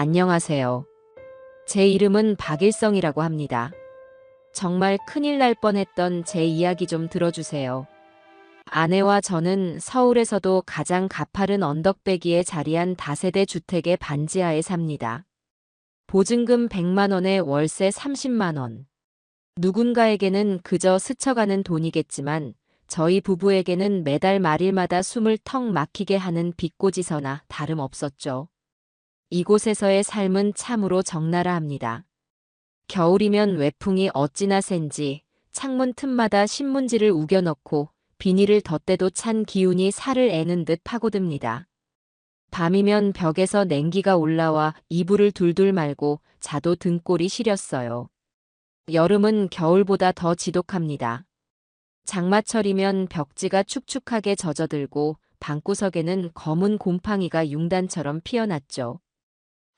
안녕하세요. 제 이름은 박일성이라고 합니다. 정말 큰일 날 뻔했던 제 이야기 좀 들어주세요. 아내와 저는 서울에서도 가장 가파른 언덕배기에 자리한 다세대 주택의 반지하에 삽니다. 보증금 100만 원에 월세 30만 원. 누군가에게는 그저 스쳐가는 돈이겠지만 저희 부부에게는 매달 말일마다 숨을 턱 막히게 하는 빚고지서나 다름없었죠. 이곳에서의 삶은 참으로 적나라합니다. 겨울이면 외풍이 어찌나 센지 창문 틈마다 신문지를 우겨넣고 비닐을 덧대도 찬 기운이 살을 애는 듯 파고듭니다. 밤이면 벽에서 냉기가 올라와 이불을 둘둘 말고 자도 등골이 시렸어요. 여름은 겨울보다 더 지독합니다. 장마철이면 벽지가 축축하게 젖어들고 방구석에는 검은 곰팡이가 융단처럼 피어났죠.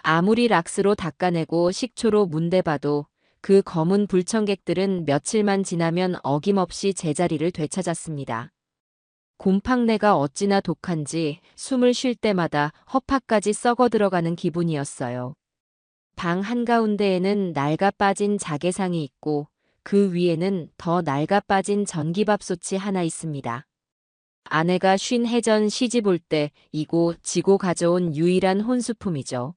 아무리 락스로 닦아내고 식초로 문대봐도 그 검은 불청객들은 며칠만 지나면 어김없이 제자리를 되찾았습니다. 곰팡내가 어찌나 독한지 숨을 쉴 때마다 허파까지 썩어 들어가는 기분이었어요. 방 한가운데에는 낡아 빠진 자개상이 있고 그 위에는 더 낡아 빠진 전기밥솥이 하나 있습니다. 아내가 쉰 해전 시집 올 때 이고 지고 가져온 유일한 혼수품이죠.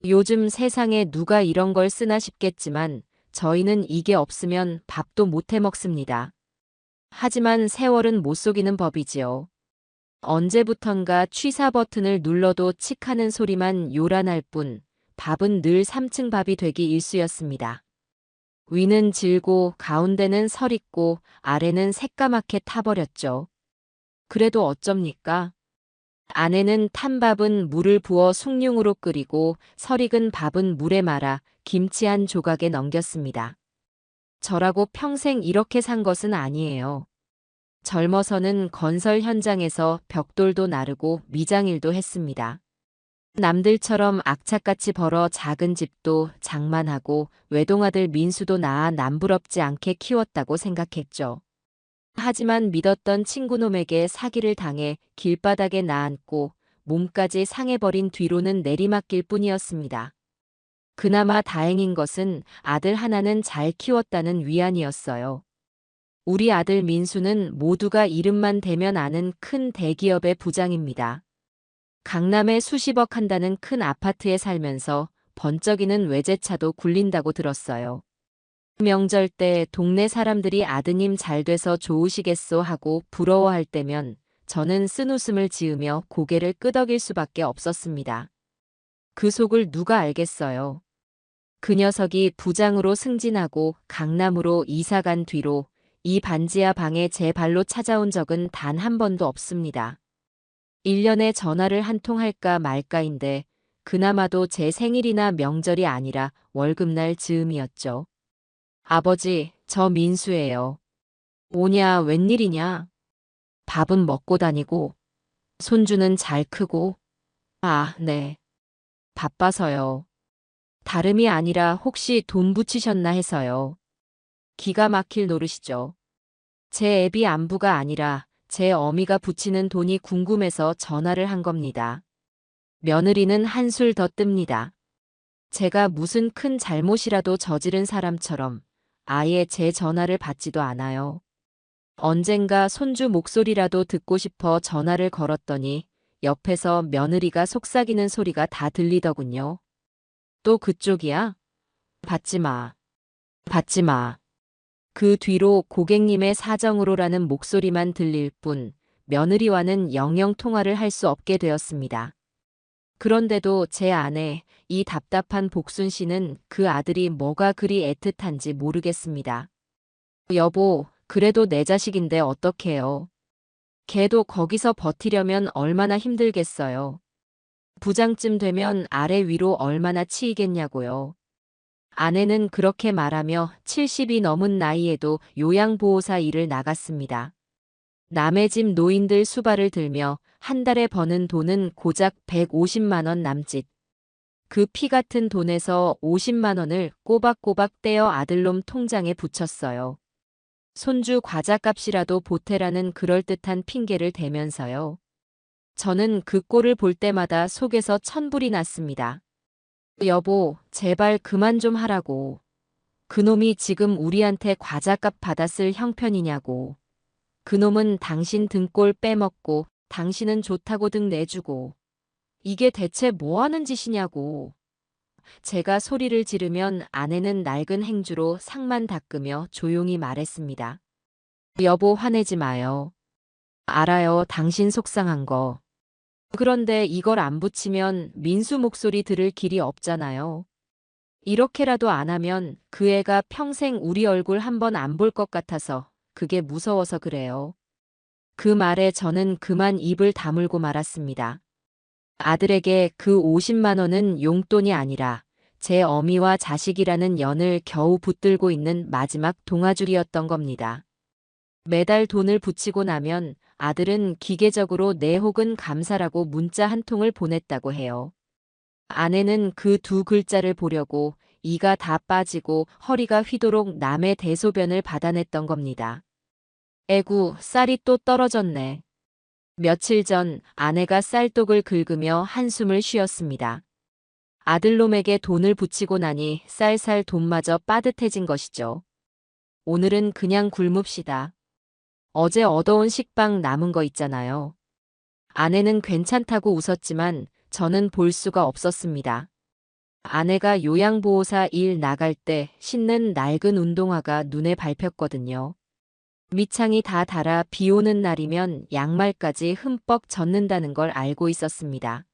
요즘 세상에 누가 이런 걸 쓰나 싶겠지만 저희는 이게 없으면 밥도 못 해 먹습니다. 하지만 세월은 못 속이는 법이지요. 언제부턴가 취사 버튼을 눌러도 칙 하는 소리만 요란할 뿐 밥은 늘 3층 밥이 되기 일쑤였습니다. 위는 질고 가운데는 설익고 아래는 새까맣게 타버렸죠. 그래도 어쩝니까? 아내는 탄 밥은 물을 부어 숭늉으로 끓이고 설익은 밥은 물에 말아 김치 한 조각에 넘겼습니다. 저라고 평생 이렇게 산 것은 아니에요. 젊어서는 건설 현장에서 벽돌도 나르고 미장일도 했습니다. 남들처럼 악착같이 벌어 작은 집도 장만하고 외동아들 민수도 낳아 남부럽지 않게 키웠다고 생각했죠. 하지만 믿었던 친구놈에게 사기를 당해 길바닥에 나앉고 몸까지 상해버린 뒤로는 내리막길 뿐이었습니다. 그나마 다행인 것은 아들 하나는 잘 키웠다는 위안이었어요. 우리 아들 민수는 모두가 이름만 대면 아는 큰 대기업의 부장입니다. 강남에 수십억 한다는 큰 아파트에 살면서 번쩍이는 외제차도 굴린다고 들었어요. 명절 때 동네 사람들이 아드님 잘 돼서 좋으시겠소 하고 부러워할 때면 저는 쓴웃음을 지으며 고개를 끄덕일 수밖에 없었습니다. 그 속을 누가 알겠어요. 그 녀석이 부장으로 승진하고 강남으로 이사간 뒤로 이 반지하 방에 제 발로 찾아온 적은 단 한 번도 없습니다. 1년에 전화를 한 통 할까 말까인데 그나마도 제 생일이나 명절이 아니라 월급날 즈음이었죠. 아버지, 저 민수예요. 오냐, 웬일이냐? 밥은 먹고 다니고, 손주는 잘 크고, 아, 네. 바빠서요. 다름이 아니라 혹시 돈 붙이셨나 해서요. 기가 막힐 노릇이죠. 제 애비 안부가 아니라 제 어미가 붙이는 돈이 궁금해서 전화를 한 겁니다. 며느리는 한술 더 뜹니다. 제가 무슨 큰 잘못이라도 저지른 사람처럼 아예 제 전화를 받지도 않아요. 언젠가 손주 목소리라도 듣고 싶어 전화를 걸었더니 옆에서 며느리가 속삭이는 소리가 다 들리더군요. 또 그쪽이야? 받지 마. 받지 마. 그 뒤로 고객님의 사정으로라는 목소리만 들릴 뿐 며느리와는 영영 통화를 할 수 없게 되었습니다. 그런데도 제 아내, 이 답답한 복순 씨는 그 아들이 뭐가 그리 애틋한지 모르겠습니다. 여보, 그래도 내 자식인데 어떡해요. 걔도 거기서 버티려면 얼마나 힘들겠어요. 부장쯤 되면 아래 위로 얼마나 치이겠냐고요. 아내는 그렇게 말하며 70이 넘은 나이에도 요양보호사 일을 나갔습니다. 남의 집 노인들 수발을 들며 한 달에 버는 돈은 고작 150만 원 남짓. 그 피 같은 돈에서 50만 원을 꼬박꼬박 떼어 아들놈 통장에 붙였어요. 손주 과자값이라도 보태라는 그럴듯한 핑계를 대면서요. 저는 그 꼴을 볼 때마다 속에서 천불이 났습니다. 여보, 제발 그만 좀 하라고. 그놈이 지금 우리한테 과자값 받았을 형편이냐고. 그놈은 당신 등골 빼먹고 당신은 좋다고 등 내주고. 이게 대체 뭐 하는 짓이냐고. 제가 소리를 지르면 아내는 낡은 행주로 상만 닦으며 조용히 말했습니다. 여보, 화내지 마요. 알아요, 당신 속상한 거. 그런데 이걸 안 붙이면 민수 목소리 들을 길이 없잖아요. 이렇게라도 안 하면 그 애가 평생 우리 얼굴 한 번 안 볼 것 같아서 그게 무서워서 그래요. 그 말에 저는 그만 입을 다물고 말았습니다. 아들에게 그 50만 원은 용돈이 아니라 제 어미와 자식이라는 연을 겨우 붙들고 있는 마지막 동아줄이었던 겁니다. 매달 돈을 붙이고 나면 아들은 기계적으로 네 혹은 감사라고 문자 한 통을 보냈다고 해요. 아내는 그 두 글자를 보려고 이가 다 빠지고 허리가 휘도록 남의 대소변을 받아냈던 겁니다. 에구, 쌀이 또 떨어졌네. 며칠 전 아내가 쌀독을 긁으며 한숨을 쉬었습니다. 아들놈에게 돈을 붙이고 나니 쌀쌀 돈마저 빠듯해진 것이죠. 오늘은 그냥 굶읍시다. 어제 얻어온 식빵 남은 거 있잖아요. 아내는 괜찮다고 웃었지만 저는 볼 수가 없었습니다. 아내가 요양보호사 일 나갈 때 신는 낡은 운동화가 눈에 밟혔거든요. 밑창이 다 닳아 비 오는 날이면 양말까지 흠뻑 젖는다는 걸 알고 있었습니다.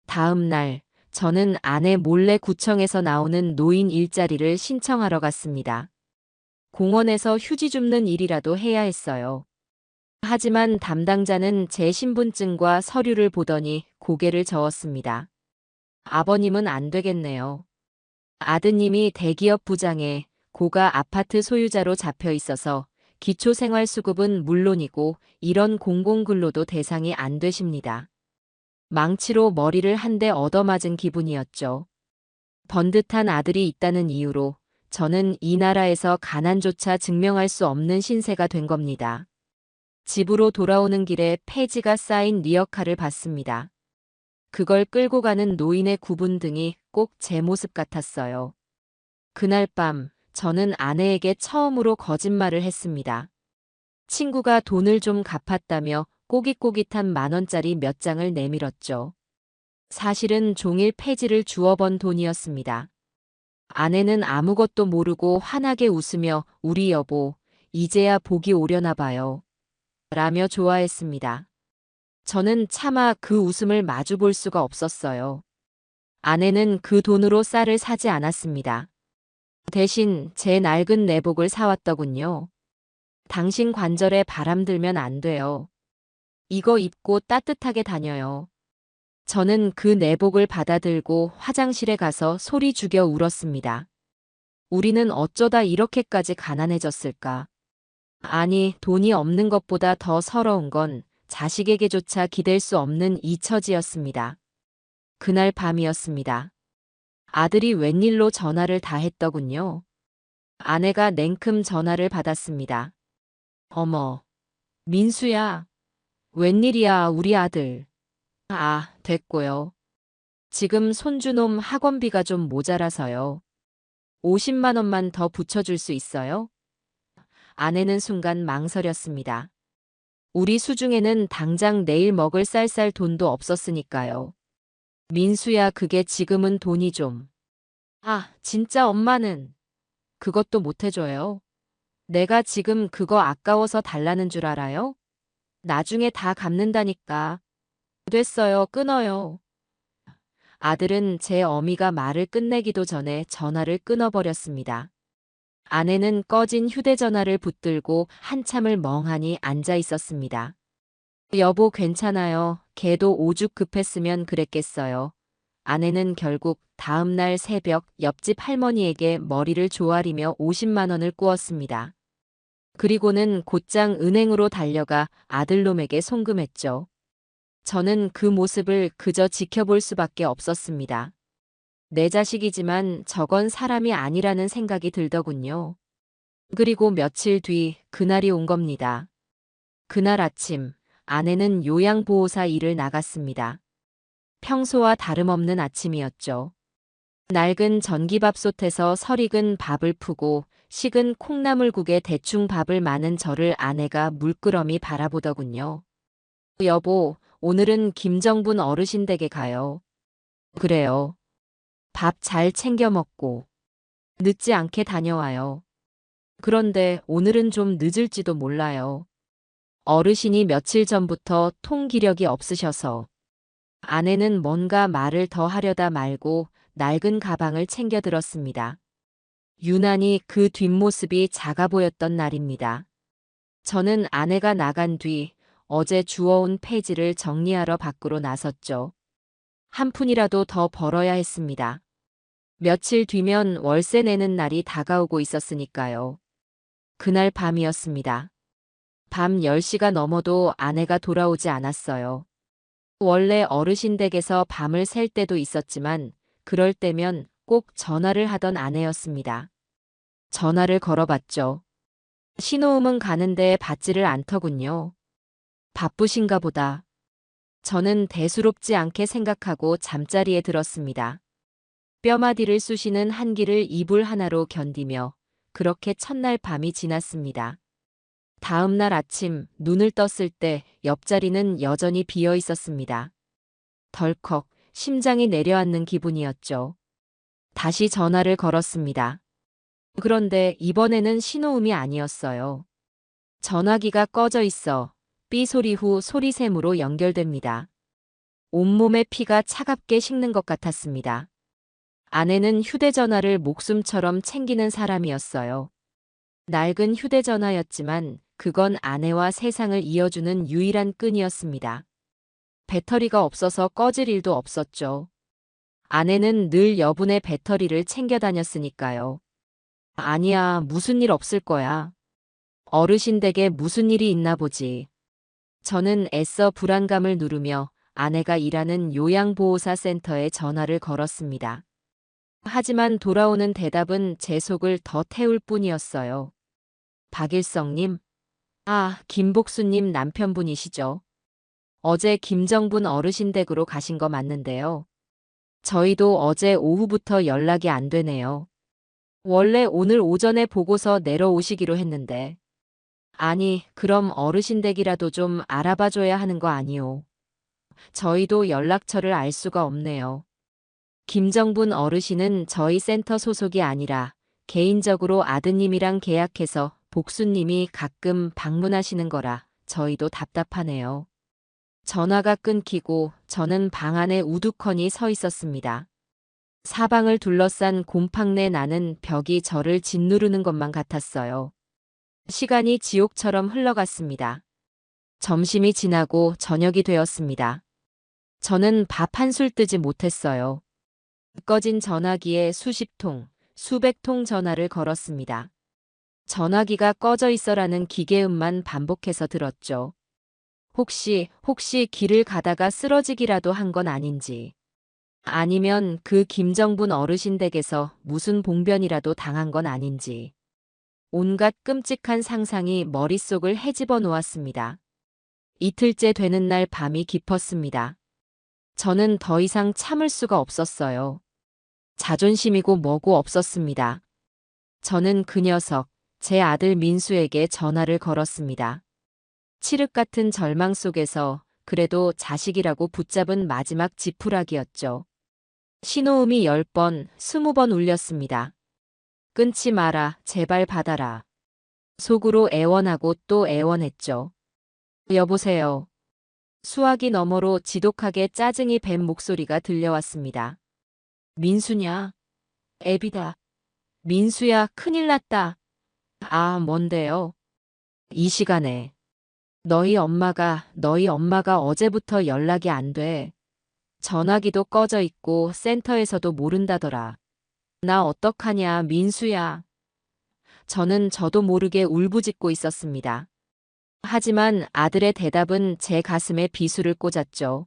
다음 날 저는 아내 몰래 구청에서 나오는 노인 일자리를 신청하러 갔습니다. 공원에서 휴지 줍는 일이라도 해야 했어요. 하지만 담당자는 제 신분증과 서류를 보더니 고개를 저었습니다. 아버님은 안 되겠네요. 아드님이 대기업 부장에 고가 아파트 소유자로 잡혀 있어서 기초생활수급은 물론이고 이런 공공근로도 대상이 안 되십니다. 망치로 머리를 한 대 얻어맞은 기분이었죠. 번듯한 아들이 있다는 이유로 저는 이 나라에서 가난조차 증명할 수 없는 신세가 된 겁니다. 집으로 돌아오는 길에 폐지가 쌓인 리어카를 봤습니다. 그걸 끌고 가는 노인의 구분 등이 꼭 제 모습 같았어요. 그날 밤 저는 아내에게 처음으로 거짓말을 했습니다. 친구가 돈을 좀 갚았다며 꼬깃꼬깃한 10,000원짜리 몇 장을 내밀었죠. 사실은 종일 폐지를 주워번 돈이었습니다. 아내는 아무것도 모르고 환하게 웃으며 우리 여보, 이제야 복이 오려나 봐요. 라며 좋아했습니다. 저는 차마 그 웃음을 마주 볼 수가 없었어요. 아내는 그 돈으로 쌀을 사지 않았습니다. 대신 제 낡은 내복을 사왔더군요. 당신 관절에 바람 들면 안 돼요. 이거 입고 따뜻하게 다녀요. 저는 그 내복을 받아들고 화장실에 가서 소리 죽여 울었습니다. 우리는 어쩌다 이렇게까지 가난해졌을까? 아니, 돈이 없는 것보다 더 서러운 건 자식에게조차 기댈 수 없는 이 처지였습니다. 그날 밤이었습니다. 아들이 웬일로 전화를 다 했더군요. 아내가 냉큼 전화를 받았습니다. 어머, 민수야. 웬일이야, 우리 아들. 아, 됐고요. 지금 손주놈 학원비가 좀 모자라서요. 50만 원만 더 붙여줄 수 있어요? 아내는 순간 망설였습니다. 우리 수중에는 당장 내일 먹을 쌀쌀 돈도 없었으니까요. 민수야, 그게 지금은 돈이 좀. 아, 진짜 엄마는 그것도 못 해줘요. 내가 지금 그거 아까워서 달라는 줄 알아요? 나중에 다 갚는다니까. 됐어요, 끊어요. 아들은 제 어미가 말을 끝내기도 전에 전화를 끊어버렸습니다. 아내는 꺼진 휴대전화를 붙들고 한참을 멍하니 앉아 있었습니다. 여보, 괜찮아요. 걔도 오죽 급했으면 그랬겠어요. 아내는 결국 다음날 새벽 옆집 할머니에게 머리를 조아리며 50만 원을 꾸었습니다. 그리고는 곧장 은행으로 달려가 아들놈에게 송금했죠. 저는 그 모습을 그저 지켜볼 수밖에 없었습니다. 내 자식이지만 저건 사람이 아니라는 생각이 들더군요. 그리고 며칠 뒤 그날이 온 겁니다. 그날 아침 아내는 요양보호사 일을 나갔습니다. 평소와 다름없는 아침이었죠. 낡은 전기밥솥에서 설익은 밥을 푸고 식은 콩나물국에 대충 밥을 마는 저를 아내가 물끄러미 바라보더군요. 여보, 오늘은 김정분 어르신 댁에 가요. 그래요. 밥 잘 챙겨 먹고 늦지 않게 다녀와요. 그런데 오늘은 좀 늦을지도 몰라요. 어르신이 며칠 전부터 통기력이 없으셔서 아내는 뭔가 말을 더 하려다 말고 낡은 가방을 챙겨 들었습니다. 유난히 그 뒷모습이 작아 보였던 날입니다. 저는 아내가 나간 뒤 어제 주워온 폐지를 정리하러 밖으로 나섰죠. 한 푼이라도 더 벌어야 했습니다. 며칠 뒤면 월세 내는 날이 다가오고 있었으니까요. 그날 밤이었습니다. 밤 10시가 넘어도 아내가 돌아오지 않았어요. 원래 어르신 댁에서 밤을 샐 때도 있었지만 그럴 때면 꼭 전화를 하던 아내였습니다. 전화를 걸어봤죠. 신호음은 가는데 받지를 않더군요. 바쁘신가 보다. 저는 대수롭지 않게 생각하고 잠자리에 들었습니다. 뼈마디를 쑤시는 한기를 이불 하나로 견디며 그렇게 첫날 밤이 지났습니다. 다음 날 아침 눈을 떴을 때 옆자리는 여전히 비어 있었습니다. 덜컥 심장이 내려앉는 기분이었죠. 다시 전화를 걸었습니다. 그런데 이번에는 신호음이 아니었어요. 전화기가 꺼져 있어 삐 소리 후 소리샘으로 연결됩니다. 온몸에 피가 차갑게 식는 것 같았습니다. 아내는 휴대전화를 목숨처럼 챙기는 사람이었어요. 낡은 휴대전화였지만 그건 아내와 세상을 이어주는 유일한 끈이었습니다. 배터리가 없어서 꺼질 일도 없었죠. 아내는 늘 여분의 배터리를 챙겨 다녔으니까요. 아니야, 무슨 일 없을 거야. 어르신 댁에 무슨 일이 있나 보지. 저는 애써 불안감을 누르며 아내가 일하는 요양보호사 센터에 전화를 걸었습니다. 하지만 돌아오는 대답은 제 속을 더 태울 뿐이었어요. 박일성님, 김복수님 남편분이시죠? 어제 김정분 어르신 댁으로 가신 거 맞는데요. 저희도 어제 오후부터 연락이 안 되네요. 원래 오늘 오전에 보고서 내려오시기로 했는데. 아니, 그럼 어르신 댁이라도 좀 알아봐줘야 하는 거 아니오. 저희도 연락처를 알 수가 없네요. 김정분 어르신은 저희 센터 소속이 아니라 개인적으로 아드님이랑 계약해서 복수님이 가끔 방문하시는 거라 저희도 답답하네요. 전화가 끊기고 저는 방 안에 우두커니 서 있었습니다. 사방을 둘러싼 곰팡내 나는 벽이 저를 짓누르는 것만 같았어요. 시간이 지옥처럼 흘러갔습니다. 점심이 지나고 저녁이 되었습니다. 저는 밥 한 술 뜨지 못했어요. 꺼진 전화기에 수십 통, 수백 통 전화를 걸었습니다. 전화기가 꺼져 있어라는 기계음만 반복해서 들었죠. 혹시 길을 가다가 쓰러지기라도 한 건 아닌지. 아니면 그 김정분 어르신 댁에서 무슨 봉변이라도 당한 건 아닌지. 온갖 끔찍한 상상이 머릿속을 헤집어 놓았습니다. 이틀째 되는 날 밤이 깊었습니다. 저는 더 이상 참을 수가 없었어요. 자존심이고 뭐고 없었습니다. 저는 그 녀석, 제 아들 민수에게 전화를 걸었습니다. 칠흑 같은 절망 속에서 그래도 자식이라고 붙잡은 마지막 지푸라기였죠. 신호음이 10번, 20번 울렸습니다. 끊지 마라, 제발 받아라. 속으로 애원하고 또 애원했죠. 여보세요. 수화기 너머로 지독하게 짜증이 밴 목소리가 들려왔습니다. 민수냐? 애비다. 민수야, 큰일 났다. 뭔데요? 이 시간에. 너희 엄마가 어제부터 연락이 안 돼. 전화기도 꺼져 있고 센터에서도 모른다더라. 나 어떡하냐, 민수야. 저도 모르게 울부짖고 있었습니다. 하지만 아들의 대답은 제 가슴에 비수를 꽂았죠.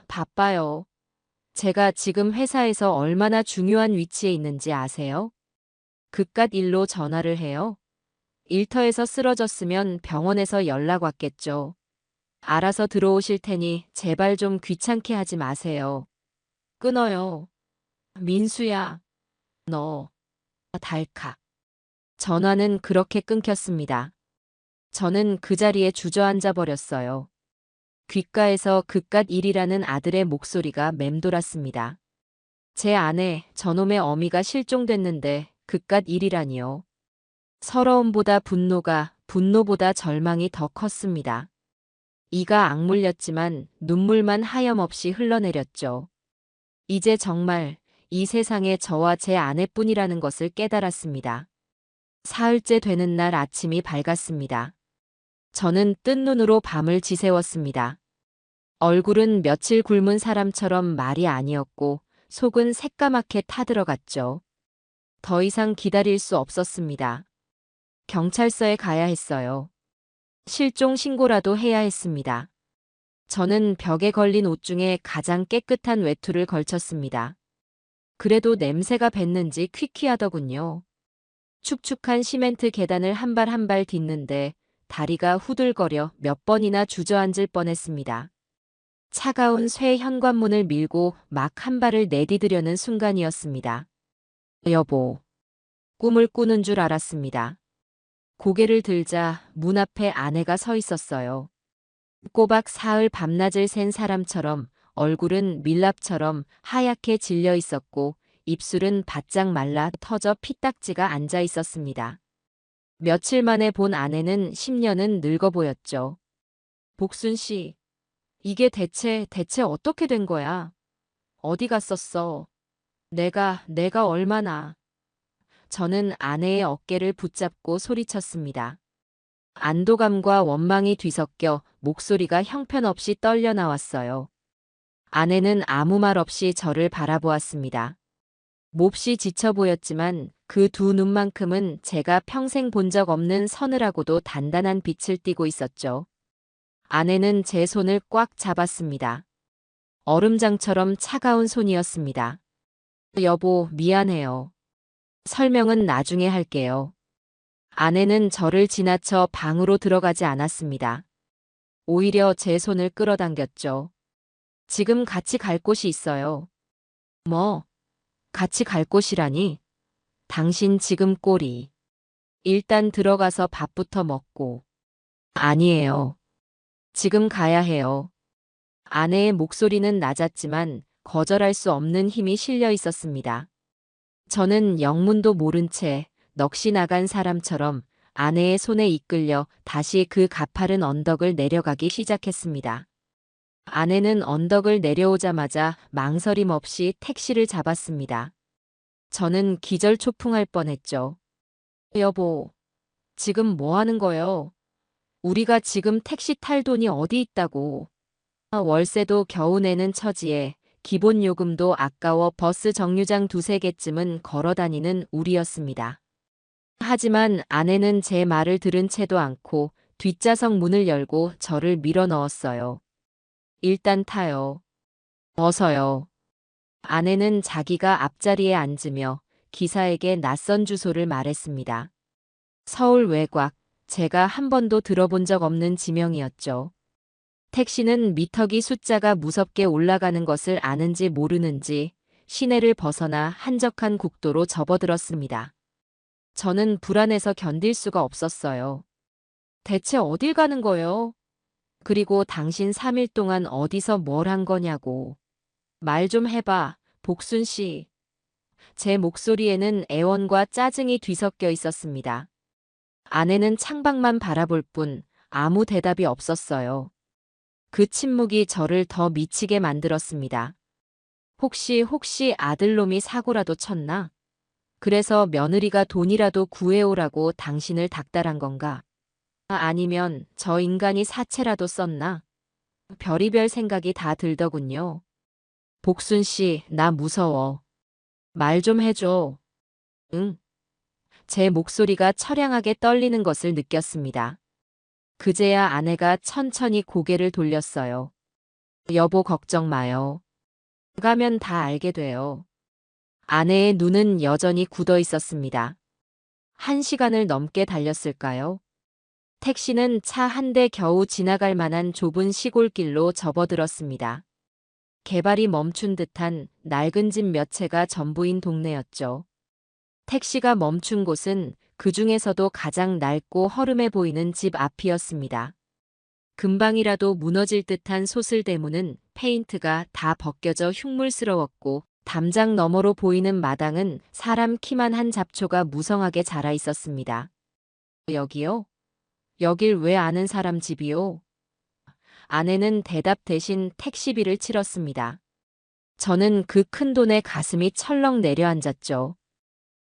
바빠요. 제가 지금 회사에서 얼마나 중요한 위치에 있는지 아세요? 그깟 일로 전화를 해요? 일터에서 쓰러졌으면 병원에서 연락 왔겠죠. 알아서 들어오실 테니 제발 좀 귀찮게 하지 마세요. 끊어요. 민수야, 너, 달칵. 전화는 그렇게 끊겼습니다. 저는 그 자리에 주저앉아 버렸어요. 귓가에서 그깟 일이라는 아들의 목소리가 맴돌았습니다. 제 아내, 저놈의 어미가 실종됐는데 그깟 일이라니요. 서러움보다 분노보다 절망이 더 컸습니다. 이가 악물렸지만 눈물만 하염없이 흘러내렸죠. 이제 정말 이 세상에 저와 제 아내뿐이라는 것을 깨달았습니다. 사흘째 되는 날 아침이 밝았습니다. 저는 뜬 눈으로 밤을 지새웠습니다. 얼굴은 며칠 굶은 사람처럼 말이 아니었고 속은 새까맣게 타들어갔죠. 더 이상 기다릴 수 없었습니다. 경찰서에 가야 했어요. 실종 신고라도 해야 했습니다. 저는 벽에 걸린 옷 중에 가장 깨끗한 외투를 걸쳤습니다. 그래도 냄새가 뱄는지 퀴퀴하더군요. 축축한 시멘트 계단을 한 발 한 발 딛는데 다리가 후들거려 몇 번이나 주저앉을 뻔했습니다. 차가운 쇠 현관문을 밀고 막 한 발을 내디디려는 순간이었습니다. 여보, 꿈을 꾸는 줄 알았습니다. 고개를 들자 문 앞에 아내가 서 있었어요. 꼬박 사흘 밤낮을 샌 사람처럼 얼굴은 밀랍처럼 하얗게 질려 있었고 입술은 바짝 말라 터져 피딱지가 앉아 있었습니다. 며칠 만에 본 아내는 10년은 늙어 보였죠. 복순 씨, 이게 대체 어떻게 된 거야? 어디 갔었어? 내가 얼마나. 저는 아내의 어깨를 붙잡고 소리쳤습니다. 안도감과 원망이 뒤섞여 목소리가 형편없이 떨려 나왔어요. 아내는 아무 말 없이 저를 바라보았습니다. 몹시 지쳐 보였지만 그 두 눈만큼은 제가 평생 본 적 없는 서늘하고도 단단한 빛을 띠고 있었죠. 아내는 제 손을 꽉 잡았습니다. 얼음장처럼 차가운 손이었습니다. 여보, 미안해요. 설명은 나중에 할게요. 아내는 저를 지나쳐 방으로 들어가지 않았습니다. 오히려 제 손을 끌어당겼죠. 지금 같이 갈 곳이 있어요. 뭐, 같이 갈 곳이라니? 당신 지금 꼴이. 일단 들어가서 밥부터 먹고. 아니에요. 지금 가야 해요. 아내의 목소리는 낮았지만 거절할 수 없는 힘이 실려 있었습니다. 저는 영문도 모른 채 넋이 나간 사람처럼 아내의 손에 이끌려 다시 그 가파른 언덕을 내려가기 시작했습니다. 아내는 언덕을 내려오자마자 망설임 없이 택시를 잡았습니다. 저는 기절초풍할 뻔했죠. 여보, 지금 뭐 하는 거요? 우리가 지금 택시 탈 돈이 어디 있다고. 월세도 겨우 내는 처지에 기본 요금도 아까워 버스 정류장 두세 개쯤은 걸어 다니는 우리였습니다. 하지만 아내는 제 말을 들은 채도 않고 뒷좌석 문을 열고 저를 밀어 넣었어요. 일단 타요. 어서요. 아내는 자기가 앞자리에 앉으며 기사에게 낯선 주소를 말했습니다. 서울 외곽, 제가 한 번도 들어본 적 없는 지명이었죠. 택시는 미터기 숫자가 무섭게 올라가는 것을 아는지 모르는지 시내를 벗어나 한적한 국도로 접어들었습니다. 저는 불안해서 견딜 수가 없었어요. 대체 어딜 가는 거요? 그리고 당신 3일 동안 어디서 뭘 한 거냐고. 말 좀 해봐, 복순 씨. 제 목소리에는 애원과 짜증이 뒤섞여 있었습니다. 아내는 창밖만 바라볼 뿐 아무 대답이 없었어요. 그 침묵이 저를 더 미치게 만들었습니다. 혹시 아들놈이 사고라도 쳤나? 그래서 며느리가 돈이라도 구해오라고 당신을 닥달한 건가? 아니면 저 인간이 사채라도 썼나? 별의별 생각이 다 들더군요. 복순 씨, 나 무서워. 말 좀 해줘. 응. 제 목소리가 처량하게 떨리는 것을 느꼈습니다. 그제야 아내가 천천히 고개를 돌렸어요. 여보 걱정 마요. 가면 다 알게 돼요. 아내의 눈은 여전히 굳어 있었습니다. 1시간을 넘게 달렸을까요? 택시는 차 한 대 겨우 지나갈 만한 좁은 시골길로 접어들었습니다. 개발이 멈춘 듯한 낡은 집 몇 채가 전부인 동네였죠. 택시가 멈춘 곳은 그 중에서도 가장 낡고 허름해 보이는 집 앞이었습니다. 금방이라도 무너질 듯한 소슬대문은 페인트가 다 벗겨져 흉물스러웠고, 담장 너머로 보이는 마당은 사람 키만 한 잡초가 무성하게 자라 있었습니다. 여기요? 여길 왜 아는 사람 집이요? 아내는 대답 대신 택시비를 치렀습니다. 저는 그 큰 돈에 가슴이 철렁 내려앉았죠.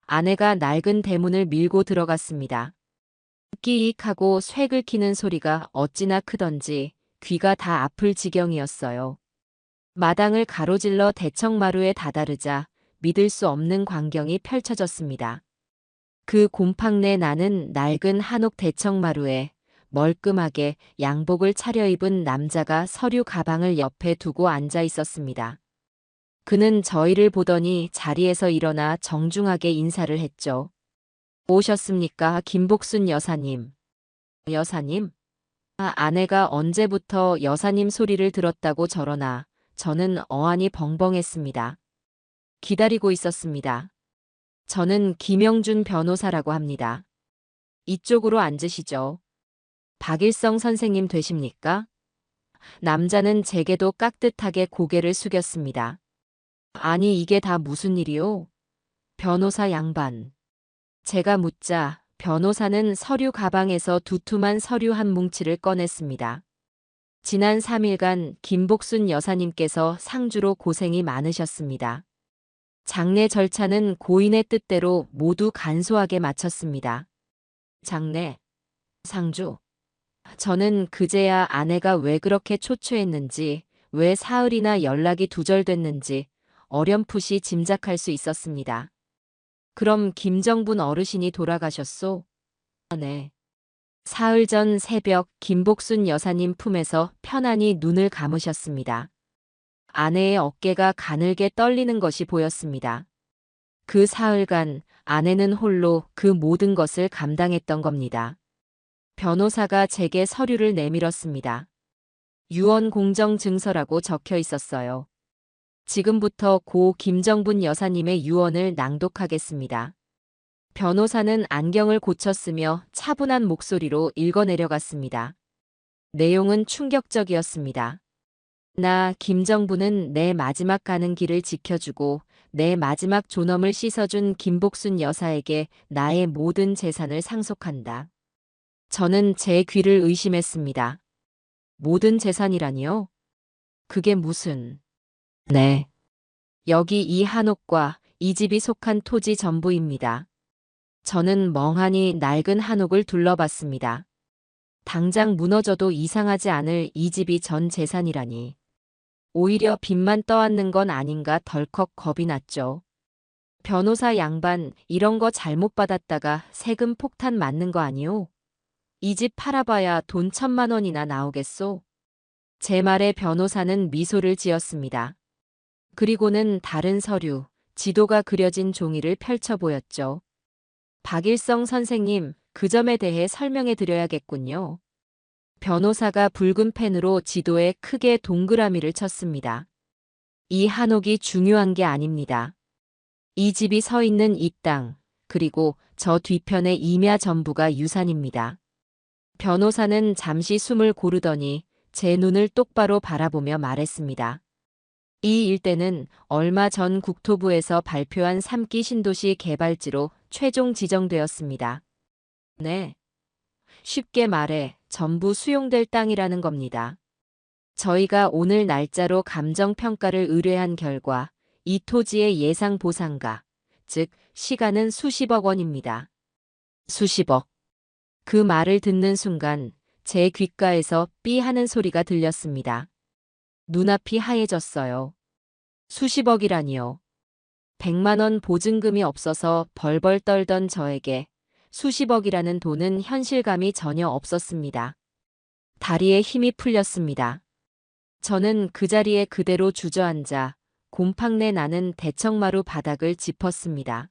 아내가 낡은 대문을 밀고 들어갔습니다. 끼익하고 쇠 긁히는 소리가 어찌나 크던지 귀가 다 아플 지경이었어요. 마당을 가로질러 대청마루에 다다르자 믿을 수 없는 광경이 펼쳐졌습니다. 그 곰팡내 나는 낡은 한옥 대청마루에 멀끔하게 양복을 차려입은 남자가 서류 가방을 옆에 두고 앉아 있었습니다. 그는 저희를 보더니 자리에서 일어나 정중하게 인사를 했죠. 오셨습니까, 김복순 여사님? 여사님? 아내가 언제부터 여사님 소리를 들었다고 저러나 저는 어안이 벙벙했습니다. 기다리고 있었습니다. 저는 김영준 변호사라고 합니다. 이쪽으로 앉으시죠. 박일성 선생님 되십니까? 남자는 제게도 깍듯하게 고개를 숙였습니다. 아니, 이게 다 무슨 일이요? 변호사 양반. 제가 묻자 변호사는 서류 가방에서 두툼한 서류 한 뭉치를 꺼냈습니다. 지난 3일간 김복순 여사님께서 상주로 고생이 많으셨습니다. 장례 절차는 고인의 뜻대로 모두 간소하게 마쳤습니다. 장례, 상주. 저는 그제야 아내가 왜 그렇게 초췌했는지, 왜 사흘이나 연락이 두절됐는지 어렴풋이 짐작할 수 있었습니다. 그럼 김정분 어르신이 돌아가셨소? 네. 사흘 전 새벽 김복순 여사님 품에서 편안히 눈을 감으셨습니다. 아내의 어깨가 가늘게 떨리는 것이 보였습니다. 그 사흘간 아내는 홀로 그 모든 것을 감당했던 겁니다. 변호사가 제게 서류를 내밀었습니다. 유언 공정 증서라고 적혀 있었어요. 지금부터 고 김정분 여사님의 유언을 낭독하겠습니다. 변호사는 안경을 고쳤으며 차분한 목소리로 읽어내려갔습니다. 내용은 충격적이었습니다. 나 김정부는 내 마지막 가는 길을 지켜주고 내 마지막 존엄을 씻어준 김복순 여사에게 나의 모든 재산을 상속한다. 저는 제 귀를 의심했습니다. 모든 재산이라니요? 그게 무슨... 네. 여기 이 한옥과 이 집이 속한 토지 전부입니다. 저는 멍하니 낡은 한옥을 둘러봤습니다. 당장 무너져도 이상하지 않을 이 집이 전 재산이라니. 오히려 빚만 떠안는 건 아닌가 덜컥 겁이 났죠. 변호사 양반, 이런 거 잘못 받았다가 세금 폭탄 맞는 거 아니오? 이 집 팔아봐야 돈 1,000만 원이나 나오겠소? 제 말에 변호사는 미소를 지었습니다. 그리고는 다른 서류, 지도가 그려진 종이를 펼쳐 보였죠. 박일성 선생님, 그 점에 대해 설명해 드려야겠군요. 변호사가 붉은 펜으로 지도에 크게 동그라미를 쳤습니다. 이 한옥이 중요한 게 아닙니다. 이 집이 서 있는 이 땅, 그리고 저 뒤편의 임야 전부가 유산입니다. 변호사는 잠시 숨을 고르더니 제 눈을 똑바로 바라보며 말했습니다. 이 일대는 얼마 전 국토부에서 발표한 3기 신도시 개발지로 최종 지정되었습니다. 네. 쉽게 말해 전부 수용될 땅이라는 겁니다. 저희가 오늘 날짜로 감정평가를 의뢰한 결과 이 토지의 예상 보상가, 즉 시가는 수십억 원입니다. 수십억. 그 말을 듣는 순간 제 귓가에서 삐 하는 소리가 들렸습니다. 눈앞이 하얘졌어요. 수십억이라니요. 100만 원 보증금이 없어서 벌벌 떨던 저에게 수십억이라는 돈은 현실감이 전혀 없었습니다. 다리에 힘이 풀렸습니다. 저는 그 자리에 그대로 주저앉아 곰팡내 나는 대청마루 바닥을 짚었습니다.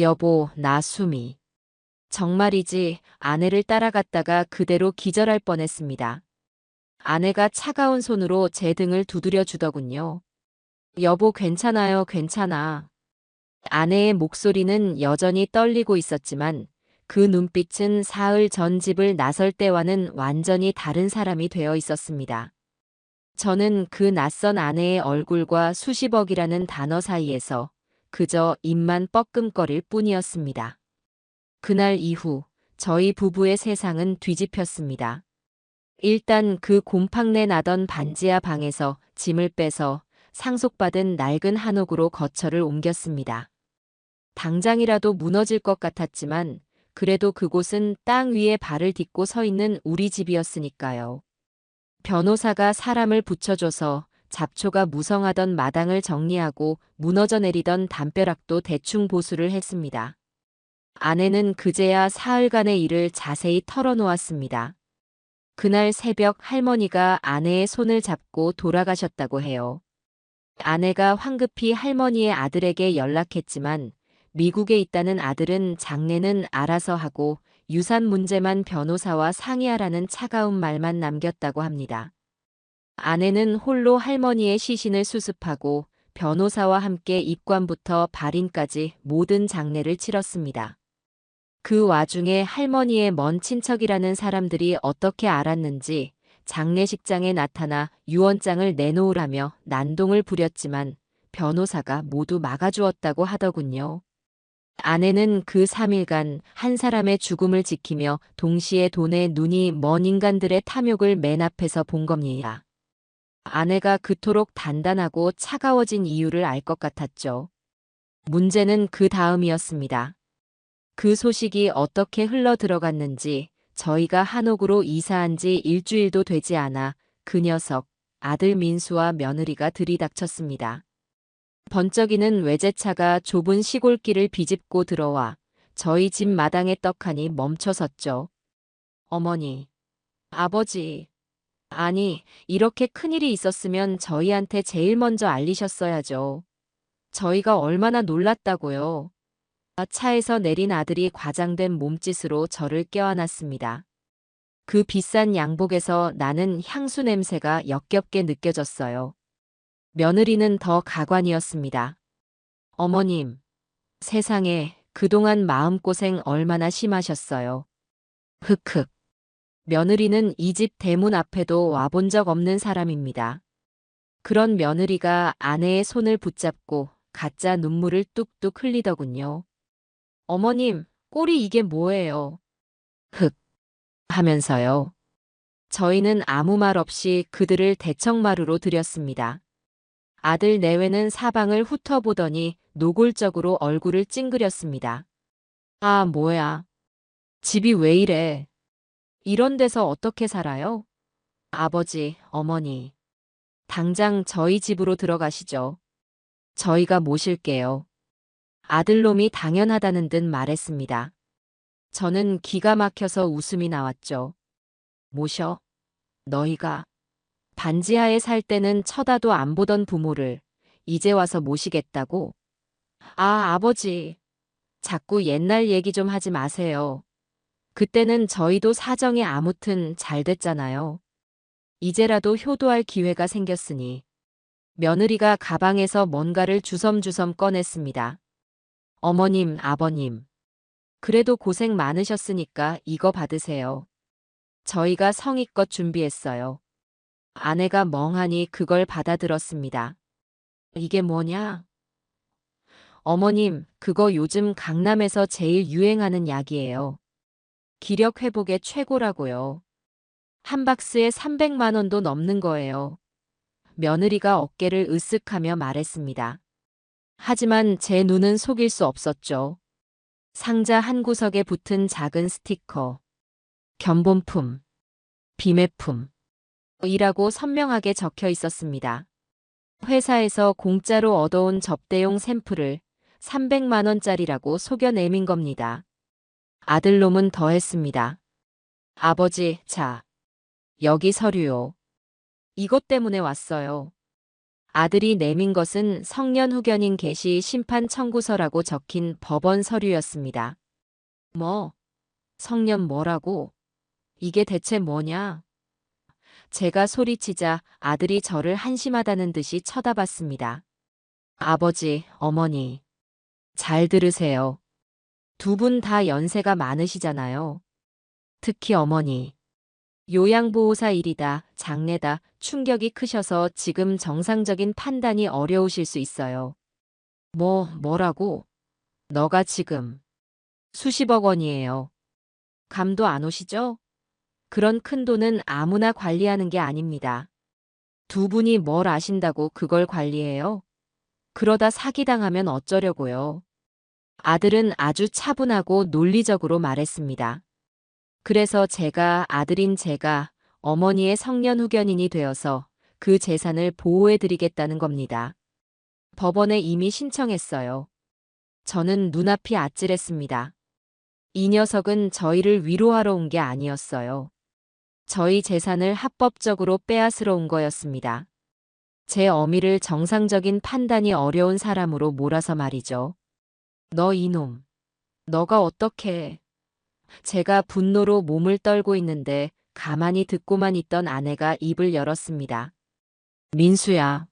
여보, 나 숨이. 정말이지 아내를 따라갔다가 그대로 기절할 뻔했습니다. 아내가 차가운 손으로 제 등을 두드려 주더군요. 여보, 괜찮아요, 괜찮아. 아내의 목소리는 여전히 떨리고 있었지만 그 눈빛은 사흘 전 집을 나설 때와는 완전히 다른 사람이 되어 있었습니다. 저는 그 낯선 아내의 얼굴과 수십억이라는 단어 사이에서 그저 입만 뻐끔거릴 뿐이었습니다. 그날 이후 저희 부부의 세상은 뒤집혔습니다. 일단 그 곰팡내 나던 반지하 방에서 짐을 빼서 상속받은 낡은 한옥으로 거처를 옮겼습니다. 당장이라도 무너질 것 같았지만 그래도 그곳은 땅 위에 발을 딛고 서 있는 우리 집이었으니까요. 변호사가 사람을 붙여줘서 잡초가 무성하던 마당을 정리하고 무너져 내리던 담벼락도 대충 보수를 했습니다. 아내는 그제야 사흘간의 일을 자세히 털어놓았습니다. 그날 새벽 할머니가 아내의 손을 잡고 돌아가셨다고 해요. 아내가 황급히 할머니의 아들에게 연락했지만 미국에 있다는 아들은 장례는 알아서 하고 유산 문제만 변호사와 상의하라는 차가운 말만 남겼다고 합니다. 아내는 홀로 할머니의 시신을 수습하고 변호사와 함께 입관부터 발인까지 모든 장례를 치렀습니다. 그 와중에 할머니의 먼 친척이라는 사람들이 어떻게 알았는지 장례식장에 나타나 유언장을 내놓으라며 난동을 부렸지만 변호사가 모두 막아주었다고 하더군요. 아내는 그 3일간 한 사람의 죽음을 지키며 동시에 돈에 눈이 먼 인간들의 탐욕을 맨 앞에서 본 겁니다. 아내가 그토록 단단하고 차가워진 이유를 알 것 같았죠. 문제는 그 다음이었습니다. 그 소식이 어떻게 흘러 들어갔는지 저희가 한옥으로 이사한 지 일주일도 되지 않아 그 녀석, 아들 민수와 며느리가 들이닥쳤습니다. 번쩍이는 외제차가 좁은 시골길을 비집고 들어와 저희 집 마당에 떡하니 멈춰섰죠. 어머니, 아버지, 아니, 이렇게 큰일이 있었으면 저희한테 제일 먼저 알리셨어야죠. 저희가 얼마나 놀랐다고요. 차에서 내린 아들이 과장된 몸짓으로 저를 껴안았습니다. 그 비싼 양복에서 나는 향수 냄새가 역겹게 느껴졌어요. 며느리는 더 가관이었습니다. 어머님, 세상에 그동안 마음고생 얼마나 심하셨어요. 흑흑. 며느리는 이 집 대문 앞에도 와본 적 없는 사람입니다. 그런 며느리가 아내의 손을 붙잡고 가짜 눈물을 뚝뚝 흘리더군요. 어머님, 꼴이 이게 뭐예요? 흑. 하면서요. 저희는 아무 말 없이 그들을 대청마루로 들였습니다. 아들 내외는 사방을 훑어보더니 노골적으로 얼굴을 찡그렸습니다. 아, 뭐야. 집이 왜 이래? 이런 데서 어떻게 살아요? 아버지, 어머니. 당장 저희 집으로 들어가시죠. 저희가 모실게요. 아들놈이 당연하다는 듯 말했습니다. 저는 기가 막혀서 웃음이 나왔죠. 모셔? 너희가 반지하에 살 때는 쳐다도 안 보던 부모를 이제 와서 모시겠다고? 아, 아버지. 자꾸 옛날 얘기 좀 하지 마세요. 그때는 저희도 사정이 아무튼 잘 됐잖아요. 이제라도 효도할 기회가 생겼으니. 며느리가 가방에서 뭔가를 주섬주섬 꺼냈습니다. 어머님, 아버님. 그래도 고생 많으셨으니까 이거 받으세요. 저희가 성의껏 준비했어요. 아내가 멍하니 그걸 받아들었습니다. 이게 뭐냐? 어머님, 그거 요즘 강남에서 제일 유행하는 약이에요. 기력 회복에 최고라고요. 한 박스에 300만 원도 넘는 거예요. 며느리가 어깨를 으쓱하며 말했습니다. 하지만 제 눈은 속일 수 없었죠. 상자 한 구석에 붙은 작은 스티커. 견본품, 비매품 이라고 선명하게 적혀 있었습니다. 회사에서 공짜로 얻어온 접대용 샘플을 300만 원짜리라고 속여 내민 겁니다. 아들놈은 더했습니다. 아버지, 자, 여기 서류요. 이것 때문에 왔어요. 아들이 내민 것은 성년 후견인 개시 심판 청구서라고 적힌 법원 서류였습니다. 뭐? 성년 뭐라고? 이게 대체 뭐냐? 제가 소리치자 아들이 저를 한심하다는 듯이 쳐다봤습니다. 아버지, 어머니, 잘 들으세요. 두 분 다 연세가 많으시잖아요. 특히 어머니. 요양보호사 일이다, 장례다, 충격이 크셔서 지금 정상적인 판단이 어려우실 수 있어요. 뭐라고? 너가 지금 수십억 원이에요. 감도 안 오시죠? 그런 큰 돈은 아무나 관리하는 게 아닙니다. 두 분이 뭘 아신다고 그걸 관리해요? 그러다 사기당하면 어쩌려고요? 아들은 아주 차분하고 논리적으로 말했습니다. 그래서 제가 아들인 제가 어머니의 성년후견인이 되어서 그 재산을 보호해드리겠다는 겁니다. 법원에 이미 신청했어요. 저는 눈앞이 아찔했습니다. 이 녀석은 저희를 위로하러 온 게 아니었어요. 저희 재산을 합법적으로 빼앗으러 온 거였습니다. 제 어미를 정상적인 판단이 어려운 사람으로 몰아서 말이죠. 너 이놈, 너가 어떻게... 제가 분노로 몸을 떨고 있는데 가만히 듣고만 있던 아내가 입을 열었습니다. 민수야.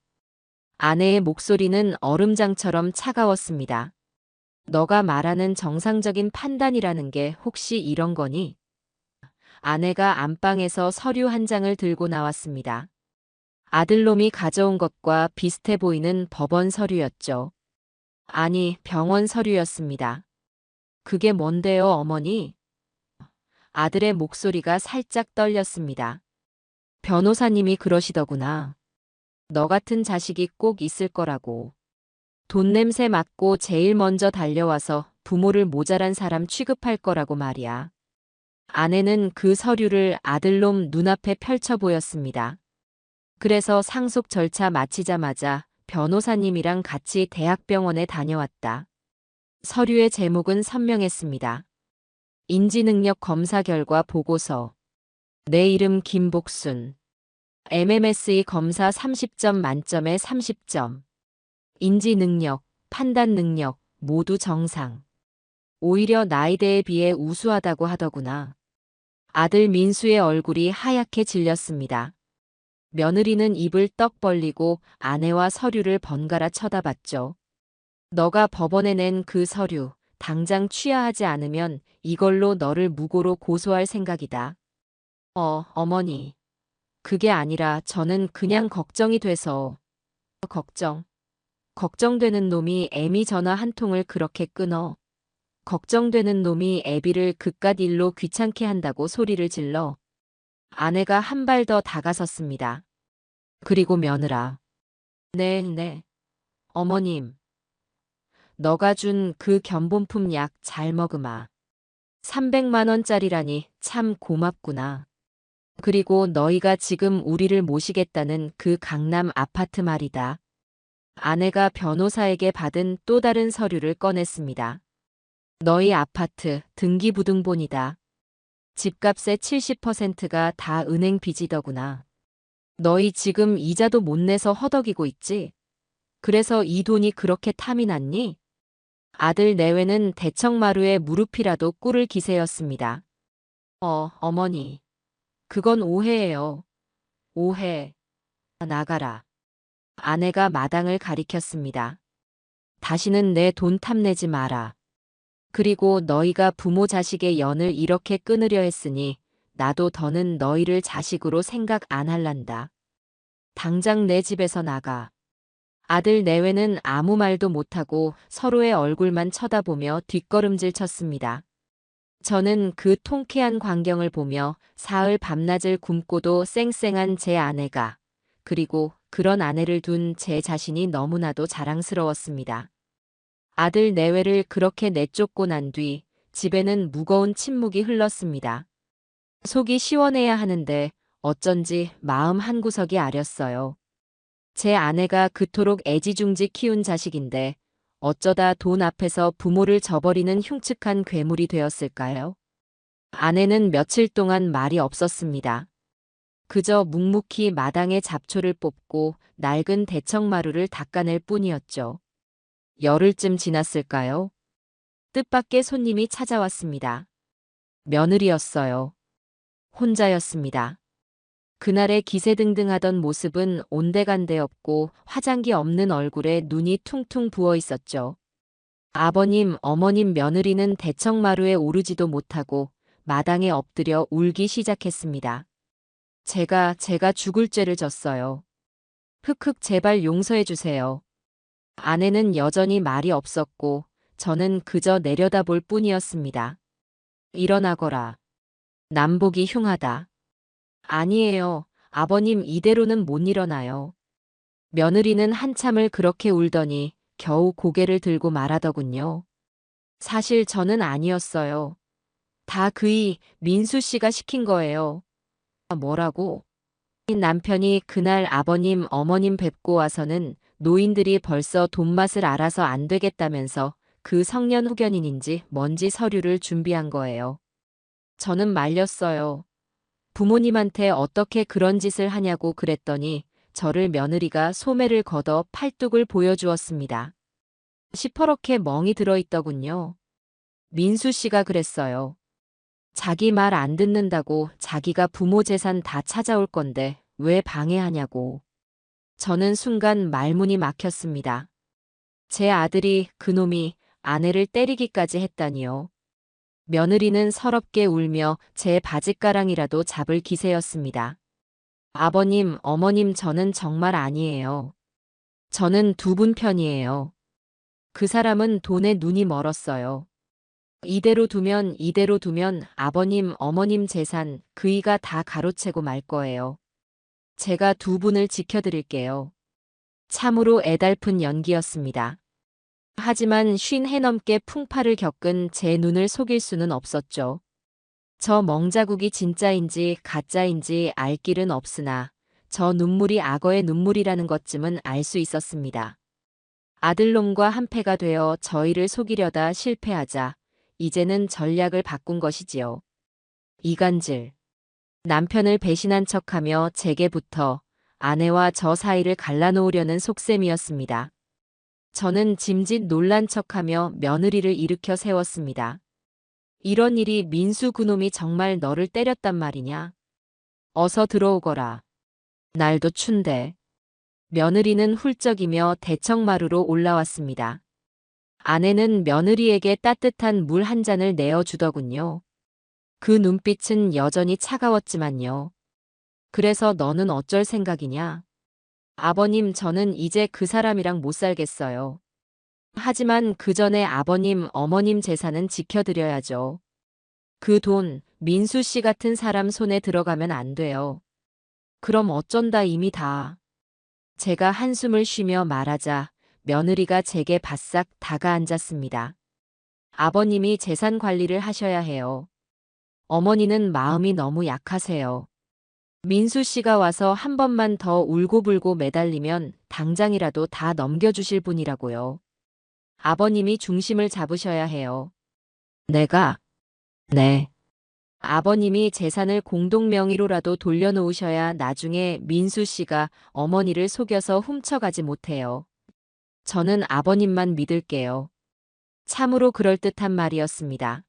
아내의 목소리는 얼음장처럼 차가웠습니다. 너가 말하는 정상적인 판단이라는 게 혹시 이런 거니? 아내가 안방에서 서류 한 장을 들고 나왔습니다. 아들놈이 가져온 것과 비슷해 보이는 법원 서류였죠. 아니, 병원 서류였습니다. 그게 뭔데요, 어머니? 아들의 목소리가 살짝 떨렸습니다. 변호사님이 그러시더구나. 너 같은 자식이 꼭 있을 거라고. 돈 냄새 맡고 제일 먼저 달려와서 부모를 모자란 사람 취급할 거라고 말이야. 아내는 그 서류를 아들놈 눈앞에 펼쳐 보였습니다. 그래서 상속 절차 마치자마자 변호사님이랑 같이 대학병원에 다녀왔다. 서류의 제목은 선명했습니다. 인지능력 검사 결과 보고서. 내 이름 김복순. MMSE 검사 30점 만점에 30점. 인지능력, 판단능력 모두 정상. 오히려 나이대에 비해 우수하다고 하더구나. 아들 민수의 얼굴이 하얗게 질렸습니다. 며느리는 입을 떡 벌리고 아내와 서류를 번갈아 쳐다봤죠. 너가 법원에 낸 그 서류, 당장 취하하지 않으면 이걸로 너를 무고로 고소할 생각이다. 어머니. 그게 아니라 저는 그냥 걱정이 돼서. 걱정되는 놈이 애미 전화 한 통을 그렇게 끊어. 걱정되는 놈이 애비를 그깟 일로 귀찮게 한다고 소리를 질러. 아내가 한 발 더 다가섰습니다. 그리고 며느라. 네. 어머님. 너가 준 그 견본품 약 잘 먹으마. 300만 원짜리라니 참 고맙구나. 그리고 너희가 지금 우리를 모시겠다는 그 강남 아파트 말이다. 아내가 변호사에게 받은 또 다른 서류를 꺼냈습니다. 너희 아파트 등기부등본이다. 집값의 70%가 다 은행 빚이더구나. 너희 지금 이자도 못 내서 허덕이고 있지? 그래서 이 돈이 그렇게 탐이 났니? 아들 내외는 대청마루에 무릎이라도 꿇을 기세였습니다. 어머니. 그건 오해예요. 오해. 나가라. 아내가 마당을 가리켰습니다. 다시는 내 돈 탐내지 마라. 그리고 너희가 부모 자식의 연을 이렇게 끊으려 했으니 나도 더는 너희를 자식으로 생각 안 할란다. 당장 내 집에서 나가. 아들 내외는 아무 말도 못하고 서로의 얼굴만 쳐다보며 뒷걸음질 쳤습니다. 저는 그 통쾌한 광경을 보며 사흘 밤낮을 굶고도 쌩쌩한 제 아내가, 그리고 그런 아내를 둔 제 자신이 너무나도 자랑스러웠습니다. 아들 내외를 그렇게 내쫓고 난 뒤 집에는 무거운 침묵이 흘렀습니다. 속이 시원해야 하는데 어쩐지 마음 한구석이 아렸어요. 제 아내가 그토록 애지중지 키운 자식인데 어쩌다 돈 앞에서 부모를 저버리는 흉측한 괴물이 되었을까요? 아내는 며칠 동안 말이 없었습니다. 그저 묵묵히 마당에 잡초를 뽑고 낡은 대청마루를 닦아낼 뿐이었죠. 열흘쯤 지났을까요? 뜻밖의 손님이 찾아왔습니다. 며느리였어요. 혼자였습니다. 그날의 기세등등하던 모습은 온데간데 없고 화장기 없는 얼굴에 눈이 퉁퉁 부어 있었죠. 아버님, 어머님 며느리는 대청마루에 오르지도 못하고 마당에 엎드려 울기 시작했습니다. 제가 죽을 죄를 졌어요. 흑흑 제발 용서해 주세요. 아내는 여전히 말이 없었고 저는 그저 내려다볼 뿐이었습니다. 일어나거라. 남복이 흉하다. 아니에요. 아버님 이대로는 못 일어나요. 며느리는 한참을 그렇게 울더니 겨우 고개를 들고 말하더군요. 사실 저는 아니었어요. 다 그이 민수 씨가 시킨 거예요. 뭐라고? 남편이 그날 아버님 어머님 뵙고 와서는 노인들이 벌써 돈맛을 알아서 안 되겠다면서 그 성년 후견인인지 뭔지 서류를 준비한 거예요. 저는 말렸어요. 부모님한테 어떻게 그런 짓을 하냐고 그랬더니 저를 며느리가 소매를 걷어 팔뚝을 보여주었습니다. 시퍼렇게 멍이 들어있더군요. 민수 씨가 그랬어요. 자기 말 안 듣는다고 자기가 부모 재산 다 찾아올 건데 왜 방해하냐고. 저는 순간 말문이 막혔습니다. 제 아들이 그놈이 아내를 때리기까지 했다니요. 며느리는 서럽게 울며 제 바짓가랑이라도 잡을 기세였습니다. 아버님, 어머님 저는 정말 아니에요. 저는 두 분 편이에요. 그 사람은 돈에 눈이 멀었어요. 이대로 두면 아버님, 어머님 재산 그이가 다 가로채고 말 거예요. 제가 두 분을 지켜드릴게요. 참으로 애달픈 연기였습니다. 하지만 50해 넘게 풍파를 겪은 제 눈을 속일 수는 없었죠. 저 멍자국이 진짜인지 가짜인지 알 길은 없으나 저 눈물이 악어의 눈물이라는 것쯤은 알 수 있었습니다. 아들놈과 한패가 되어 저희를 속이려다 실패하자 이제는 전략을 바꾼 것이지요. 이간질. 남편을 배신한 척하며 제게부터 아내와 저 사이를 갈라놓으려는 속셈이었습니다. 저는 짐짓 놀란 척하며 며느리를 일으켜 세웠습니다. 이런 일이 민수 그놈이 정말 너를 때렸단 말이냐? 어서 들어오거라. 날도 춘데. 며느리는 훌쩍이며 대청마루로 올라왔습니다. 아내는 며느리에게 따뜻한 물 한 잔을 내어주더군요. 그 눈빛은 여전히 차가웠지만요. 그래서 너는 어쩔 생각이냐? 아버님, 저는 이제 그 사람이랑 못 살겠어요. 하지만 그 전에 아버님, 어머님 재산은 지켜드려야죠. 그 돈, 민수 씨 같은 사람 손에 들어가면 안 돼요. 그럼 어쩐다 이미 다. 제가 한숨을 쉬며 말하자 며느리가 제게 바싹 다가앉았습니다. 아버님이 재산 관리를 하셔야 해요. 어머니는 마음이 너무 약하세요. 민수 씨가 와서 한 번만 더 울고불고 매달리면 당장이라도 다 넘겨주실 분이라고요. 아버님이 중심을 잡으셔야 해요. 내가? 네. 아버님이 재산을 공동명의로라도 돌려놓으셔야 나중에 민수 씨가 어머니를 속여서 훔쳐가지 못해요. 저는 아버님만 믿을게요. 참으로 그럴듯한 말이었습니다.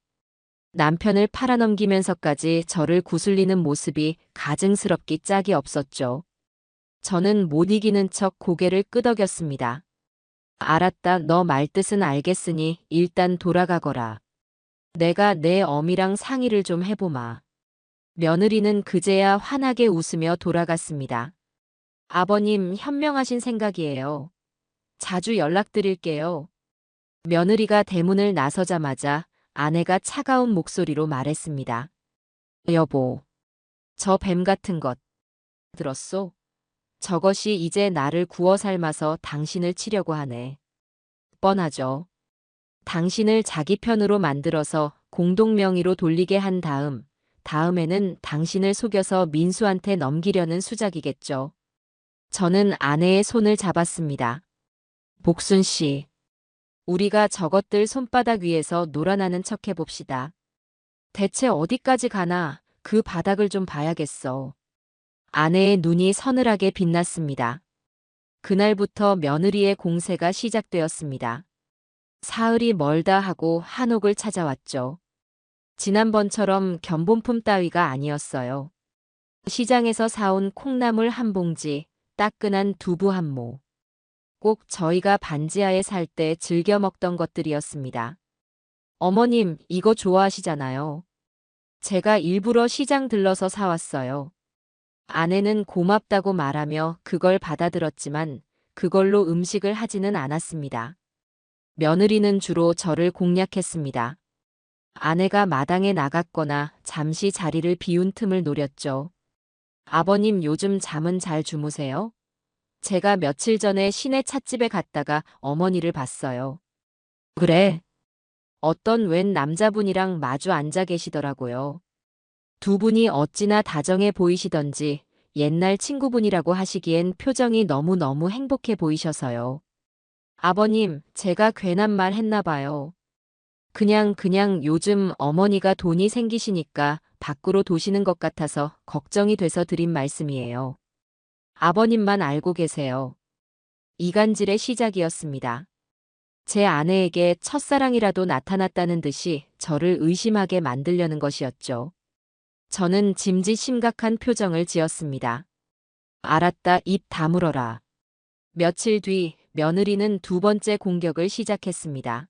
남편을 팔아넘기면서까지 저를 구슬리는 모습이 가증스럽기 짝이 없었죠. 저는 못 이기는 척 고개를 끄덕였습니다. 알았다, 너 말뜻은 알겠으니 일단 돌아가거라. 내가 내 어미랑 상의를 좀 해보마. 며느리는 그제야 환하게 웃으며 돌아갔습니다. 아버님, 현명하신 생각이에요. 자주 연락드릴게요. 며느리가 대문을 나서자마자 아내가 차가운 목소리로 말했습니다. 여보, 저 뱀 같은 것 들었소? 저것이 이제 나를 구워 삶아서 당신을 치려고 하네. 뻔하죠. 당신을 자기 편으로 만들어서 공동명의로 돌리게 한 다음에는 당신을 속여서 민수한테 넘기려는 수작이겠죠. 저는 아내의 손을 잡았습니다. 복순 씨, 우리가 저것들 손바닥 위에서 놀아나는 척 해봅시다. 대체 어디까지 가나 그 바닥을 좀 봐야겠어. 아내의 눈이 서늘하게 빛났습니다. 그날부터 며느리의 공세가 시작되었습니다. 사흘이 멀다 하고 한옥을 찾아왔죠. 지난번처럼 견본품 따위가 아니었어요. 시장에서 사온 콩나물 한 봉지, 따끈한 두부 한 모. 꼭 저희가 반지하에 살 때 즐겨 먹던 것들이었습니다. 어머님, 이거 좋아하시잖아요. 제가 일부러 시장 들러서 사왔어요. 아내는 고맙다고 말하며 그걸 받아들었지만 그걸로 음식을 하지는 않았습니다. 며느리는 주로 저를 공략했습니다. 아내가 마당에 나갔거나 잠시 자리를 비운 틈을 노렸죠. 아버님 요즘 잠은 잘 주무세요? 제가 며칠 전에 시내 찻집에 갔다가 어머니를 봤어요. 그래. 어떤 웬 남자분이랑 마주 앉아 계시더라고요. 두 분이 어찌나 다정해 보이시던지 옛날 친구분이라고 하시기엔 표정이 너무너무 행복해 보이셔서요. 아버님, 제가 괜한 말 했나 봐요. 그냥 요즘 어머니가 돈이 생기시니까 밖으로 도시는 것 같아서 걱정이 돼서 드린 말씀이에요. 아버님만 알고 계세요. 이간질의 시작이었습니다. 제 아내에게 첫사랑이라도 나타났다는 듯이 저를 의심하게 만들려는 것이었죠. 저는 짐짓 심각한 표정을 지었습니다. 알았다, 입 다물어라. 며칠 뒤 며느리는 두 번째 공격을 시작했습니다.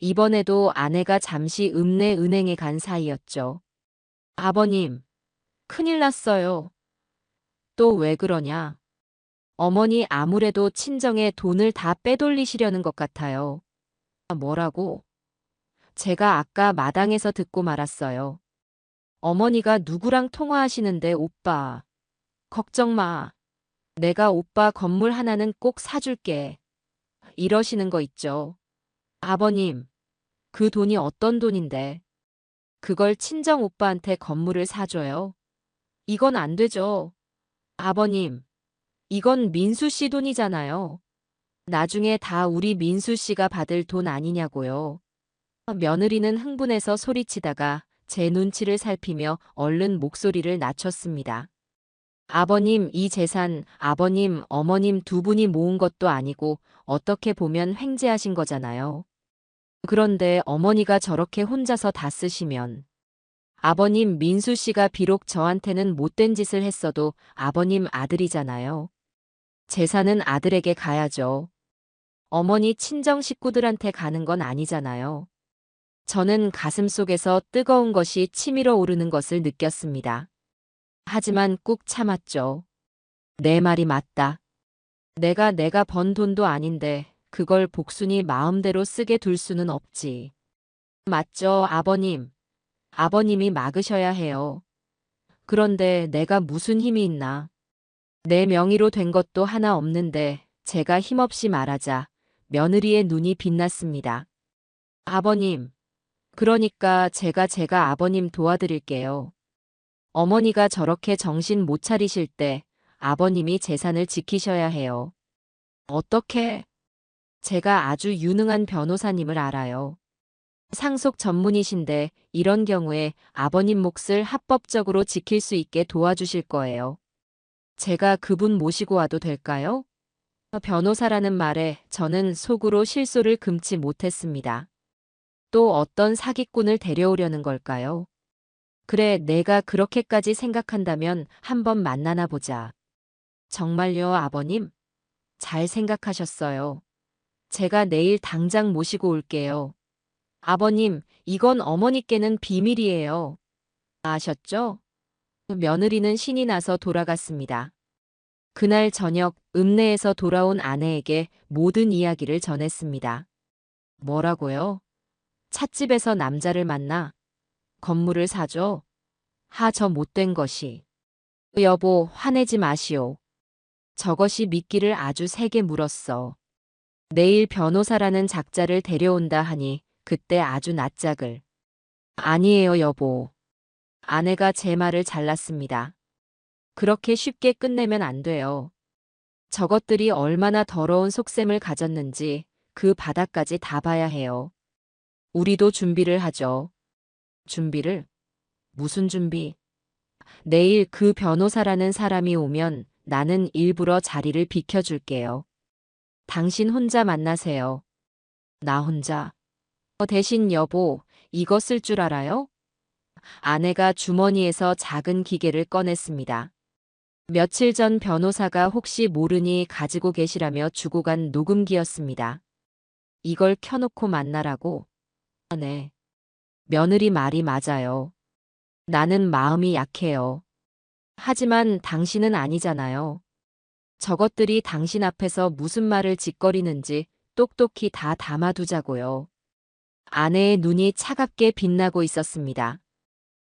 이번에도 아내가 잠시 읍내 은행에 간 사이였죠. 아버님, 큰일 났어요. 또 왜 그러냐? 어머니 아무래도 친정에 돈을 다 빼돌리시려는 것 같아요. 뭐라고? 제가 아까 마당에서 듣고 말았어요. 어머니가 누구랑 통화하시는데 오빠. 걱정 마. 내가 오빠 건물 하나는 꼭 사줄게. 이러시는 거 있죠. 아버님, 그 돈이 어떤 돈인데? 그걸 친정 오빠한테 건물을 사줘요? 이건 안 되죠. 아버님, 이건 민수 씨 돈이잖아요. 나중에 다 우리 민수 씨가 받을 돈 아니냐고요. 며느리는 흥분해서 소리치다가 제 눈치를 살피며 얼른 목소리를 낮췄습니다. 아버님, 이 재산 아버님, 어머님 두 분이 모은 것도 아니고 어떻게 보면 횡재하신 거잖아요. 그런데 어머니가 저렇게 혼자서 다 쓰시면 아버님 민수 씨가 비록 저한테는 못된 짓을 했어도 아버님 아들이잖아요. 재산은 아들에게 가야죠. 어머니 친정 식구들한테 가는 건 아니잖아요. 저는 가슴속에서 뜨거운 것이 치밀어 오르는 것을 느꼈습니다. 하지만 꾹 참았죠. 내 말이 맞다. 내가 번 돈도 아닌데 그걸 복순이 마음대로 쓰게 둘 수는 없지. 맞죠, 아버님. 아버님이 막으셔야 해요. 그런데 내가 무슨 힘이 있나. 내 명의로 된 것도 하나 없는데 제가 힘없이 말하자 며느리의 눈이 빛났습니다. 아버님, 그러니까 제가 아버님 도와드릴게요. 어머니가 저렇게 정신 못 차리실 때 아버님이 재산을 지키셔야 해요. 어떻게? 제가 아주 유능한 변호사님을 알아요. 상속 전문이신데 이런 경우에 아버님 몫을 합법적으로 지킬 수 있게 도와주실 거예요. 제가 그분 모시고 와도 될까요? 변호사라는 말에 저는 속으로 실소를 금치 못했습니다. 또 어떤 사기꾼을 데려오려는 걸까요? 그래, 내가 그렇게까지 생각한다면 한번 만나나 보자. 정말요, 아버님? 잘 생각하셨어요. 제가 내일 당장 모시고 올게요. 아버님, 이건 어머니께는 비밀이에요. 아셨죠? 며느리는 신이 나서 돌아갔습니다. 그날 저녁 읍내에서 돌아온 아내에게 모든 이야기를 전했습니다. 뭐라고요? 찻집에서 남자를 만나 건물을 사줘. 저 못된 것이. 여보, 화내지 마시오. 저것이 미끼를 아주 세게 물었어. 내일 변호사라는 작자를 데려온다 하니 그때 아주 낯짝을. 아니에요, 여보. 아내가 제 말을 잘랐습니다. 그렇게 쉽게 끝내면 안 돼요. 저것들이 얼마나 더러운 속셈을 가졌는지 그 바닥까지 다 봐야 해요. 우리도 준비를 하죠. 준비를? 무슨 준비? 내일 그 변호사라는 사람이 오면 나는 일부러 자리를 비켜줄게요. 당신 혼자 만나세요. 나 혼자. 대신 여보, 이거 쓸 줄 알아요? 아내가 주머니에서 작은 기계를 꺼냈습니다. 며칠 전 변호사가 혹시 모르니 가지고 계시라며 주고 간 녹음기였습니다. 이걸 켜놓고 만나라고? 네. 며느리 말이 맞아요. 나는 마음이 약해요. 하지만 당신은 아니잖아요. 저것들이 당신 앞에서 무슨 말을 짓거리는지 똑똑히 다 담아두자고요. 아내의 눈이 차갑게 빛나고 있었습니다.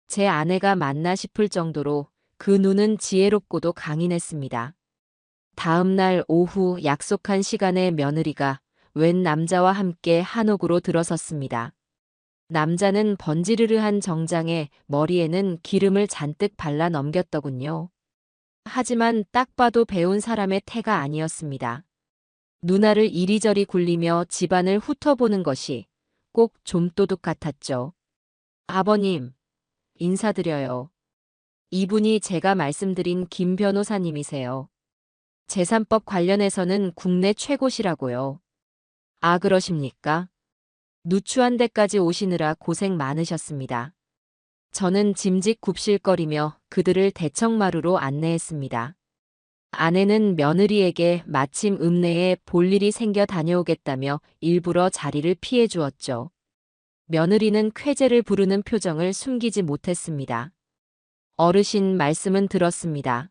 제 아내가 맞나 싶을 정도로 그 눈은 지혜롭고도 강인했습니다. 다음 날 오후 약속한 시간에 며느리가 웬 남자와 함께 한옥으로 들어섰습니다. 남자는 번지르르한 정장에 머리에는 기름을 잔뜩 발라 넘겼더군요. 하지만 딱 봐도 배운 사람의 태가 아니었습니다. 누나를 이리저리 굴리며 집안을 훑어보는 것이 꼭 좀도둑 같았죠. 아버님, 인사드려요. 이분이 제가 말씀드린 김 변호사님이세요. 재산법 관련해서는 국내 최고시라고요. 아, 그러십니까? 누추한 데까지 오시느라 고생 많으셨습니다. 저는 짐짓 굽실거리며 그들을 대청마루로 안내했습니다. 아내는 며느리에게 마침 읍내에 볼 일이 생겨 다녀오겠다며 일부러 자리를 피해 주었죠. 며느리는 쾌재를 부르는 표정을 숨기지 못했습니다. 어르신 말씀은 들었습니다.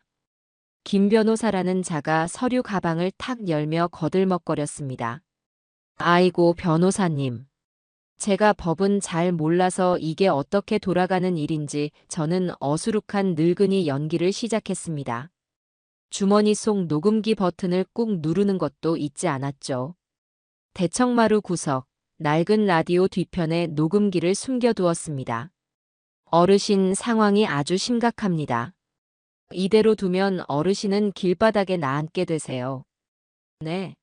김 변호사라는 자가 서류 가방을 탁 열며 거들먹거렸습니다. 아이고, 변호사님. 제가 법은 잘 몰라서 이게 어떻게 돌아가는 일인지 저는 어수룩한 늙은이 연기를 시작했습니다. 주머니 속 녹음기 버튼을 꾹 누르는 것도 잊지 않았죠. 대청마루 구석, 낡은 라디오 뒤편에 녹음기를 숨겨두었습니다. 어르신, 상황이 아주 심각합니다. 이대로 두면 어르신은 길바닥에 나앉게 되세요. 네.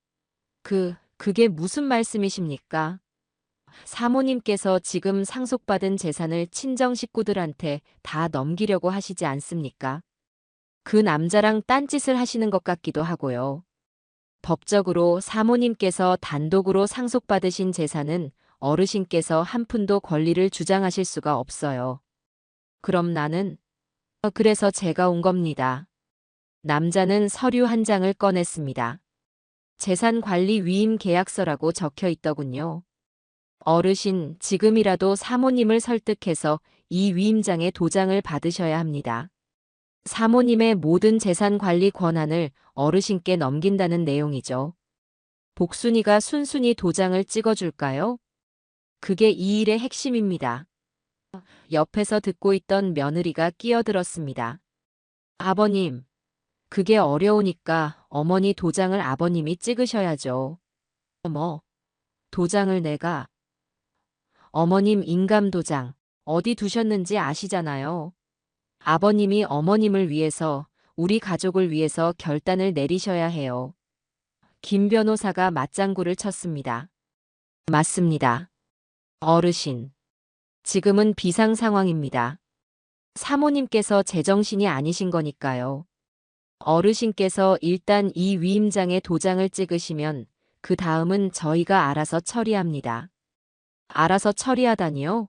그게 무슨 말씀이십니까? 사모님께서 지금 상속받은 재산을 친정 식구들한테 다 넘기려고 하시지 않습니까? 그 남자랑 딴짓을 하시는 것 같기도 하고요. 법적으로 사모님께서 단독으로 상속받으신 재산은 어르신께서 한 푼도 권리를 주장하실 수가 없어요. 그럼 나는? 그래서 제가 온 겁니다. 남자는 서류 한 장을 꺼냈습니다. 재산관리 위임 계약서라고 적혀 있더군요. 어르신, 지금이라도 사모님을 설득해서 이 위임장에 도장을 받으셔야 합니다. 사모님의 모든 재산 관리 권한을 어르신께 넘긴다는 내용이죠. 복순이가 순순히 도장을 찍어줄까요? 그게 이 일의 핵심입니다. 옆에서 듣고 있던 며느리가 끼어들었습니다. 아버님, 그게 어려우니까 어머니 도장을 아버님이 찍으셔야죠. 뭐, 도장을 내가? 어머님 인감 도장, 어디 두셨는지 아시잖아요. 아버님이 어머님을 위해서, 우리 가족을 위해서 결단을 내리셔야 해요. 김 변호사가 맞장구를 쳤습니다. 맞습니다. 어르신. 지금은 비상 상황입니다. 사모님께서 제정신이 아니신 거니까요. 어르신께서 일단 이 위임장에 도장을 찍으시면 그 다음은 저희가 알아서 처리합니다. 알아서 처리하다니요?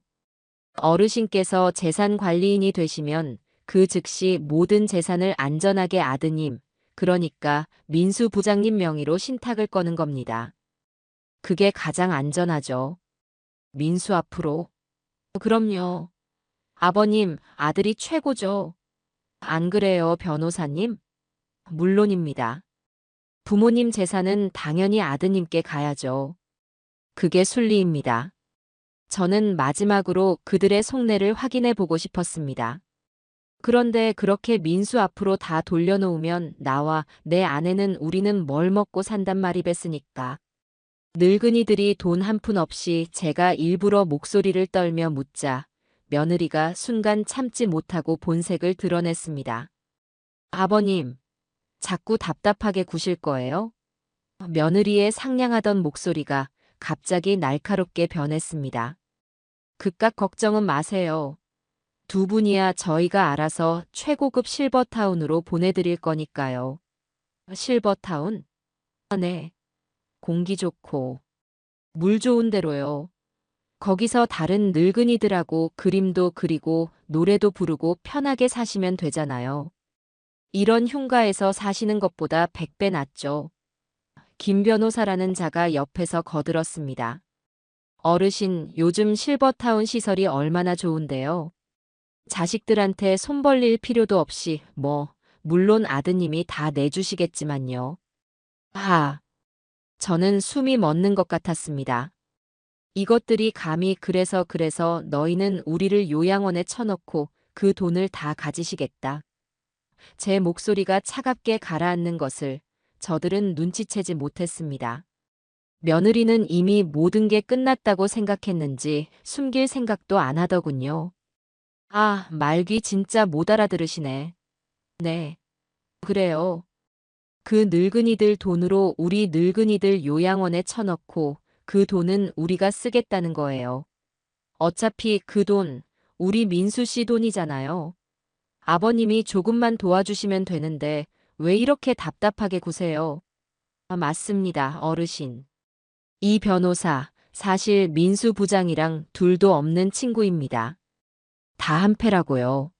어르신께서 재산관리인이 되시면 그 즉시 모든 재산을 안전하게 아드님, 그러니까 민수 부장님 명의로 신탁을 거는 겁니다. 그게 가장 안전하죠. 민수 앞으로. 그럼요. 아버님, 아들이 최고죠. 안 그래요, 변호사님? 물론입니다. 부모님 재산은 당연히 아드님께 가야죠. 그게 순리입니다. 저는 마지막으로 그들의 속내를 확인해 보고 싶었습니다. 그런데 그렇게 민수 앞으로 다 돌려놓으면 나와 내 아내는 우리는 뭘 먹고 산단 말이 bes으니까. 늙은이들이 돈 한 푼 없이 제가 일부러 목소리를 떨며 묻자 며느리가 순간 참지 못하고 본색을 드러냈습니다. 아버님, 자꾸 답답하게 구실 거예요? 며느리의 상냥하던 목소리가 갑자기 날카롭게 변했습니다. 그깟 걱정은 마세요. 두 분이야 저희가 알아서 최고급 실버타운으로 보내드릴 거니까요. 실버타운? 네. 공기 좋고 물 좋은 데로요. 거기서 다른 늙은이들하고 그림도 그리고 노래도 부르고 편하게 사시면 되잖아요. 이런 흉가에서 사시는 것보다 100배 낫죠. 김 변호사라는 자가 옆에서 거들었습니다. 어르신, 요즘 실버타운 시설이 얼마나 좋은데요. 자식들한테 손 벌릴 필요도 없이 물론 아드님이 다 내주시겠지만요. 아, 저는 숨이 멎는 것 같았습니다. 이것들이 감히 그래서 너희는 우리를 요양원에 쳐넣고 그 돈을 다 가지시겠다. 제 목소리가 차갑게 가라앉는 것을 저들은 눈치채지 못했습니다. 며느리는 이미 모든 게 끝났다고 생각했는지 숨길 생각도 안 하더군요. 아, 말귀 진짜 못 알아들으시네. 네, 그래요. 그 늙은이들 돈으로 우리 늙은이들 요양원에 쳐넣고 그 돈은 우리가 쓰겠다는 거예요. 어차피 그 돈, 우리 민수 씨 돈이잖아요. 아버님이 조금만 도와주시면 되는데 왜 이렇게 답답하게 구세요? 아, 맞습니다, 어르신. 이 변호사, 사실 민수 부장이랑 둘도 없는 친구입니다. 다 한패라고요.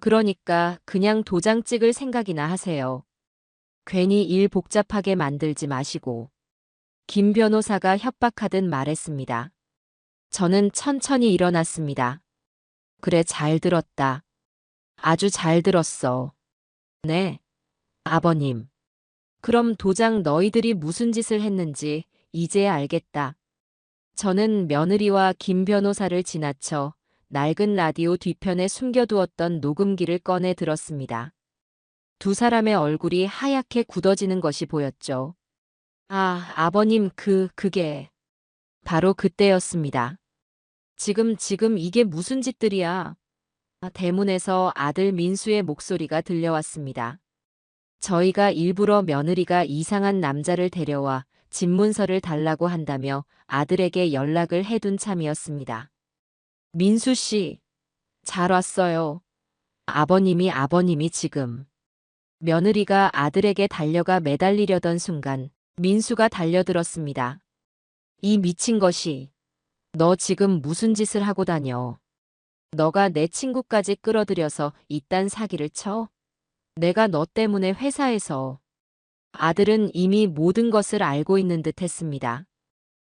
그러니까 그냥 도장 찍을 생각이나 하세요. 괜히 일 복잡하게 만들지 마시고. 김 변호사가 협박하듯 말했습니다. 저는 천천히 일어났습니다. 그래, 잘 들었다. 아주 잘 들었어. 네, 아버님. 그럼 도장 너희들이 무슨 짓을 했는지 이제야 알겠다. 저는 며느리와 김 변호사를 지나쳐 낡은 라디오 뒤편에 숨겨두었던 녹음기를 꺼내 들었습니다. 두 사람의 얼굴이 하얗게 굳어지는 것이 보였죠. 아, 아버님, 그게 바로 그때였습니다. 지금 이게 무슨 짓들이야? 아, 대문에서 아들 민수의 목소리가 들려왔습니다. 저희가 일부러 며느리가 이상한 남자를 데려와 집문서를 달라고 한다며 아들에게 연락을 해둔 참이었습니다. 민수 씨, 잘 왔어요. 아버님이 지금. 며느리가 아들에게 달려가 매달리려던 순간 민수가 달려들었습니다. 이 미친 것이. 너 지금 무슨 짓을 하고 다녀? 너가 내 친구까지 끌어들여서 이딴 사기를 쳐? 내가 너 때문에 회사에서. 아들은 이미 모든 것을 알고 있는 듯 했습니다.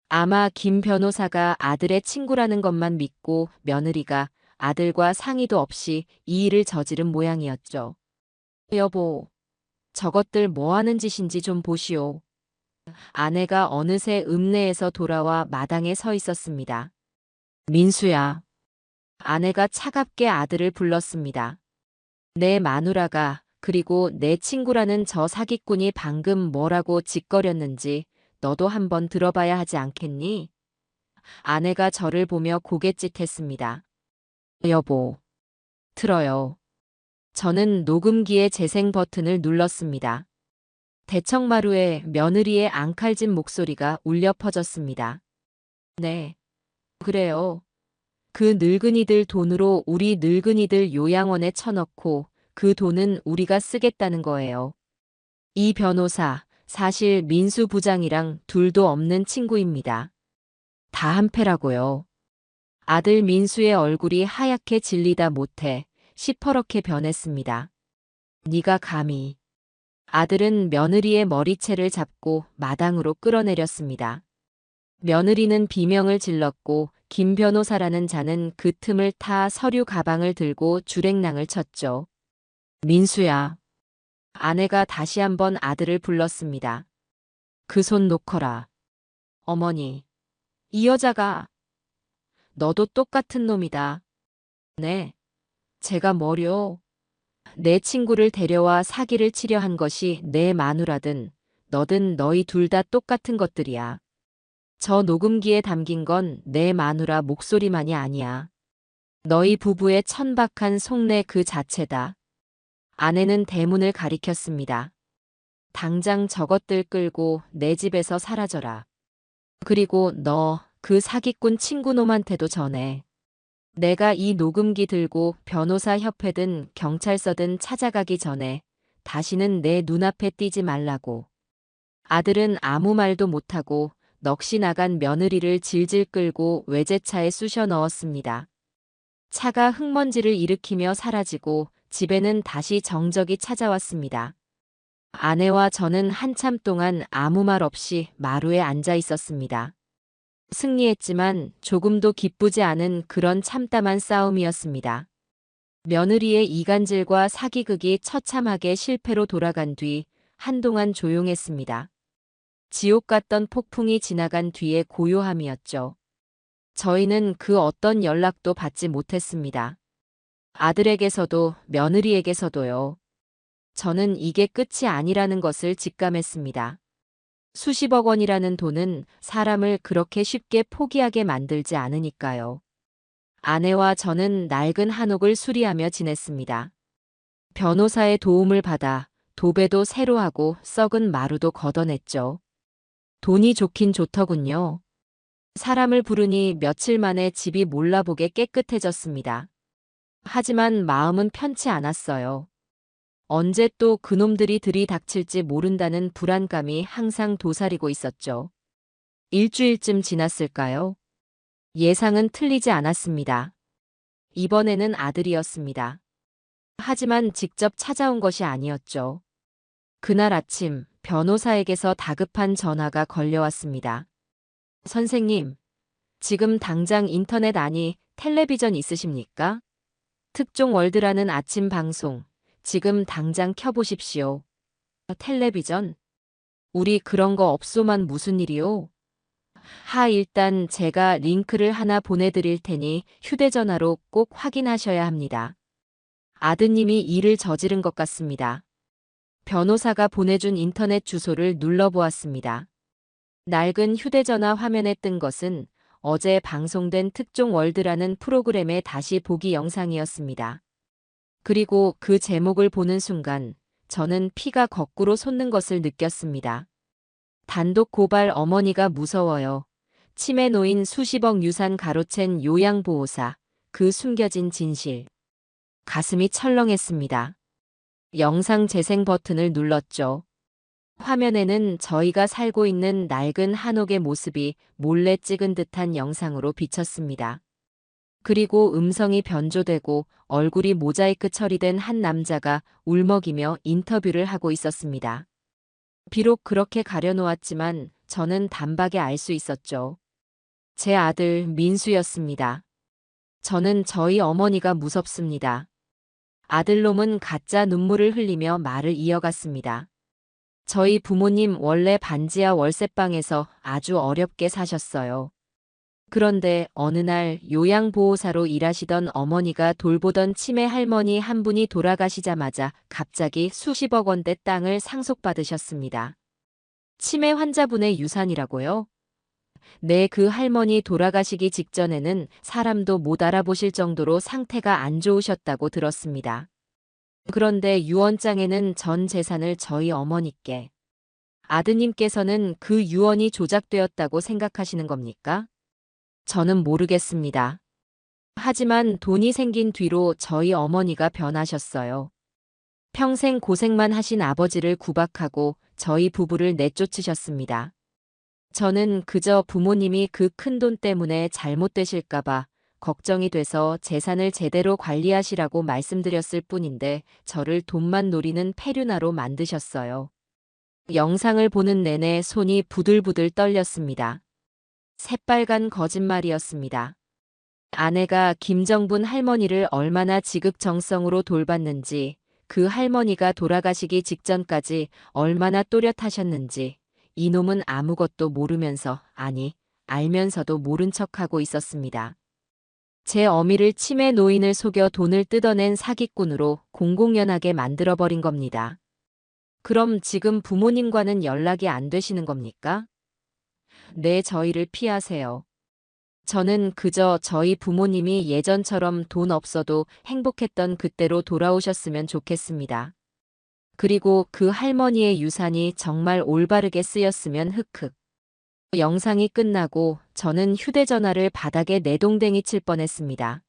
아마 김 변호사가 아들의 친구라는 것만 믿고 며느리가 아들과 상의도 없이 이 일을 저지른 모양이었죠. 여보, 저것들 뭐 하는 짓인지 좀 보시오. 아내가 어느새 읍내에서 돌아와 마당에 서 있었습니다. 민수야. 아내가 차갑게 아들을 불렀습니다. 내 마누라가 그리고 내 친구라는 저 사기꾼이 방금 뭐라고 짓거렸는지 너도 한번 들어봐야 하지 않겠니? 아내가 저를 보며 고갯짓했습니다. 여보, 틀어요. 저는 녹음기의 재생 버튼을 눌렀습니다. 대청마루에 며느리의 앙칼진 목소리가 울려 퍼졌습니다. 네, 그래요. 그 늙은이들 돈으로 우리 늙은이들 요양원에 쳐넣고 그 돈은 우리가 쓰겠다는 거예요. 이 변호사, 사실 민수 부장이랑 둘도 없는 친구입니다. 다 한패라고요. 아들 민수의 얼굴이 하얗게 질리다 못해 시퍼렇게 변했습니다. 네가 감히. 아들은 며느리의 머리채를 잡고 마당으로 끌어내렸습니다. 며느리는 비명을 질렀고 김 변호사라는 자는 그 틈을 타 서류 가방을 들고 주랭랑을 쳤죠. 민수야. 아내가 다시 한번 아들을 불렀습니다. 그 손 놓거라. 어머니. 이 여자가. 너도 똑같은 놈이다. 네. 제가 뭐려. 내 친구를 데려와 사기를 치려 한 것이 내 마누라든 너든 너희 둘 다 똑같은 것들이야. 저 녹음기에 담긴 건 내 마누라 목소리만이 아니야. 너희 부부의 천박한 속내 그 자체다. 아내는 대문을 가리켰습니다. 당장 저것들 끌고 내 집에서 사라져라. 그리고 너 그 사기꾼 친구놈한테도 전해. 내가 이 녹음기 들고 변호사 협회든 경찰서든 찾아가기 전에 다시는 내 눈앞에 띄지 말라고. 아들은 아무 말도 못하고 넋이 나간 며느리를 질질 끌고 외제차에 쑤셔 넣었습니다. 차가 흙먼지를 일으키며 사라지고 집에는 다시 정적이 찾아왔습니다. 아내와 저는 한참 동안 아무 말 없이 마루에 앉아 있었습니다. 승리했지만 조금도 기쁘지 않은 그런 참담한 싸움이었습니다. 며느리의 이간질과 사기극이 처참하게 실패로 돌아간 뒤 한동안 조용했습니다. 지옥 같던 폭풍이 지나간 뒤의 고요함이었죠. 저희는 그 어떤 연락도 받지 못했습니다. 아들에게서도 며느리에게서도요. 저는 이게 끝이 아니라는 것을 직감했습니다. 수십억 원이라는 돈은 사람을 그렇게 쉽게 포기하게 만들지 않으니까요. 아내와 저는 낡은 한옥을 수리하며 지냈습니다. 변호사의 도움을 받아 도배도 새로 하고 썩은 마루도 걷어냈죠. 돈이 좋긴 좋더군요. 사람을 부르니 며칠 만에 집이 몰라보게 깨끗해졌습니다. 하지만 마음은 편치 않았어요. 언제 또 그놈들이 들이닥칠지 모른다는 불안감이 항상 도사리고 있었죠. 일주일쯤 지났을까요? 예상은 틀리지 않았습니다. 이번에는 아들이었습니다. 하지만 직접 찾아온 것이 아니었죠. 그날 아침 변호사에게서 다급한 전화가 걸려왔습니다. 선생님, 지금 당장 인터넷 아니 텔레비전 있으십니까? 특종 월드라는 아침 방송, 지금 당장 켜보십시오. 텔레비전? 우리 그런 거 없소만 무슨 일이요? 일단 제가 링크를 하나 보내드릴 테니 휴대전화로 꼭 확인하셔야 합니다. 아드님이 일을 저지른 것 같습니다. 변호사가 보내준 인터넷 주소를 눌러보았습니다. 낡은 휴대전화 화면에 뜬 것은 어제 방송된 특종 월드라는 프로그램의 다시 보기 영상이었습니다. 그리고 그 제목을 보는 순간 저는 피가 거꾸로 솟는 것을 느꼈습니다. 단독 고발 어머니가 무서워요. 치매 노인 수십억 유산 가로챈 요양보호사. 그 숨겨진 진실. 가슴이 철렁했습니다. 영상 재생 버튼을 눌렀죠. 화면에는 저희가 살고 있는 낡은 한옥의 모습이 몰래 찍은 듯한 영상으로 비쳤습니다. 그리고 음성이 변조되고 얼굴이 모자이크 처리된 한 남자가 울먹이며 인터뷰를 하고 있었습니다. 비록 그렇게 가려놓았지만 저는 단박에 알 수 있었죠. 제 아들 민수였습니다. 저는 저희 어머니가 무섭습니다. 아들놈은 가짜 눈물을 흘리며 말을 이어갔습니다. 저희 부모님 원래 반지하 월세방에서 아주 어렵게 사셨어요. 그런데 어느 날 요양보호사로 일하시던 어머니가 돌보던 치매 할머니 한 분이 돌아가시자마자 갑자기 수십억 원대 땅을 상속받으셨습니다. 치매 환자분의 유산이라고요? 네, 그 할머니 돌아가시기 직전에는 사람도 못 알아보실 정도로 상태가 안 좋으셨다고 들었습니다. 그런데 유언장에는 전 재산을 저희 어머니께. 아드님께서는 그 유언이 조작되었다고 생각하시는 겁니까? 저는 모르겠습니다. 하지만 돈이 생긴 뒤로 저희 어머니가 변하셨어요. 평생 고생만 하신 아버지를 구박하고 저희 부부를 내쫓으셨습니다. 저는 그저 부모님이 그 큰 돈 때문에 잘못되실까봐 걱정이 돼서 재산을 제대로 관리하시라고 말씀드렸을 뿐인데 저를 돈만 노리는 페류나로 만드셨어요. 영상을 보는 내내 손이 부들부들 떨렸습니다. 새빨간 거짓말이었습니다. 아내가 김정분 할머니를 얼마나 지극정성으로 돌봤는지, 그 할머니가 돌아가시기 직전까지 얼마나 또렷하셨는지, 이놈은 아무것도 모르면서, 아니, 알면서도 모른 척하고 있었습니다. 제 어미를 치매 노인을 속여 돈을 뜯어낸 사기꾼으로 공공연하게 만들어버린 겁니다. 그럼 지금 부모님과는 연락이 안 되시는 겁니까? 네, 저희를 피하세요. 저는 그저 저희 부모님이 예전처럼 돈 없어도 행복했던 그때로 돌아오셨으면 좋겠습니다. 그리고 그 할머니의 유산이 정말 올바르게 쓰였으면 흑흑. 영상이 끝나고 저는 휴대전화를 바닥에 내동댕이 칠 뻔했습니다.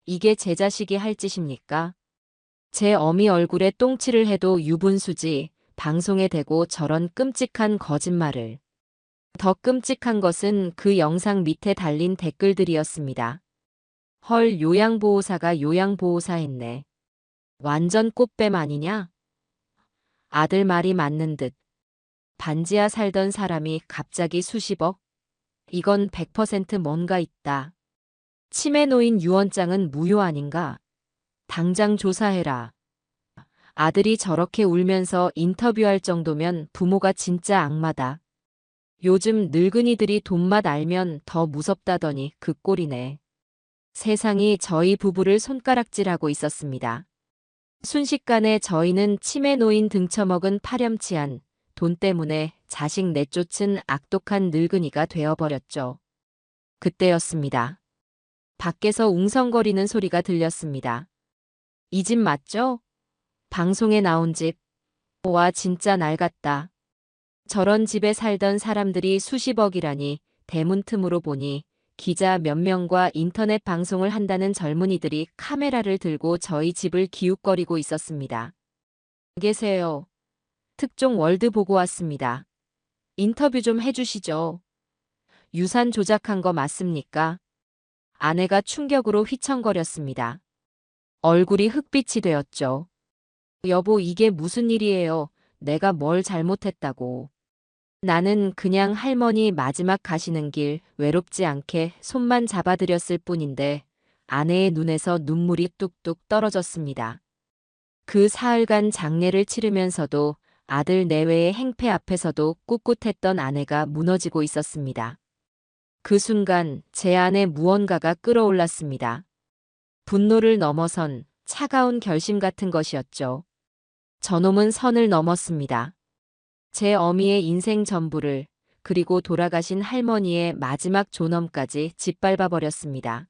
이게 제 자식이 할 짓입니까? 제 어미 얼굴에 똥칠을 해도 유분수지 방송에 대고 저런 끔찍한 거짓말을. 더 끔찍한 것은 그 영상 밑에 달린 댓글들이었습니다. 헐, 요양보호사가 요양보호사 했네. 완전 꽃뱀 아니냐? 아들 말이 맞는 듯. 반지하 살던 사람이 갑자기 수십억? 이건 100% 뭔가 있다. 치매 노인 유언장은 무효 아닌가? 당장 조사해라. 아들이 저렇게 울면서 인터뷰할 정도면 부모가 진짜 악마다. 요즘 늙은이들이 돈맛 알면 더 무섭다더니 그 꼴이네. 세상이 저희 부부를 손가락질하고 있었습니다. 순식간에 저희는 치매 노인 등쳐먹은 파렴치한 돈 때문에 자식 내쫓은 악독한 늙은이가 되어버렸죠. 그때였습니다. 밖에서 웅성거리는 소리가 들렸습니다. 이 집 맞죠? 방송에 나온 집. 와, 진짜 낡았다. 저런 집에 살던 사람들이 수십억이라니. 대문 틈으로 보니 기자 몇 명과 인터넷 방송을 한다는 젊은이들이 카메라를 들고 저희 집을 기웃거리고 있었습니다. 계세요. 특종 월드 보고 왔습니다. 인터뷰 좀 해주시죠. 유산 조작한 거 맞습니까? 아내가 충격으로 휘청거렸습니다. 얼굴이 흑빛이 되었죠. 여보, 이게 무슨 일이에요? 내가 뭘 잘못했다고. 나는 그냥 할머니 마지막 가시는 길 외롭지 않게 손만 잡아드렸을 뿐인데 아내의 눈에서 눈물이 뚝뚝 떨어졌습니다. 그 사흘간 장례를 치르면서도 아들 내외의 행패 앞에서도 꿋꿋했던 아내가 무너지고 있었습니다. 그 순간 제 안에 무언가가 끌어올랐습니다. 분노를 넘어선 차가운 결심 같은 것이었죠. 저놈은 선을 넘었습니다. 제 어미의 인생 전부를, 그리고 돌아가신 할머니의 마지막 존엄까지 짓밟아 버렸습니다.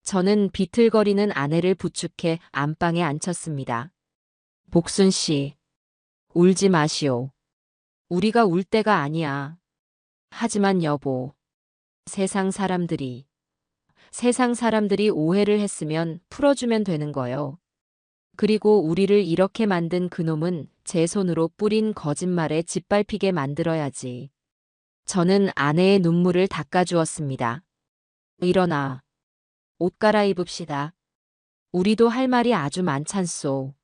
저는 비틀거리는 아내를 부축해 안방에 앉혔습니다. 복순 씨, 울지 마시오. 우리가 울 때가 아니야. 하지만 여보, 세상 사람들이 오해를 했으면 풀어주면 되는 거요. 그리고 우리를 이렇게 만든 그놈은 제 손으로 뿌린 거짓말에 짓밟히게 만들어야지. 저는 아내의 눈물을 닦아주었습니다. 일어나. 옷 갈아입읍시다. 우리도 할 말이 아주 많잖소.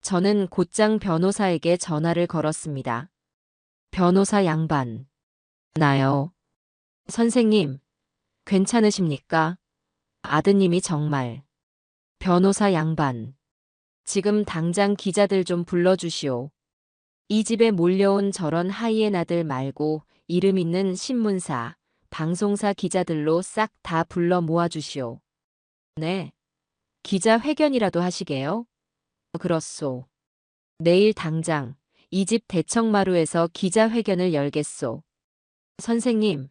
저는 곧장 변호사에게 전화를 걸었습니다. 변호사 양반. 나요. 선생님, 괜찮으십니까? 아드님이 정말. 변호사 양반. 지금 당장 기자들 좀 불러주시오. 이 집에 몰려온 저런 하이에나들 말고 이름 있는 신문사, 방송사 기자들로 싹 다 불러 모아주시오. 네. 기자회견이라도 하시게요? 그렇소. 내일 당장 이 집 대청마루에서 기자회견을 열겠소. 선생님,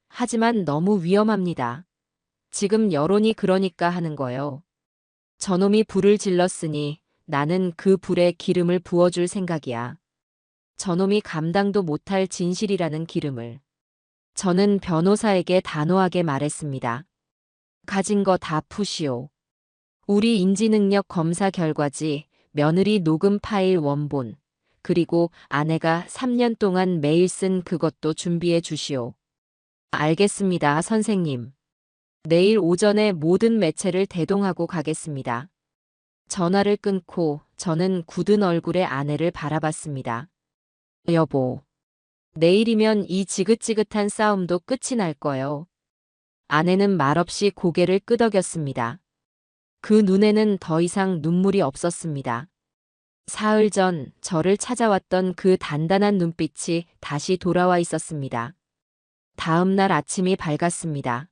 하지만 너무 위험합니다. 지금 여론이 그러니까 하는 거요. 저놈이 불을 질렀으니 나는 그 불에 기름을 부어줄 생각이야. 저놈이 감당도 못할 진실이라는 기름을. 저는 변호사에게 단호하게 말했습니다. 가진 거 다 푸시오. 우리 인지능력 검사 결과지, 며느리 녹음 파일 원본, 그리고 아내가 3년 동안 매일 쓴 그것도 준비해 주시오. 알겠습니다, 선생님. 내일 오전에 모든 매체를 대동하고 가겠습니다. 전화를 끊고 저는 굳은 얼굴의 아내를 바라봤습니다. 여보, 내일이면 이 지긋지긋한 싸움도 끝이 날 거요. 아내는 말없이 고개를 끄덕였습니다. 그 눈에는 더 이상 눈물이 없었습니다. 사흘 전 저를 찾아왔던 그 단단한 눈빛이 다시 돌아와 있었습니다. 다음 날 아침이 밝았습니다.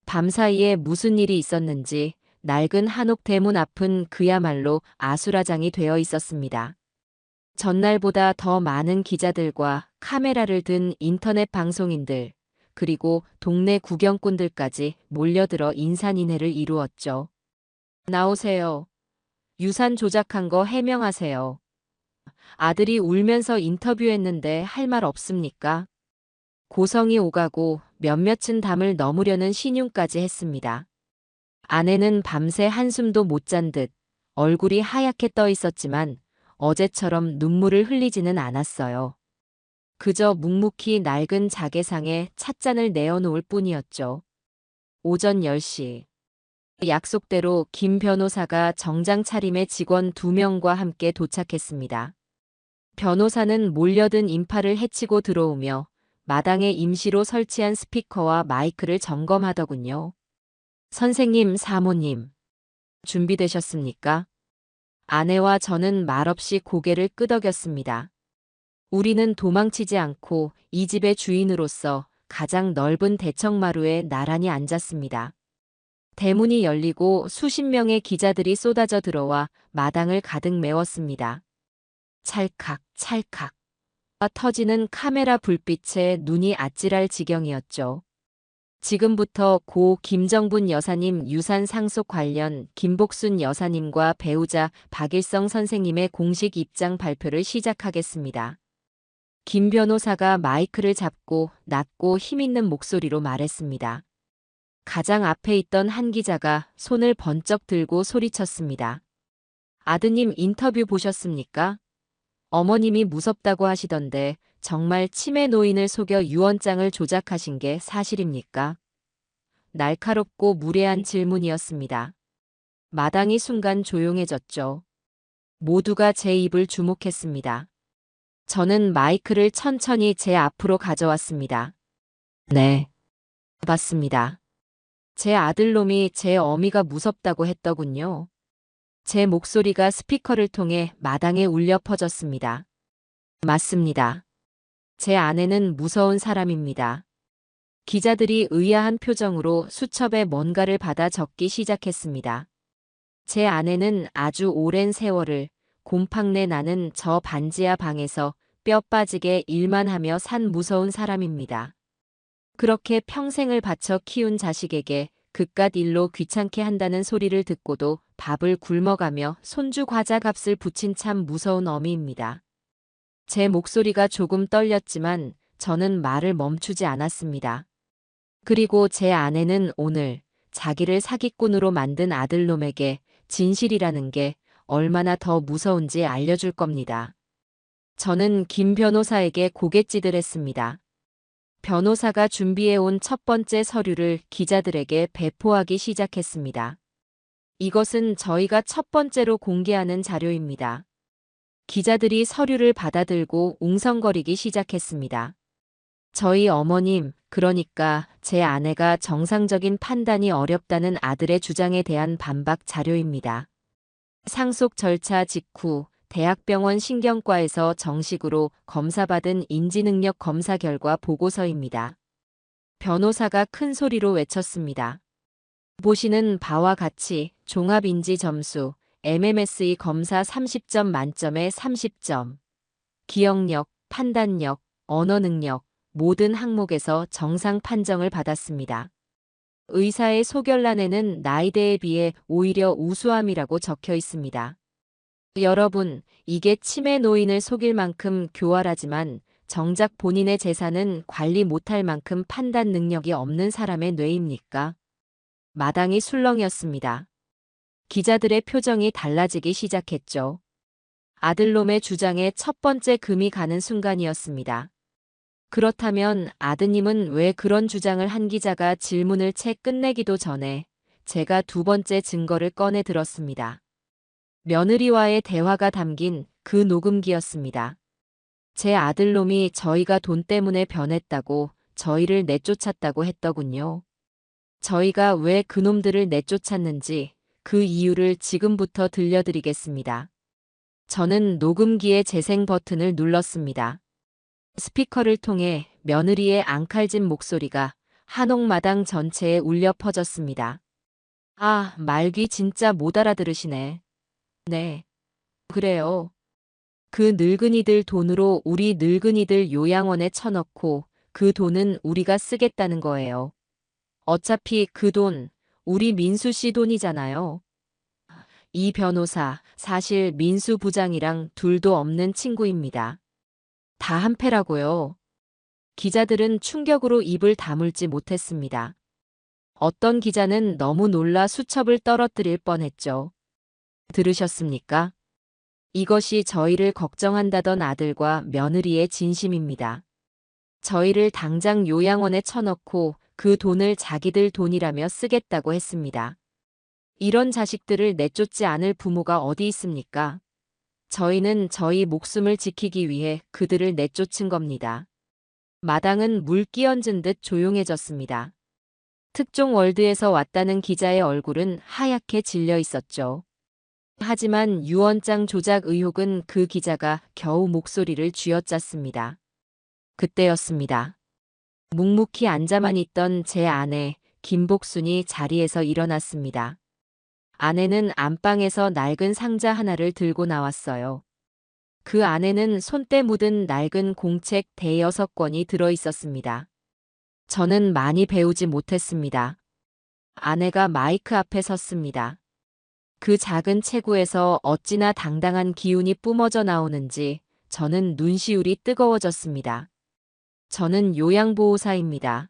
밤사이에 무슨 일이 있었는지 낡은 한옥 대문 앞은 그야말로 아수라장이 되어 있었습니다. 전날보다 더 많은 기자들과 카메라를 든 인터넷 방송인들, 그리고 동네 구경꾼들까지 몰려들어 인산인해를 이루었죠. 나오세요. 유산 조작한 거 해명하세요. 아들이 울면서 인터뷰했는데 할 말 없습니까? 고성이 오가고 몇몇은 담을 넘으려는 신용까지 했습니다. 아내는 밤새 한숨도 못 잔 듯 얼굴이 하얗게 떠 있었지만 어제처럼 눈물을 흘리지는 않았어요. 그저 묵묵히 낡은 자개상에 찻잔을 내어놓을 뿐이었죠. 오전 10시. 약속대로 김 변호사가 정장 차림의 직원 2명과 함께 도착했습니다. 변호사는 몰려든 인파를 헤치고 들어오며 마당에 임시로 설치한 스피커와 마이크를 점검하더군요. 선생님, 사모님, 준비되셨습니까? 아내와 저는 말없이 고개를 끄덕였습니다. 우리는 도망치지 않고 이 집의 주인으로서 가장 넓은 대청마루에 나란히 앉았습니다. 대문이 열리고 수십 명의 기자들이 쏟아져 들어와 마당을 가득 메웠습니다. 찰칵, 찰칵. 터지는 카메라 불빛에 눈이 아찔할 지경이었죠. 지금부터 고 김정분 여사님 유산 상속 관련 김복순 여사님과 배우자 박일성 선생님의 공식 입장 발표를 시작하겠습니다. 김 변호사가 마이크를 잡고 낮고 힘있는 목소리로 말했습니다. 가장 앞에 있던 한 기자가 손을 번쩍 들고 소리쳤습니다. 아드님 인터뷰 보셨습니까? 어머님이 무섭다고 하시던데 정말 치매 노인을 속여 유언장을 조작하신 게 사실입니까? 날카롭고 무례한 질문이었습니다. 마당이 순간 조용해졌죠. 모두가 제 입을 주목했습니다. 저는 마이크를 천천히 제 앞으로 가져왔습니다. 네, 봤습니다. 제 아들놈이 제 어미가 무섭다고 했더군요. 제 목소리가 스피커를 통해 마당에 울려 퍼졌습니다. 맞습니다. 제 아내는 무서운 사람입니다. 기자들이 의아한 표정으로 수첩에 뭔가를 받아 적기 시작했습니다. 제 아내는 아주 오랜 세월을 곰팡내 나는 저 반지하 방에서 뼈 빠지게 일만 하며 산 무서운 사람입니다. 그렇게 평생을 바쳐 키운 자식에게 그깟 일로 귀찮게 한다는 소리를 듣고도 밥을 굶어가며 손주 과자 값을 붙인 참 무서운 어미입니다. 제 목소리가 조금 떨렸지만 저는 말을 멈추지 않았습니다. 그리고 제 아내는 오늘 자기를 사기꾼으로 만든 아들놈에게 진실이라는 게 얼마나 더 무서운지 알려줄 겁니다. 저는 김 변호사에게 고갯짓을 변호사가 준비해온 첫 번째 서류를 기자들에게 배포하기 시작했습니다. 이것은 저희가 첫 번째로 공개하는 자료입니다. 기자들이 서류를 받아들고 웅성거리기 시작했습니다. 저희 어머님, 그러니까 제 아내가 정상적인 판단이 어렵다는 아들의 주장에 대한 반박 자료입니다. 상속 절차 직후 대학병원 신경과에서 정식으로 검사받은 인지능력 검사 결과 보고서입니다. 변호사가 큰 소리로 외쳤습니다. 보시는 바와 같이 종합인지 점수, MMSE 검사 30점 만점에 30점. 기억력, 판단력, 언어능력, 모든 항목에서 정상 판정을 받았습니다. 의사의 소결란에는 나이대에 비해 오히려 우수함이라고 적혀 있습니다. 여러분, 이게 치매 노인을 속일 만큼 교활하지만 정작 본인의 재산은 관리 못할 만큼 판단 능력이 없는 사람의 뇌입니까? 마당이 술렁이었습니다. 기자들의 표정이 달라지기 시작했죠. 아들놈의 주장에 첫 번째 금이 가는 순간이었습니다. 그렇다면 아드님은 왜 그런 주장을 한 기자가 질문을 채 끝내기도 전에 제가 두 번째 증거를 꺼내 들었습니다. 며느리와의 대화가 담긴 그 녹음기였습니다. 제 아들놈이 저희가 돈 때문에 변했다고 저희를 내쫓았다고 했더군요. 저희가 왜 그놈들을 내쫓았는지 그 이유를 지금부터 들려드리겠습니다. 저는 녹음기의 재생 버튼을 눌렀습니다. 스피커를 통해 며느리의 앙칼진 목소리가 한옥마당 전체에 울려 퍼졌습니다. 아, 말귀 진짜 못 알아들으시네. 네, 그래요. 그 늙은이들 돈으로 우리 늙은이들 요양원에 쳐넣고 그 돈은 우리가 쓰겠다는 거예요. 어차피 그 돈, 우리 민수 씨 돈이잖아요. 이 변호사, 사실 민수 부장이랑 둘도 없는 친구입니다. 다 한패라고요. 기자들은 충격으로 입을 다물지 못했습니다. 어떤 기자는 너무 놀라 수첩을 떨어뜨릴 뻔했죠. 들으셨습니까? 이것이 저희를 걱정한다던 아들과 며느리의 진심입니다. 저희를 당장 요양원에 쳐넣고 그 돈을 자기들 돈이라며 쓰겠다고 했습니다. 이런 자식들을 내쫓지 않을 부모가 어디 있습니까? 저희는 저희 목숨을 지키기 위해 그들을 내쫓은 겁니다. 마당은 물 끼얹은 듯 조용해졌습니다. 특종 월드에서 왔다는 기자의 얼굴은 하얗게 질려 있었죠. 하지만 유언장 조작 의혹은 그 기자가 겨우 목소리를 쥐어짰습니다. 그때였습니다. 묵묵히 앉아만 있던 제 아내 김복순이 자리에서 일어났습니다. 아내는 안방에서 낡은 상자 하나를 들고 나왔어요. 그 안에는 손때 묻은 낡은 공책 대여섯 권이 들어 있었습니다. 저는 많이 배우지 못했습니다. 아내가 마이크 앞에 섰습니다. 그 작은 체구에서 어찌나 당당한 기운이 뿜어져 나오는지 저는 눈시울이 뜨거워졌습니다. 저는 요양보호사입니다.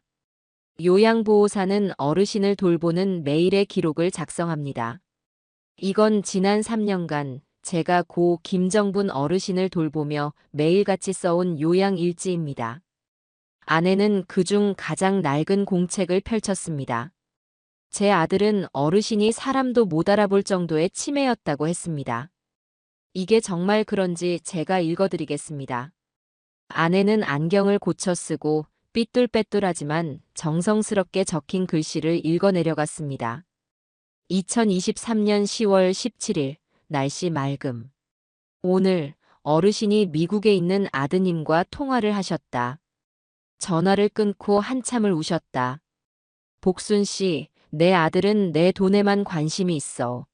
요양보호사는 어르신을 돌보는 매일의 기록을 작성합니다. 이건 지난 3년간 제가 고 김정분 어르신을 돌보며 매일같이 써온 요양일지입니다. 아내는 그중 가장 낡은 공책을 펼쳤습니다. 제 아들은 어르신이 사람도 못 알아볼 정도의 치매였다고 했습니다. 이게 정말 그런지 제가 읽어드리겠습니다. 아내는 안경을 고쳐 쓰고 삐뚤빼뚤하지만 정성스럽게 적힌 글씨를 읽어내려갔습니다. 2023년 10월 17일, 날씨 맑음. 오늘 어르신이 미국에 있는 아드님과 통화를 하셨다. 전화를 끊고 한참을 우셨다. 복순 씨, 내 아들은 내 돈에만 관심이 있어.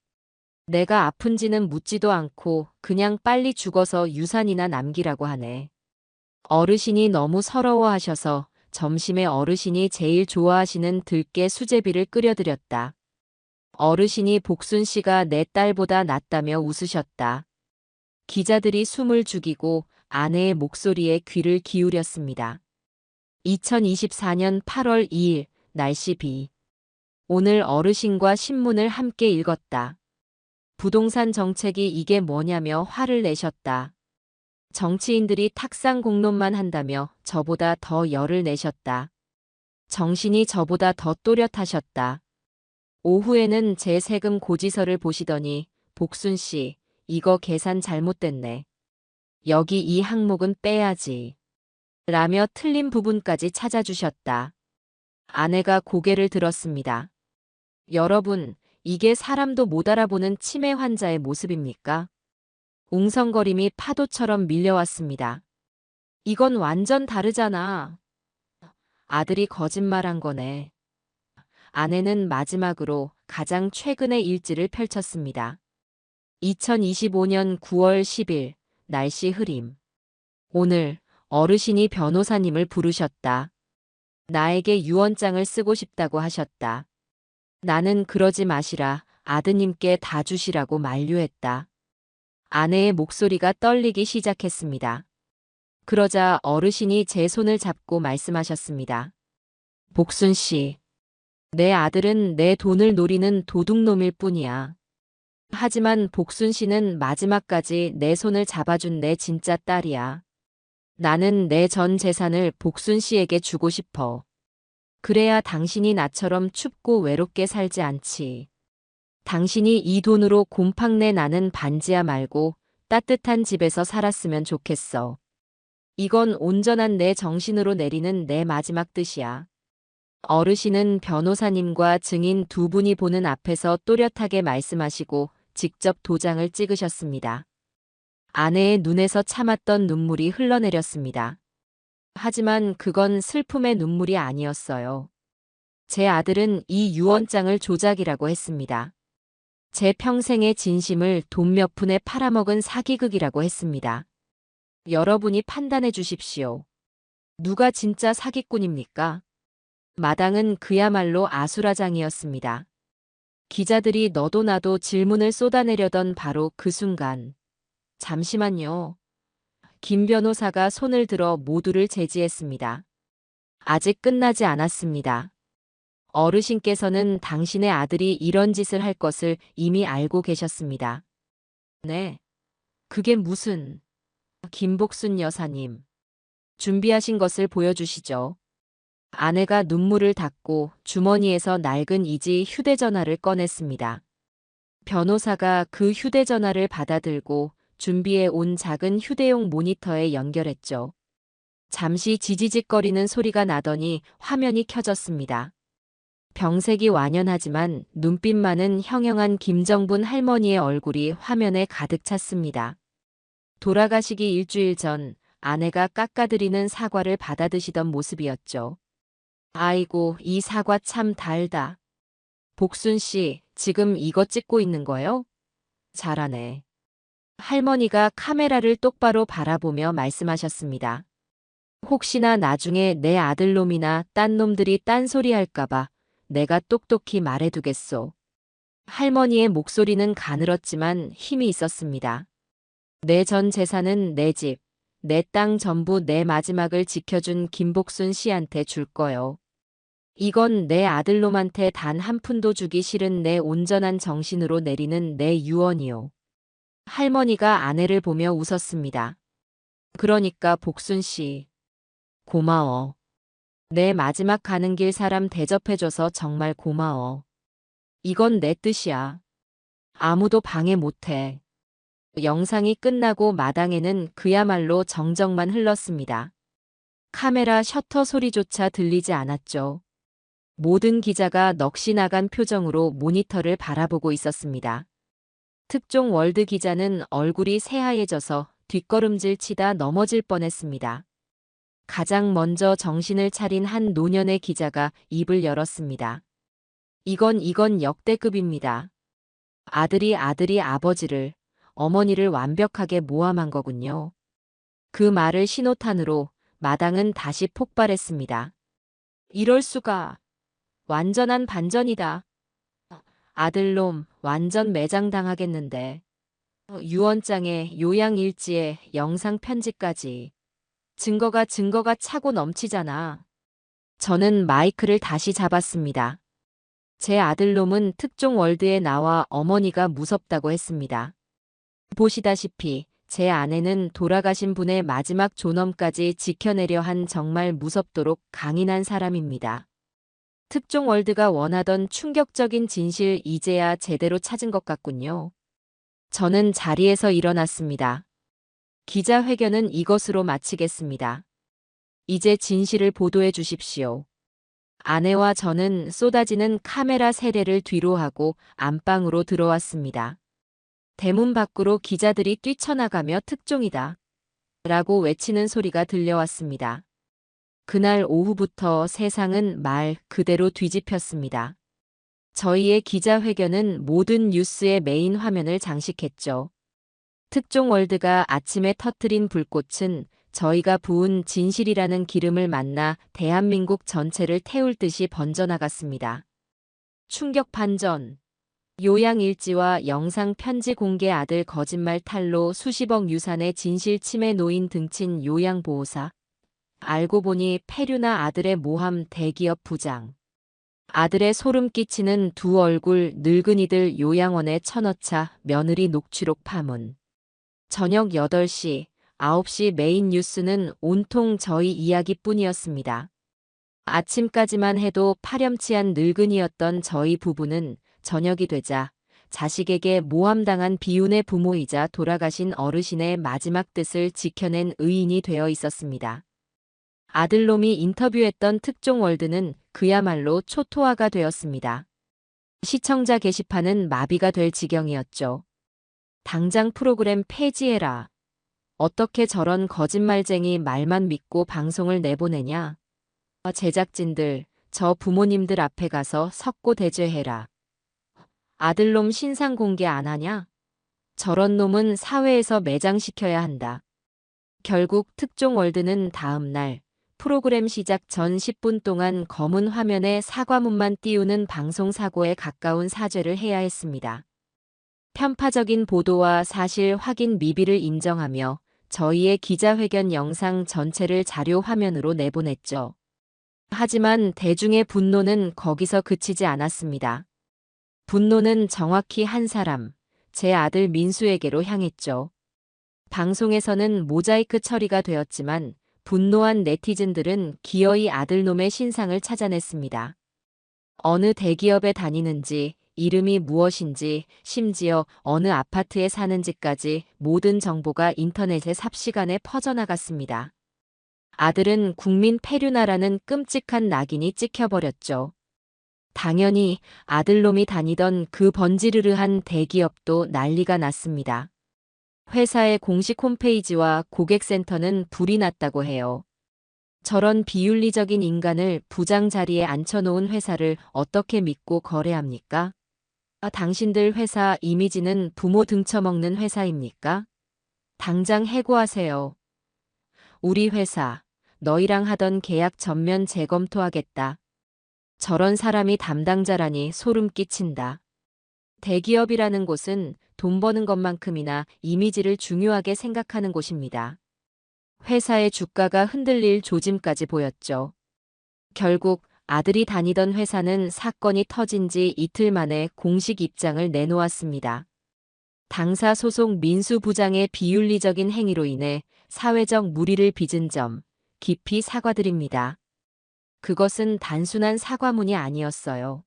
내가 아픈지는 묻지도 않고 그냥 빨리 죽어서 유산이나 남기라고 하네. 어르신이 너무 서러워하셔서 점심에 어르신이 제일 좋아하시는 들깨 수제비를 끓여드렸다. 어르신이 복순 씨가 내 딸보다 낫다며 웃으셨다. 기자들이 숨을 죽이고 아내의 목소리에 귀를 기울였습니다. 2024년 8월 2일, 날씨 비. 오늘 어르신과 신문을 함께 읽었다. 부동산 정책이 이게 뭐냐며 화를 내셨다. 정치인들이 탁상 공론만 한다며 저보다 더 열을 내셨다. 정신이 저보다 더 또렷하셨다. 오후에는 제 세금 고지서를 보시더니 복순 씨, 이거 계산 잘못됐네. 여기 이 항목은 빼야지. 라며 틀린 부분까지 찾아주셨다. 아내가 고개를 들었습니다. 여러분, 이게 사람도 못 알아보는 치매 환자의 모습입니까? 웅성거림이 파도처럼 밀려왔습니다. 이건 완전 다르잖아. 아들이 거짓말한 거네. 아내는 마지막으로 가장 최근의 일지를 펼쳤습니다. 2025년 9월 10일, 날씨 흐림. 오늘 어르신이 변호사님을 부르셨다. 나에게 유언장을 쓰고 싶다고 하셨다. 나는 그러지 마시라 아드님께 다 주시라고 만류했다. 아내의 목소리가 떨리기 시작했습니다. 그러자 어르신이 제 손을 잡고 말씀하셨습니다. 복순 씨, 내 아들은 내 돈을 노리는 도둑놈일 뿐이야. 하지만 복순 씨는 마지막까지 내 손을 잡아준 내 진짜 딸이야. 나는 내 전 재산을 복순 씨에게 주고 싶어. 그래야 당신이 나처럼 춥고 외롭게 살지 않지. 당신이 이 돈으로 곰팡내 나는 반지하 말고 따뜻한 집에서 살았으면 좋겠어. 이건 온전한 내 정신으로 내리는 내 마지막 뜻이야. 어르신은 변호사님과 증인 두 분이 보는 앞에서 또렷하게 말씀하시고 직접 도장을 찍으셨습니다. 아내의 눈에서 참았던 눈물이 흘러내렸습니다. 하지만 그건 슬픔의 눈물이 아니었어요. 제 아들은 이 유언장을 조작이라고 했습니다. 제 평생의 진심을 돈 몇 푼에 팔아먹은 사기극이라고 했습니다. 여러분이 판단해 주십시오. 누가 진짜 사기꾼입니까? 마당은 그야말로 아수라장이었습니다. 기자들이 너도 나도 질문을 쏟아내려던 바로 그 순간. 잠시만요. 김 변호사가 손을 들어 모두를 제지했습니다. 아직 끝나지 않았습니다. 어르신께서는 당신의 아들이 이런 짓을 할 것을 이미 알고 계셨습니다. 네. 그게 무슨... 김복순 여사님. 준비하신 것을 보여주시죠. 아내가 눈물을 닦고 주머니에서 낡은 이지 휴대전화를 꺼냈습니다. 변호사가 그 휴대전화를 받아들고 준비해 온 작은 휴대용 모니터에 연결했죠. 잠시 지지직거리는 소리가 나더니 화면이 켜졌습니다. 병색이 완연하지만 눈빛만은 형형한 김정분 할머니의 얼굴이 화면에 가득 찼습니다. 돌아가시기 일주일 전 아내가 깎아드리는 사과를 받아드시던 모습이었죠. 아이고, 이 사과 참 달다. 복순 씨, 지금 이거 찍고 있는 거요? 잘하네. 할머니가 카메라를 똑바로 바라보며 말씀하셨습니다. 혹시나 나중에 내 아들놈이나 딴 놈들이 딴소리 할까봐 내가 똑똑히 말해두겠소. 할머니의 목소리는 가늘었지만 힘이 있었습니다. 내 전 재산은 내 집, 내 땅 전부 내 마지막을 지켜준 김복순 씨한테 줄 거요. 이건 내 아들놈한테 단 한 푼도 주기 싫은 내 온전한 정신으로 내리는 내 유언이요. 할머니가 아내를 보며 웃었습니다. 그러니까 복순 씨, 고마워. 내 마지막 가는 길 사람 대접해줘서 정말 고마워. 이건 내 뜻이야. 아무도 방해 못해. 영상이 끝나고 마당에는 그야말로 정적만 흘렀습니다. 카메라 셔터 소리조차 들리지 않았죠. 모든 기자가 넋이 나간 표정으로 모니터를 바라보고 있었습니다. 특종 월드 기자는 얼굴이 새하얘져서 뒷걸음질 치다 넘어질 뻔했습니다. 가장 먼저 정신을 차린 한 노년의 기자가 입을 열었습니다. 이건 역대급입니다. 아들이 아버지를, 어머니를 완벽하게 모함한 거군요. 그 말을 신호탄으로 마당은 다시 폭발했습니다. 이럴 수가. 완전한 반전이다. 아들놈 완전 매장당하겠는데. 유언장에 요양일지에 영상 편지까지. 증거가 차고 넘치잖아. 저는 마이크를 다시 잡았습니다. 제 아들놈은 특종 월드에 나와 어머니가 무섭다고 했습니다. 보시다시피 제 아내는 돌아가신 분의 마지막 존엄까지 지켜내려 한 정말 무섭도록 강인한 사람입니다. 특종 월드가 원하던 충격적인 진실 이제야 제대로 찾은 것 같군요. 저는 자리에서 일어났습니다. 기자회견은 이것으로 마치겠습니다. 이제 진실을 보도해 주십시오. 아내와 저는 쏟아지는 카메라 세례를 뒤로 하고 안방으로 들어왔습니다. 대문 밖으로 기자들이 뛰쳐나가며 특종이다. 라고 외치는 소리가 들려왔습니다. 그날 오후부터 세상은 말 그대로 뒤집혔습니다. 저희의 기자회견은 모든 뉴스의 메인 화면을 장식했죠. 특종 월드가 아침에 터뜨린 불꽃은 저희가 부은 진실이라는 기름을 만나 대한민국 전체를 태울 듯이 번져나갔습니다. 충격 반전. 요양일지와 영상 편지 공개 아들 거짓말 탈로 수십억 유산의 진실 침해 노인 등친 요양보호사. 알고 보니 폐류나 아들의 모함 대기업 부장. 아들의 소름 끼치는 두 얼굴 늙은이들 요양원에 쳐넣자 며느리 녹취록 파문. 저녁 8시, 9시 메인 뉴스는 온통 저희 이야기뿐이었습니다. 아침까지만 해도 파렴치한 늙은이였던 저희 부부는 저녁이 되자 자식에게 모함당한 비운의 부모이자 돌아가신 어르신의 마지막 뜻을 지켜낸 의인이 되어 있었습니다. 아들놈이 인터뷰했던 특종 월드는 그야말로 초토화가 되었습니다. 시청자 게시판은 마비가 될 지경이었죠. 당장 프로그램 폐지해라. 어떻게 저런 거짓말쟁이 말만 믿고 방송을 내보내냐. 제작진들, 저 부모님들 앞에 가서 석고대죄해라. 아들놈 신상 공개 안 하냐? 저런 놈은 사회에서 매장시켜야 한다. 결국 특종 월드는 다음 날 프로그램 시작 전 10분 동안 검은 화면에 사과문만 띄우는 방송 사고에 가까운 사죄를 해야 했습니다. 편파적인 보도와 사실 확인 미비를 인정하며 저희의 기자회견 영상 전체를 자료 화면으로 내보냈죠. 하지만 대중의 분노는 거기서 그치지 않았습니다. 분노는 정확히 한 사람, 제 아들 민수에게로 향했죠. 방송에서는 모자이크 처리가 되었지만 분노한 네티즌들은 기어이 아들놈의 신상을 찾아냈습니다. 어느 대기업에 다니는지, 이름이 무엇인지, 심지어 어느 아파트에 사는지까지 모든 정보가 인터넷에 삽시간에 퍼져나갔습니다. 아들은 국민 페류나라는 끔찍한 낙인이 찍혀버렸죠. 당연히 아들놈이 다니던 그 번지르르한 대기업도 난리가 났습니다. 회사의 공식 홈페이지와 고객센터는 불이 났다고 해요. 저런 비윤리적인 인간을 부장 자리에 앉혀놓은 회사를 어떻게 믿고 거래합니까? 당신들 회사 이미지는 부모 등쳐먹는 회사입니까? 당장 해고하세요. 우리 회사, 너희랑 하던 계약 전면 재검토하겠다. 저런 사람이 담당자라니 소름 끼친다. 대기업이라는 곳은 돈 버는 것만큼이나 이미지를 중요하게 생각하는 곳입니다. 회사의 주가가 흔들릴 조짐까지 보였죠. 결국 아들이 다니던 회사는 사건이 터진 지 이틀 만에 공식 입장을 내놓았습니다. 당사 소속 민수 부장의 비윤리적인 행위로 인해 사회적 물의를 빚은 점 깊이 사과드립니다. 그것은 단순한 사과문이 아니었어요.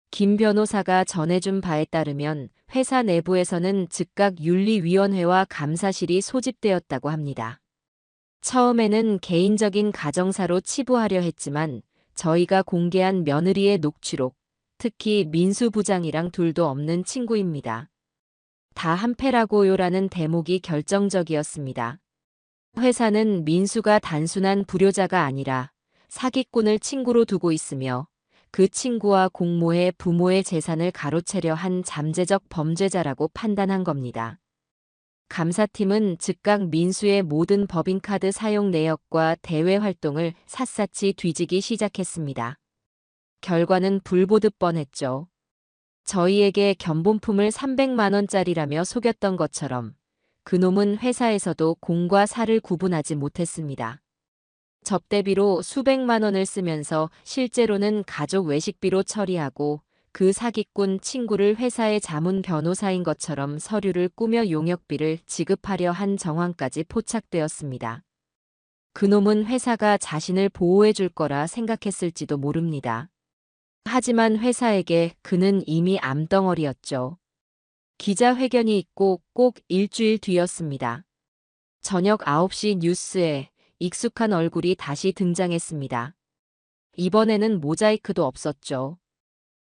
김 변호사가 전해준 바에 따르면 회사 내부에서는 즉각 윤리위원회와 감사실이 소집되었다고 합니다. 처음에는 개인적인 가정사로 치부하려 했지만 저희가 공개한 며느리의 녹취록, 특히 민수 부장이랑 둘도 없는 친구입니다. 다 한패라고요라는 대목이 결정적이었습니다. 회사는 민수가 단순한 불효자가 아니라 사기꾼을 친구로 두고 있으며 그 친구와 공모해 부모의 재산을 가로채려 한 잠재적 범죄자라고 판단한 겁니다. 감사팀은 즉각 민수의 모든 법인카드 사용 내역과 대외 활동을 샅샅이 뒤지기 시작했습니다. 결과는 불 보듯 뻔했죠. 저희에게 견본품을 300만 원짜리라며 속였던 것처럼 그놈은 회사에서도 공과 사를 구분하지 못했습니다. 접대비로 수백만 원을 쓰면서 실제로는 가족 외식비로 처리하고 그 사기꾼 친구를 회사의 자문 변호사인 것처럼 서류를 꾸며 용역비를 지급하려 한 정황까지 포착되었습니다. 그놈은 회사가 자신을 보호해 줄 거라 생각했을지도 모릅니다. 하지만 회사에게 그는 이미 암덩어리였죠. 기자회견이 있고 꼭 일주일 뒤였습니다. 저녁 9시 뉴스에 익숙한 얼굴이 다시 등장했습니다. 이번에는 모자이크도 없었죠.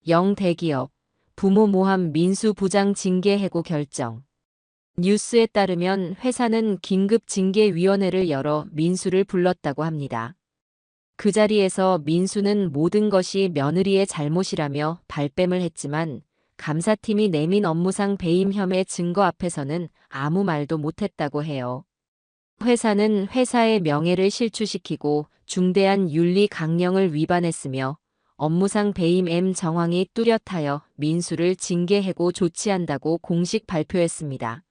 영대기업, 부모 모함 민수 부장 징계 해고 결정. 뉴스에 따르면 회사는 긴급 징계위원회를 열어 민수를 불렀다고 합니다. 그 자리에서 민수는 모든 것이 며느리의 잘못이라며 발뺌을 했지만 감사팀이 내민 업무상 배임 혐의 증거 앞에서는 아무 말도 못했다고 해요. 회사는 회사의 명예를 실추시키고 중대한 윤리 강령을 위반했으며 업무상 배임 M 정황이 뚜렷하여 민수를 징계 해고 조치한다고 공식 발표했습니다.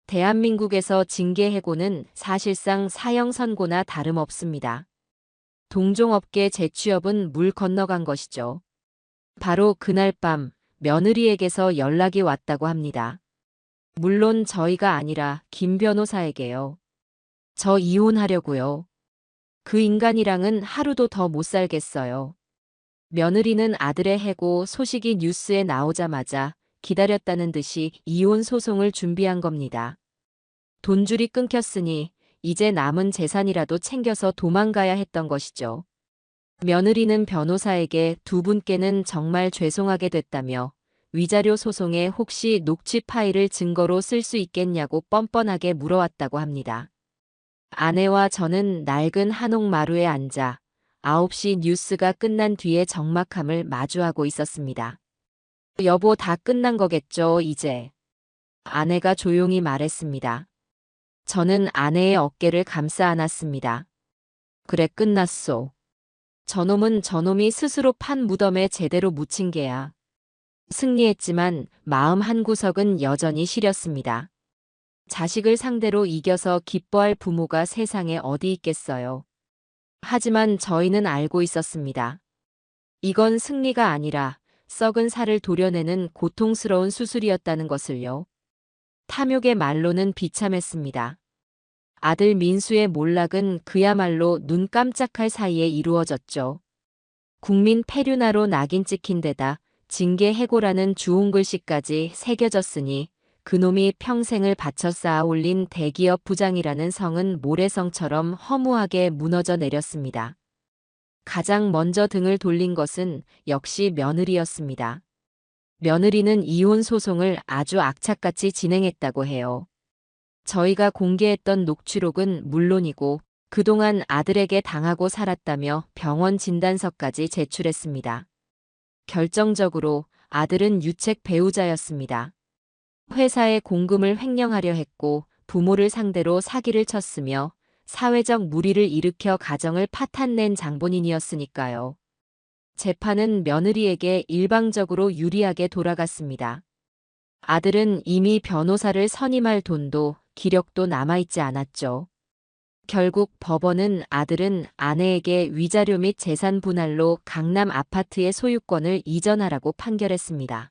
대한민국에서 징계 해고는 사실상 사형 선고나 다름없습니다. 동종업계 재취업은 물 건너간 것이죠. 바로 그날 밤 며느리에게서 연락이 왔다고 합니다. 물론 저희가 아니라 김 변호사에게요. 저 이혼하려고요. 그 인간이랑은 하루도 더 못 살겠어요. 며느리는 아들의 해고 소식이 뉴스에 나오자마자 기다렸다는 듯이 이혼 소송을 준비한 겁니다. 돈줄이 끊겼으니 이제 남은 재산이라도 챙겨서 도망가야 했던 것이죠. 며느리는 변호사에게 두 분께는 정말 죄송하게 됐다며 위자료 소송에 혹시 녹취 파일을 증거로 쓸 수 있겠냐고 뻔뻔하게 물어왔다고 합니다. 아내와 저는 낡은 한옥마루에 앉아 9시 뉴스가 끝난 뒤에 적막함을 마주하고 있었습니다. 여보, 다 끝난 거겠죠, 이제. 아내가 조용히 말했습니다. 저는 아내의 어깨를 감싸 안았습니다. 그래, 끝났소. 저놈은 저놈이 스스로 판 무덤에 제대로 묻힌 게야. 승리했지만 마음 한구석은 여전히 시렸습니다. 자식을 상대로 이겨서 기뻐할 부모가 세상에 어디 있겠어요. 하지만 저희는 알고 있었습니다. 이건 승리가 아니라 썩은 살을 도려내는 고통스러운 수술이었다는 것을요. 탐욕의 말로는 비참했습니다. 아들 민수의 몰락은 그야말로 눈 깜짝할 사이에 이루어졌죠. 국민 폐륜아로 낙인 찍힌 데다 징계 해고라는 주홍 글씨까지 새겨졌으니 그놈이 평생을 바쳐 쌓아 올린 대기업 부장이라는 성은 모래성처럼 허무하게 무너져 내렸습니다. 가장 먼저 등을 돌린 것은 역시 며느리였습니다. 며느리는 이혼 소송을 아주 악착같이 진행했다고 해요. 저희가 공개했던 녹취록은 물론이고 그동안 아들에게 당하고 살았다며 병원 진단서까지 제출했습니다. 결정적으로 아들은 유책 배우자였습니다. 회사의 공금을 횡령하려 했고 부모를 상대로 사기를 쳤으며 사회적 물의를 일으켜 가정을 파탄낸 장본인이었으니까요. 재판은 며느리에게 일방적으로 유리하게 돌아갔습니다. 아들은 이미 변호사를 선임할 돈도 기력도 남아있지 않았죠. 결국 법원은 아들은 아내에게 위자료 및 재산 분할로 강남 아파트의 소유권을 이전하라고 판결했습니다.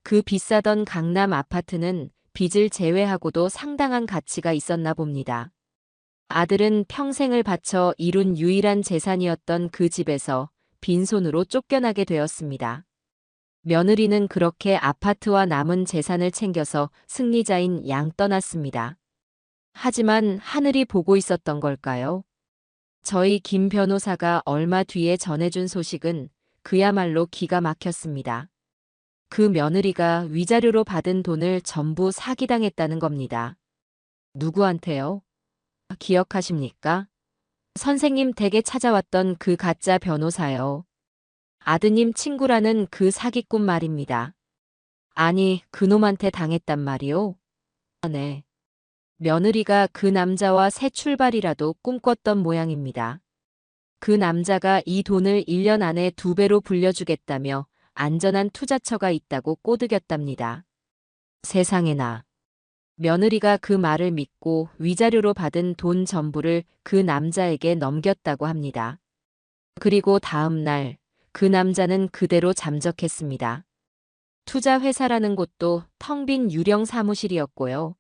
그 비싸던 강남 아파트는 빚을 제외하고도 상당한 가치가 있었나 봅니다. 아들은 평생을 바쳐 이룬 유일한 재산이었던 그 집에서 빈손으로 쫓겨나게 되었습니다. 며느리는 그렇게 아파트와 남은 재산을 챙겨서 승리자인 양 떠났습니다. 하지만 하늘이 보고 있었던 걸까요? 저희 김 변호사가 얼마 뒤에 전해준 소식은 그야말로 기가 막혔습니다. 그 며느리가 위자료로 받은 돈을 전부 사기당했다는 겁니다. 누구한테요? 기억하십니까? 선생님 댁에 찾아왔던 그 가짜 변호사요. 아드님 친구라는 그 사기꾼 말입니다. 아니, 그놈한테 당했단 말이오? 네. 며느리가 그 남자와 새 출발이라도 꿈꿨던 모양입니다. 그 남자가 이 돈을 1년 안에 2배로 불려주겠다며 안전한 투자처가 있다고 꼬드겼답니다. 세상에나. 며느리가 그 말을 믿고 위자료로 받은 돈 전부를 그 남자에게 넘겼다고 합니다. 그리고 다음 날 그 남자는 그대로 잠적했습니다. 투자 회사라는 곳도 텅 빈 유령 사무실이었고요.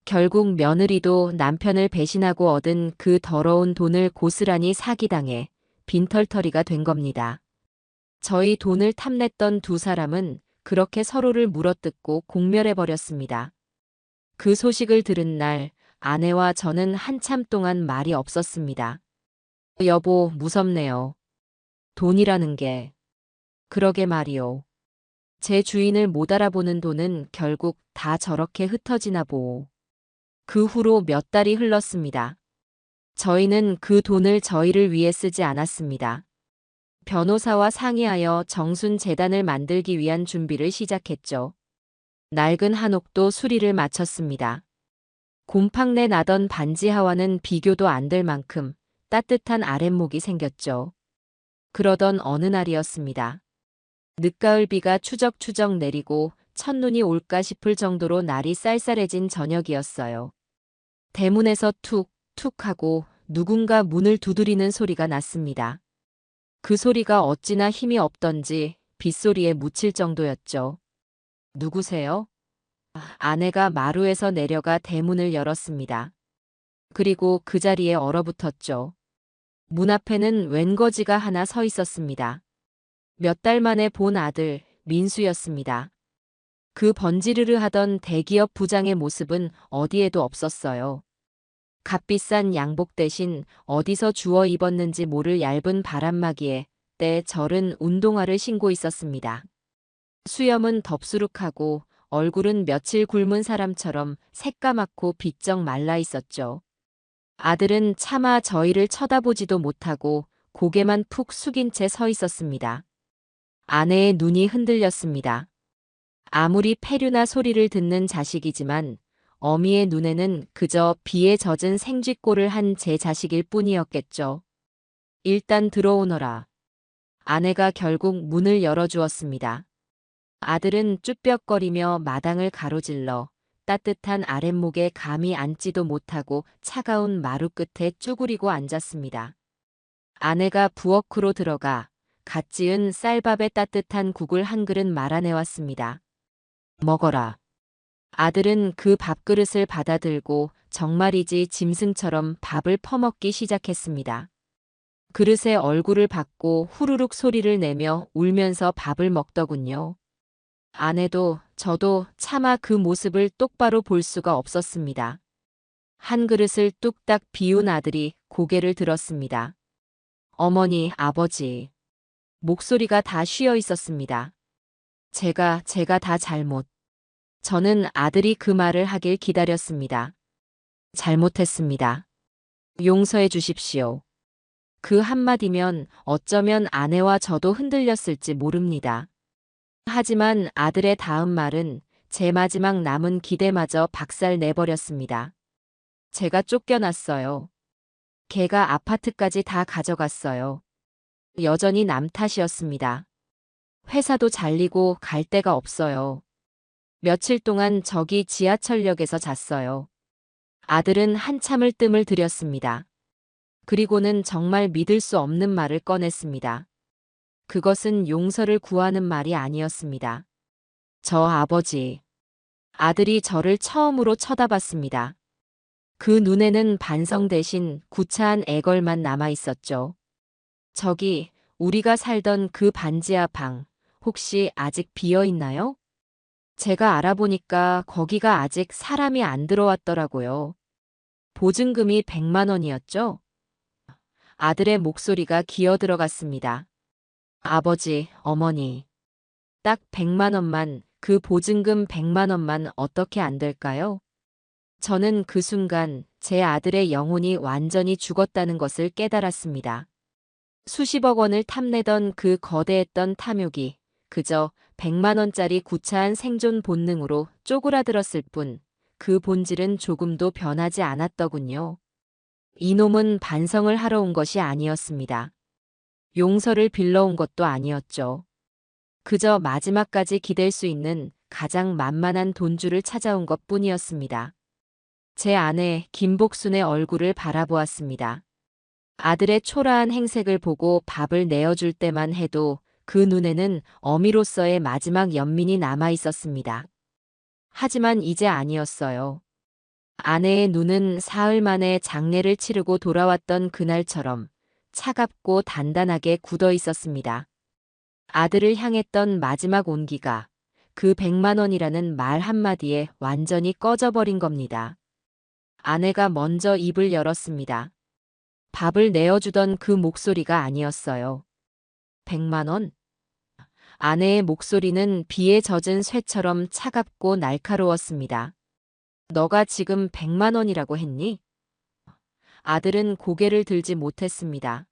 결국 며느리도 남편을 배신하고 얻은 그 더러운 돈을 고스란히 사기당해 빈털터리가 된 겁니다. 저희 돈을 탐냈던 두 사람은 그렇게 서로를 물어뜯고 공멸해버렸습니다. 그 소식을 들은 날 아내와 저는 한참 동안 말이 없었습니다. 여보, 무섭네요. 돈이라는 게. 그러게 말이오. 제 주인을 못 알아보는 돈은 결국 다 저렇게 흩어지나 보오. 그 후로 몇 달이 흘렀습니다. 저희는 그 돈을 저희를 위해 쓰지 않았습니다. 변호사와 상의하여 정순 재단을 만들기 위한 준비를 시작했죠. 낡은 한옥도 수리를 마쳤습니다. 곰팡내 나던 반지 하와는 비교도 안 될 만큼 따뜻한 아랫목이 생겼죠. 그러던 어느 날이었습니다. 늦가을 비가 추적추적 내리고 첫눈이 올까 싶을 정도로 날이 쌀쌀해진 저녁이었어요. 대문에서 툭툭 하고 누군가 문을 두드리는 소리가 났습니다. 그 소리가 어찌나 힘이 없던지 빗소리에 묻힐 정도였죠. 누구세요? 아내가 마루에서 내려가 대문을 열었습니다. 그리고 그 자리에 얼어붙었죠. 문 앞에는 웬거지가 하나 서 있었습니다. 몇 달 만에 본 아들, 민수였습니다. 그 번지르르 하던 대기업 부장의 모습은 어디에도 없었어요. 값비싼 양복 대신 어디서 주워 입었는지 모를 얇은 바람막이에 때 절은 운동화를 신고 있었습니다. 수염은 덥수룩하고 얼굴은 며칠 굶은 사람처럼 새까맣고 비쩍 말라 있었죠. 아들은 차마 저희를 쳐다보지도 못하고 고개만 푹 숙인 채 서 있었습니다. 아내의 눈이 흔들렸습니다. 아무리 폐류나 소리를 듣는 자식이지만 어미의 눈에는 그저 비에 젖은 생쥐꼴을 한 제 자식일 뿐이었겠죠. 일단 들어오너라. 아내가 결국 문을 열어주었습니다. 아들은 쭈뼛거리며 마당을 가로질러 따뜻한 아랫목에 감히 앉지도 못하고 차가운 마루 끝에 쭈그리고 앉았습니다. 아내가 부엌으로 들어가 갓 지은 쌀밥에 따뜻한 국을 한 그릇 말아내왔습니다. 먹어라. 아들은 그 밥그릇을 받아들고 정말이지 짐승처럼 밥을 퍼먹기 시작했습니다. 그릇에 얼굴을 받고 후루룩 소리를 내며 울면서 밥을 먹더군요. 아내도 저도 차마 그 모습을 똑바로 볼 수가 없었습니다. 한 그릇을 뚝딱 비운 아들이 고개를 들었습니다. 어머니, 아버지. 목소리가 다 쉬어 있었습니다. 제가 다 잘못. 저는 아들이 그 말을 하길 기다렸습니다. 잘못했습니다. 용서해 주십시오. 그 한마디면 어쩌면 아내와 저도 흔들렸을지 모릅니다. 하지만 아들의 다음 말은 제 마지막 남은 기대마저 박살 내버렸습니다. 제가 쫓겨났어요. 걔가 아파트까지 다 가져갔어요. 여전히 남 탓이었습니다. 회사도 잘리고 갈 데가 없어요. 며칠 동안 저기 지하철역에서 잤어요. 아들은 한참을 뜸을 들였습니다. 그리고는 정말 믿을 수 없는 말을 꺼냈습니다. 그것은 용서를 구하는 말이 아니었습니다. 저 아버지. 아들이 저를 처음으로 쳐다봤습니다. 그 눈에는 반성 대신 구차한 애걸만 남아 있었죠. 저기, 우리가 살던 그 반지하 방, 혹시 아직 비어 있나요? 제가 알아보니까 거기가 아직 사람이 안 들어왔더라고요. 보증금이 100만 원이었죠? 아들의 목소리가 기어 들어갔습니다. 아버지, 어머니. 딱 100만 원만, 그 보증금 100만 원만 어떻게 안 될까요? 저는 그 순간 제 아들의 영혼이 완전히 죽었다는 것을 깨달았습니다. 수십억 원을 탐내던 그 거대했던 탐욕이 그저 100만 원짜리 구차한 생존 본능으로 쪼그라들었을 뿐 그 본질은 조금도 변하지 않았더군요. 이놈은 반성을 하러 온 것이 아니었습니다. 용서를 빌러온 것도 아니었죠. 그저 마지막까지 기댈 수 있는 가장 만만한 돈줄을 찾아온 것 뿐이었습니다. 제 아내 김복순의 얼굴을 바라보았습니다. 아들의 초라한 행색을 보고 밥을 내어줄 때만 해도 그 눈에는 어미로서의 마지막 연민이 남아 있었습니다. 하지만 이제 아니었어요. 아내의 눈은 사흘 만에 장례를 치르고 돌아왔던 그날처럼 차갑고 단단하게 굳어 있었습니다. 아들을 향했던 마지막 온기가 그 100만 원이라는 말 한마디에 완전히 꺼져버린 겁니다. 아내가 먼저 입을 열었습니다. 밥을 내어주던 그 목소리가 아니었어요. 100만 원? 아내의 목소리는 비에 젖은 쇠처럼 차갑고 날카로웠습니다. 너가 지금 100만 원이라고 했니? 아들은 고개를 들지 못했습니다.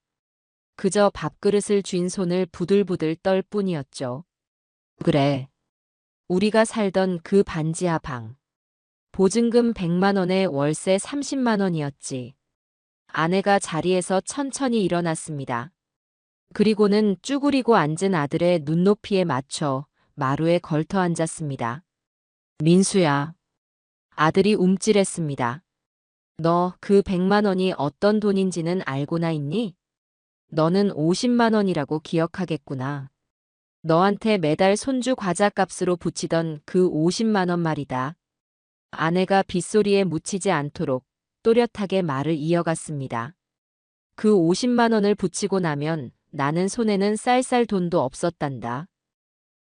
그저 밥그릇을 쥔 손을 부들부들 떨 뿐이었죠. 그래. 우리가 살던 그 반지하 방. 보증금 100만 원에 월세 30만 원이었지. 아내가 자리에서 천천히 일어났습니다. 그리고는 쭈그리고 앉은 아들의 눈높이에 맞춰 마루에 걸터 앉았습니다. 민수야. 아들이 움찔했습니다. 너 그 100만 원이 어떤 돈인지는 알고나 있니? 너는 50만 원이라고 기억하겠구나. 너한테 매달 손주 과자값으로 붙이던 그 50만 원 말이다. 아내가 빗소리에 묻히지 않도록 또렷하게 말을 이어갔습니다. 그 50만 원을 붙이고 나면 나는 손에는 쌀쌀 돈도 없었단다.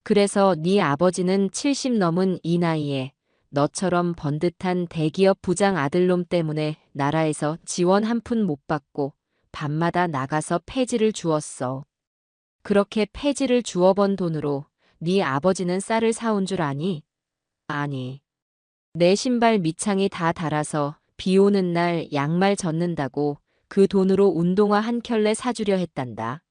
그래서 네 아버지는 70 넘은 이 나이에 너처럼 번듯한 대기업 부장 아들놈 때문에 나라에서 지원 한 푼 못 받고 밤마다 나가서 폐지를 주었어. 그렇게 폐지를 주워번 돈으로 네 아버지는 쌀을 사온 줄 아니? 아니. 내 신발 밑창이 다 닳아서 비 오는 날 양말 젖는다고 그 돈으로 운동화 한 켤레 사주려 했단다.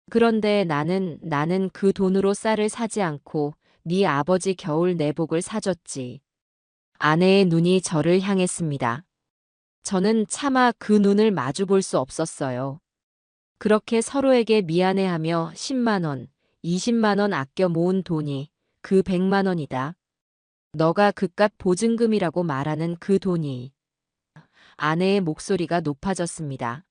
그런데 나는 그 돈으로 쌀을 사지 않고 네 아버지 겨울 내복을 사줬지. 아내의 눈이 저를 향했습니다. 저는 차마 그 눈을 마주 볼 수 없었어요. 그렇게 서로에게 미안해하며 10만 원, 20만 원 아껴 모은 돈이 그 100만 원이다. 너가 그깟 보증금이라고 말하는 그 돈이. 아내의 목소리가 높아졌습니다.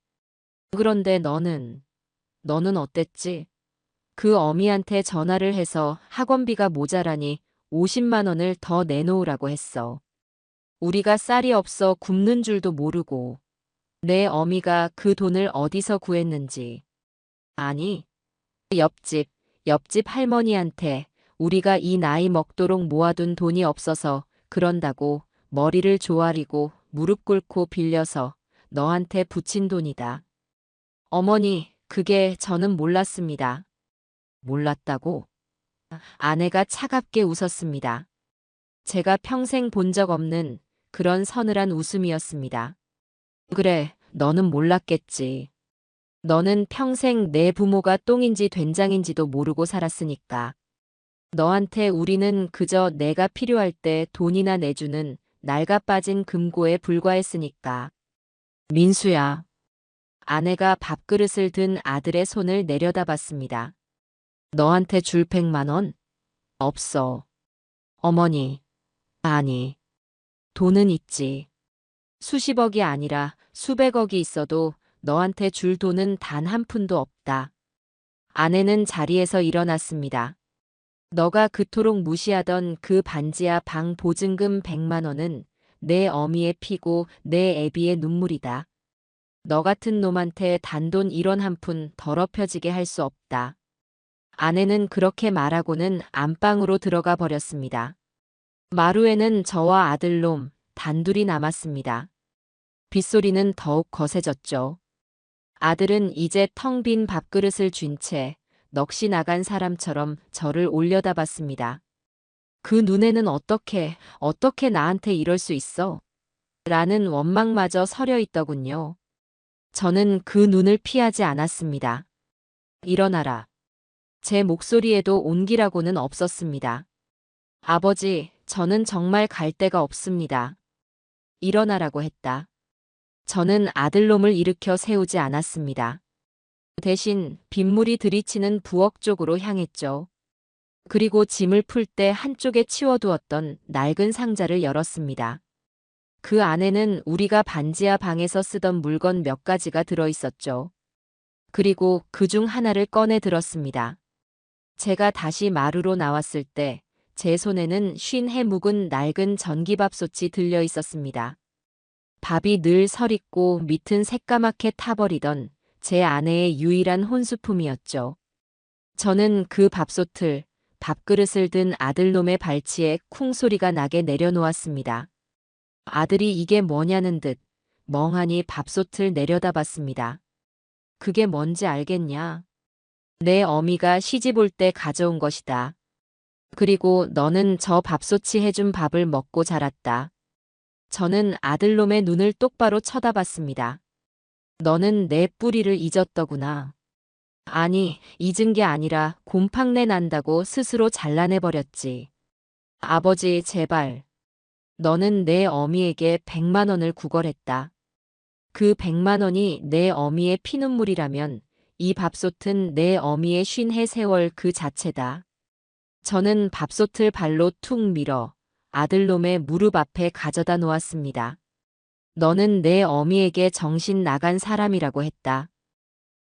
그런데 너는 어땠지? 그 어미한테 전화를 해서 학원비가 모자라니 50만 원을 더 내놓으라고 했어. 우리가 쌀이 없어 굶는 줄도 모르고 내 어미가 그 돈을 어디서 구했는지. 아니, 옆집, 옆집 할머니한테 우리가 이 나이 먹도록 모아둔 돈이 없어서 그런다고 머리를 조아리고 무릎 꿇고 빌려서 너한테 붙인 돈이다. 어머니, 그게 저는 몰랐습니다. 몰랐다고? 아내가 차갑게 웃었습니다. 제가 평생 본 적 없는 그런 서늘한 웃음이었습니다. 그래, 너는 몰랐겠지. 너는 평생 내 부모가 똥인지 된장인지도 모르고 살았으니까. 너한테 우리는 그저 내가 필요할 때 돈이나 내주는 낡아 빠진 금고에 불과했으니까. 민수야. 아내가 밥그릇을 든 아들의 손을 내려다봤습니다. 너한테 줄 100만 원? 없어. 어머니. 아니. 돈은 있지. 수십억이 아니라 수백억이 있어도 너한테 줄 돈은 단 한 푼도 없다. 아내는 자리에서 일어났습니다. 너가 그토록 무시하던 그 반지하 방 보증금 100만 원은 내 어미의 피고 내 애비의 눈물이다. 너 같은 놈한테 단돈 1원 한 푼 더럽혀지게 할 수 없다. 아내는 그렇게 말하고는 안방으로 들어가 버렸습니다. 마루에는 저와 아들놈 단둘이 남았습니다. 빗소리는 더욱 거세졌죠. 아들은 이제 텅 빈 밥그릇을 쥔 채 넋이 나간 사람처럼 저를 올려다봤습니다. 그 눈에는 어떻게 나한테 이럴 수 있어? 라는 원망마저 서려 있더군요. 저는 그 눈을 피하지 않았습니다. 일어나라. 제 목소리에도 온기라고는 없었습니다. 아버지, 저는 정말 갈 데가 없습니다. 일어나라고 했다. 저는 아들놈을 일으켜 세우지 않았습니다. 대신 빗물이 들이치는 부엌 쪽으로 향했죠. 그리고 짐을 풀 때 한쪽에 치워두었던 낡은 상자를 열었습니다. 그 안에는 우리가 반지하 방에서 쓰던 물건 몇 가지가 들어있었죠. 그리고 그중 하나를 꺼내 들었습니다. 제가 다시 마루로 나왔을 때 제 손에는 쉰 해 묵은 낡은 전기밥솥이 들려 있었습니다. 밥이 늘 설익고 밑은 새까맣게 타버리던 제 아내의 유일한 혼수품이었죠. 저는 그 밥솥을, 밥그릇을 든 아들놈의 발치에 쿵 소리가 나게 내려놓았습니다. 아들이 이게 뭐냐는 듯 멍하니 밥솥을 내려다봤습니다. 그게 뭔지 알겠냐? 내 어미가 시집 올 때 가져온 것이다. 그리고 너는 저 밥솥이 해준 밥을 먹고 자랐다. 저는 아들놈의 눈을 똑바로 쳐다봤습니다. 너는 내 뿌리를 잊었더구나. 아니, 잊은 게 아니라 곰팡내 난다고 스스로 잘라내버렸지. 아버지, 제발. 너는 내 어미에게 100만 원을 구걸했다. 그 100만 원이 내 어미의 피눈물이라면 이 밥솥은 내 어미의 50해 세월 그 자체다. 저는 밥솥을 발로 툭 밀어 아들놈의 무릎 앞에 가져다 놓았습니다. 너는 내 어미에게 정신 나간 사람이라고 했다.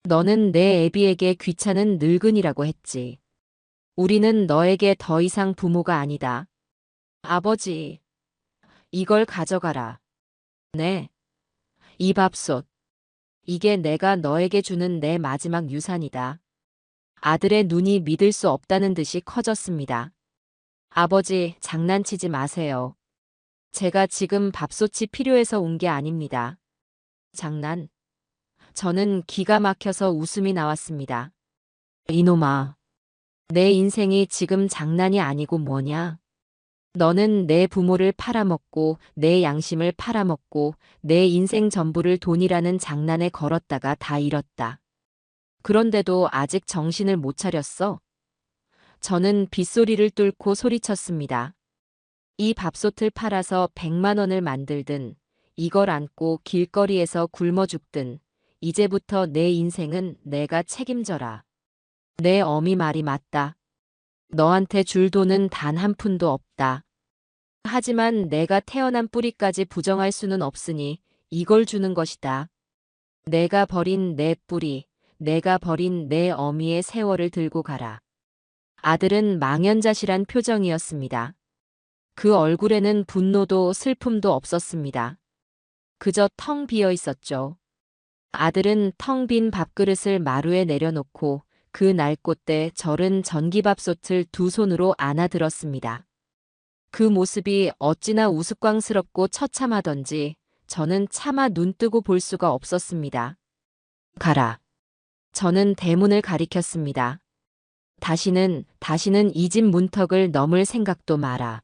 너는 내 애비에게 귀찮은 늙은이라고 했지. 우리는 너에게 더 이상 부모가 아니다. 아버지, 이걸 가져가라. 네. 이 밥솥. 이게 내가 너에게 주는 내 마지막 유산이다. 아들의 눈이 믿을 수 없다는 듯이 커졌습니다. 아버지, 장난치지 마세요. 제가 지금 밥솥이 필요해서 온 게 아닙니다. 장난? 저는 기가 막혀서 웃음이 나왔습니다. 이놈아. 내 인생이 지금 장난이 아니고 뭐냐? 너는 내 부모를 팔아먹고 내 양심을 팔아먹고 내 인생 전부를 돈이라는 장난에 걸었다가 다 잃었다. 그런데도 아직 정신을 못 차렸어? 저는 빗소리를 뚫고 소리쳤습니다. 이 밥솥을 팔아서 100만 원을 만들든 이걸 안고 길거리에서 굶어 죽든 이제부터 내 인생은 내가 책임져라. 내 어미 말이 맞다. 너한테 줄 돈은 단 한 푼도 없다. 하지만 내가 태어난 뿌리까지 부정할 수는 없으니 이걸 주는 것이다. 내가 버린 내 뿌리, 내가 버린 내 어미의 세월을 들고 가라. 아들은 망연자실한 표정이었습니다. 그 얼굴에는 분노도 슬픔도 없었습니다. 그저 텅 비어 있었죠. 아들은 텅 빈 밥그릇을 마루에 내려놓고 그 날꽃대 절은 전기밥솥을 두 손으로 안아들었습니다. 그 모습이 어찌나 우스꽝스럽고 처참하던지 저는 차마 눈뜨고 볼 수가 없었습니다. 가라. 저는 대문을 가리켰습니다. 다시는 이 집 문턱을 넘을 생각도 마라.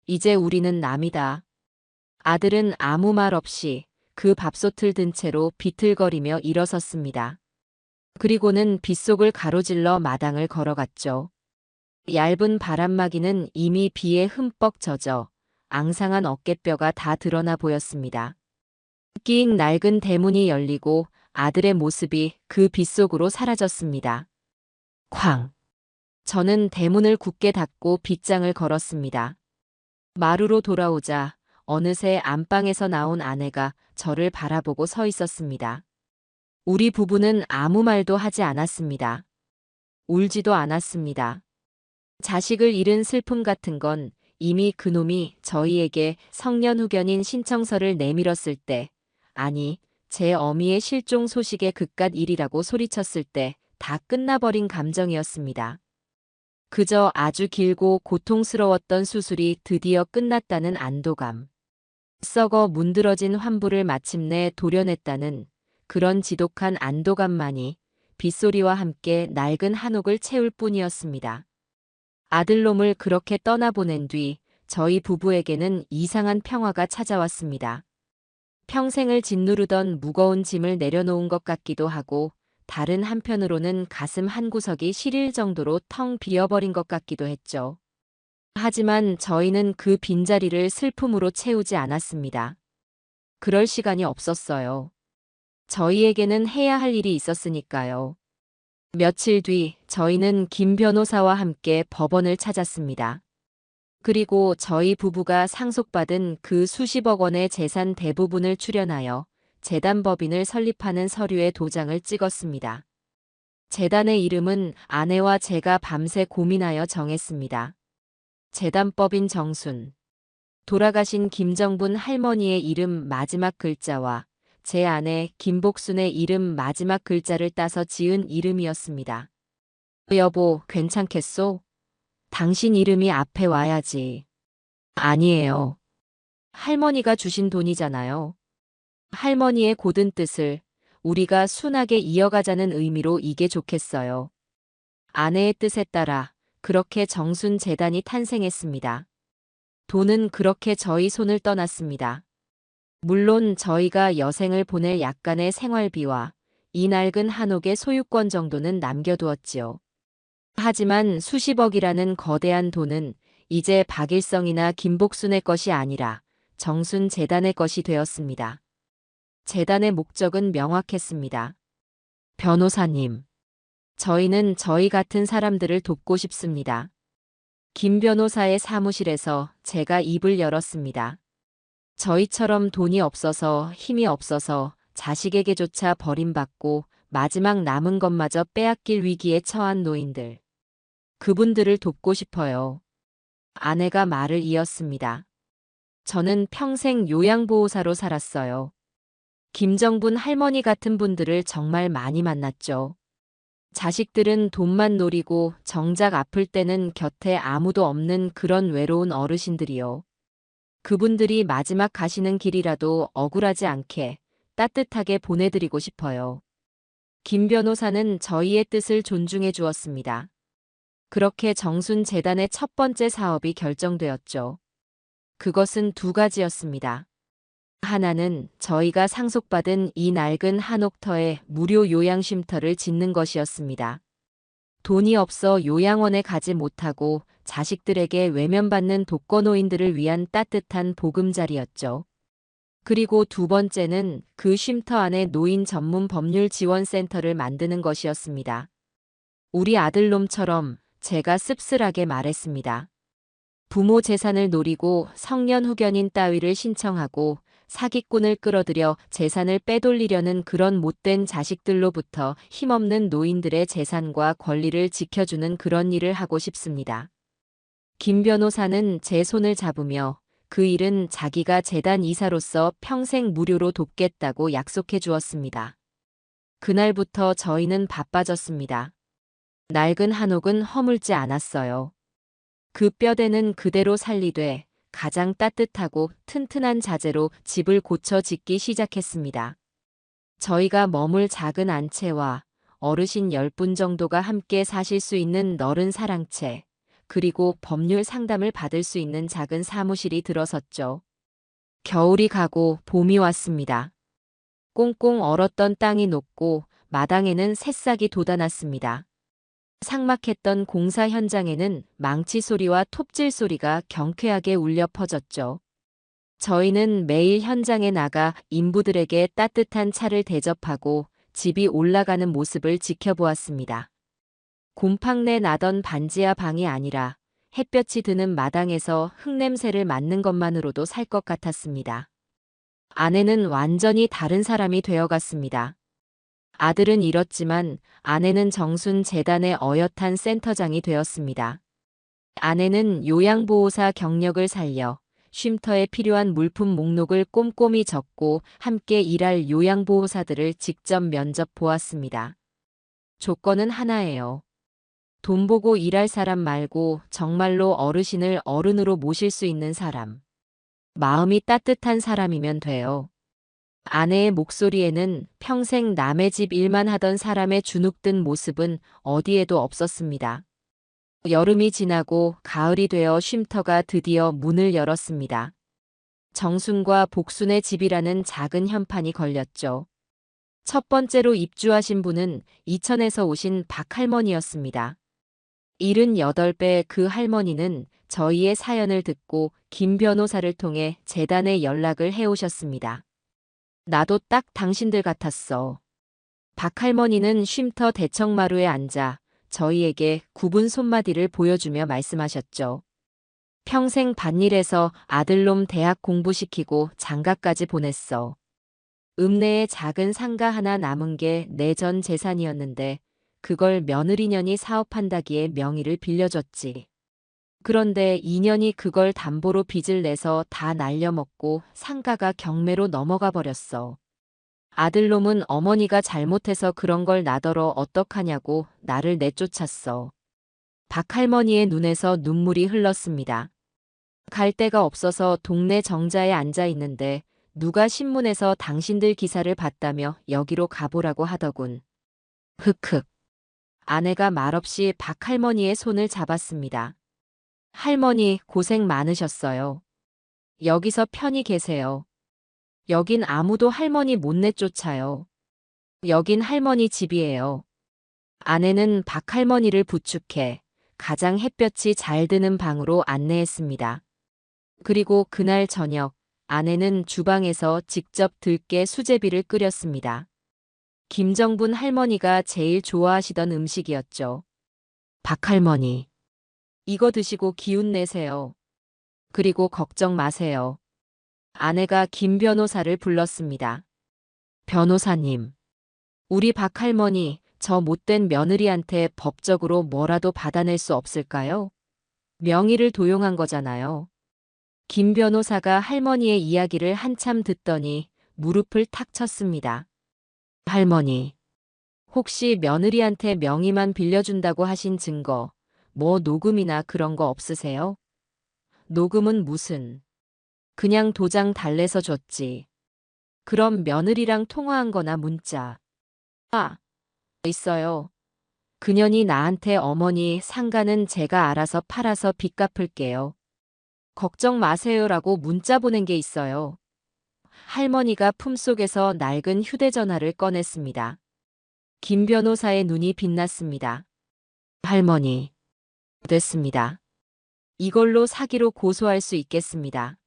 이제 우리는 남이다. 아들은 아무 말 없이 그 밥솥을 든 채로 비틀거리며 일어섰습니다. 그리고는 빗속을 가로질러 마당을 걸어갔죠. 얇은 바람막이는 이미 비에 흠뻑 젖어 앙상한 어깨뼈가 다 드러나 보였습니다. 끼익 낡은 대문이 열리고 아들의 모습이 그 빗속으로 사라졌습니다. 쾅! 저는 대문을 굳게 닫고 빗장을 걸었습니다. 마루로 돌아오자 어느새 안방에서 나온 아내가 저를 바라보고 서 있었습니다. 우리 부부는 아무 말도 하지 않았습니다. 울지도 않았습니다. 자식을 잃은 슬픔 같은 건 이미 그놈이 저희에게 성년후견인 신청서를 내밀었을 때, 아니, 제 어미의 실종 소식의 그깟 일이라고 소리쳤을 때 다 끝나버린 감정이었습니다. 그저 아주 길고 고통스러웠던 수술이 드디어 끝났다는 안도감. 썩어 문드러진 환부를 마침내 도려냈다는 그런 지독한 안도감만이 빗소리와 함께 낡은 한옥을 채울 뿐이었습니다. 아들놈을 그렇게 떠나보낸 뒤 저희 부부에게는 이상한 평화가 찾아왔습니다. 평생을 짓누르던 무거운 짐을 내려놓은 것 같기도 하고 다른 한편으로는 가슴 한구석이 시릴 정도로 텅 비어버린 것 같기도 했죠. 하지만 저희는 그 빈자리를 슬픔으로 채우지 않았습니다. 그럴 시간이 없었어요. 저희에게는 해야 할 일이 있었으니까요. 며칠 뒤 저희는 김 변호사와 함께 법원을 찾았습니다. 그리고 저희 부부가 상속받은 그 수십억 원의 재산 대부분을 출연하여 재단법인을 설립하는 서류에 도장을 찍었습니다. 재단의 이름은 아내와 제가 밤새 고민하여 정했습니다. 재단법인 정순. 돌아가신 김정분 할머니의 이름 마지막 글자와 제 아내 김복순의 이름 마지막 글자를 따서 지은 이름이었습니다. 여보, 괜찮겠소? 당신 이름이 앞에 와야지. 아니에요. 할머니가 주신 돈이잖아요. 할머니의 고든 뜻을 우리가 순하게 이어가자는 의미로 이게 좋겠어요. 아내의 뜻에 따라 그렇게 정순 재단이 탄생했습니다. 돈은 그렇게 저희 손을 떠났습니다. 물론 저희가 여생을 보낼 약간의 생활비와 이 낡은 한옥의 소유권 정도는 남겨두었지요. 하지만 수십억이라는 거대한 돈은 이제 박일성이나 김복순의 것이 아니라 정순 재단의 것이 되었습니다. 재단의 목적은 명확했습니다. 변호사님, 저희는 저희 같은 사람들을 돕고 싶습니다. 김 변호사의 사무실에서 제가 입을 열었습니다. 저희처럼 돈이 없어서 힘이 없어서 자식에게조차 버림받고 마지막 남은 것마저 빼앗길 위기에 처한 노인들. 그분들을 돕고 싶어요. 아내가 말을 이었습니다. 저는 평생 요양보호사로 살았어요. 김정분 할머니 같은 분들을 정말 많이 만났죠. 자식들은 돈만 노리고 정작 아플 때는 곁에 아무도 없는 그런 외로운 어르신들이요. 그분들이 마지막 가시는 길이라도 억울하지 않게 따뜻하게 보내드리고 싶어요. 김 변호사는 저희의 뜻을 존중해 주었습니다. 그렇게 정순 재단의 첫 번째 사업이 결정되었죠. 그것은 두 가지였습니다. 하나는 저희가 상속받은 이 낡은 한옥터에 무료 요양쉼터를 짓는 것이었습니다. 돈이 없어 요양원에 가지 못하고 자식들에게 외면받는 독거노인들을 위한 따뜻한 보금자리였죠. 그리고 두 번째는 그 쉼터 안에 노인 전문 법률 지원센터를 만드는 것이었습니다. 우리 아들놈처럼 제가 씁쓸하게 말했습니다. 부모 재산을 노리고 성년후견인 따위를 신청하고 사기꾼을 끌어들여 재산을 빼돌리려는 그런 못된 자식들로부터 힘없는 노인들의 재산과 권리를 지켜주는 그런 일을 하고 싶습니다. 김 변호사는 제 손을 잡으며 그 일은 자기가 재단 이사로서 평생 무료로 돕겠다고 약속해 주었습니다. 그날부터 저희는 바빠졌습니다. 낡은 한옥은 허물지 않았어요. 그 뼈대는 그대로 살리되 가장 따뜻하고 튼튼한 자재로 집을 고쳐 짓기 시작했습니다. 저희가 머물 작은 안채와 어르신 10분 정도가 함께 사실 수 있는 넓은 사랑채, 그리고 법률 상담을 받을 수 있는 작은 사무실이 들어섰죠. 겨울이 가고 봄이 왔습니다. 꽁꽁 얼었던 땅이 녹고 마당에는 새싹이 돋아났습니다. 삭막했던 공사 현장에는 망치 소리와 톱질 소리가 경쾌하게 울려 퍼졌죠. 저희는 매일 현장에 나가 인부들에게 따뜻한 차를 대접하고 집이 올라가는 모습을 지켜보았습니다. 곰팡내 나던 반지하 방이 아니라 햇볕이 드는 마당에서 흙냄새를 맡는 것만으로도 살 것 같았습니다. 아내는 완전히 다른 사람이 되어갔습니다. 아들은 잃었지만 아내는 정순 재단의 어엿한 센터장이 되었습니다. 아내는 요양보호사 경력을 살려 쉼터에 필요한 물품 목록을 꼼꼼히 적고 함께 일할 요양보호사들을 직접 면접 보았습니다. 조건은 하나예요. 돈 보고 일할 사람 말고 정말로 어르신을 어른으로 모실 수 있는 사람. 마음이 따뜻한 사람이면 돼요. 아내의 목소리에는 평생 남의 집 일만 하던 사람의 주눅든 모습은 어디에도 없었습니다. 여름이 지나고 가을이 되어 쉼터가 드디어 문을 열었습니다. 정순과 복순의 집이라는 작은 현판이 걸렸죠. 첫 번째로 입주하신 분은 이천에서 오신 박 할머니였습니다. 78배 그 할머니는 저희의 사연을 듣고 김 변호사를 통해 재단에 연락을 해오셨습니다. 나도 딱 당신들 같았어. 박 할머니는 쉼터 대청마루에 앉아 저희에게 굽은 손마디를 보여주며 말씀하셨죠. 평생 밭일해서 아들놈 대학 공부시키고 장가까지 보냈어. 읍내에 작은 상가 하나 남은 게 내 전 재산이었는데 그걸 며느리년이 사업한다기에 명의를 빌려줬지. 그런데 2년이 그걸 담보로 빚을 내서 다 날려먹고 상가가 경매로 넘어가 버렸어. 아들놈은 어머니가 잘못해서 그런 걸 나더러 어떡하냐고 나를 내쫓았어. 박 할머니의 눈에서 눈물이 흘렀습니다. 갈 데가 없어서 동네 정자에 앉아 있는데 누가 신문에서 당신들 기사를 봤다며 여기로 가보라고 하더군. 흑흑. 아내가 말없이 박 할머니의 손을 잡았습니다. 할머니 고생 많으셨어요. 여기서 편히 계세요. 여긴 아무도 할머니 못 내쫓아요. 여긴 할머니 집이에요. 아내는 박 할머니를 부축해 가장 햇볕이 잘 드는 방으로 안내했습니다. 그리고 그날 저녁 아내는 주방에서 직접 들깨 수제비를 끓였습니다. 김정분 할머니가 제일 좋아하시던 음식이었죠. 박 할머니, 이거 드시고 기운 내세요. 그리고 걱정 마세요. 아내가 김 변호사를 불렀습니다. 변호사님, 우리 박 할머니 저 못된 며느리한테 법적으로 뭐라도 받아낼 수 없을까요? 명의를 도용한 거잖아요. 김 변호사가 할머니의 이야기를 한참 듣더니 무릎을 탁 쳤습니다. 할머니, 혹시 며느리한테 명의만 빌려준다고 하신 증거, 뭐 녹음이나 그런 거 없으세요? 녹음은 무슨? 그냥 도장 달래서 줬지. 그럼 며느리랑 통화한 거나 문자. 아, 있어요. 그년이 나한테 어머니 상가는 제가 알아서 팔아서 빚 갚을게요. 걱정 마세요라고 문자 보낸 게 있어요. 할머니가 품속에서 낡은 휴대전화를 꺼냈습니다. 김 변호사의 눈이 빛났습니다. 할머니, 됐습니다. 이걸로 사기로 고소할 수 있겠습니다.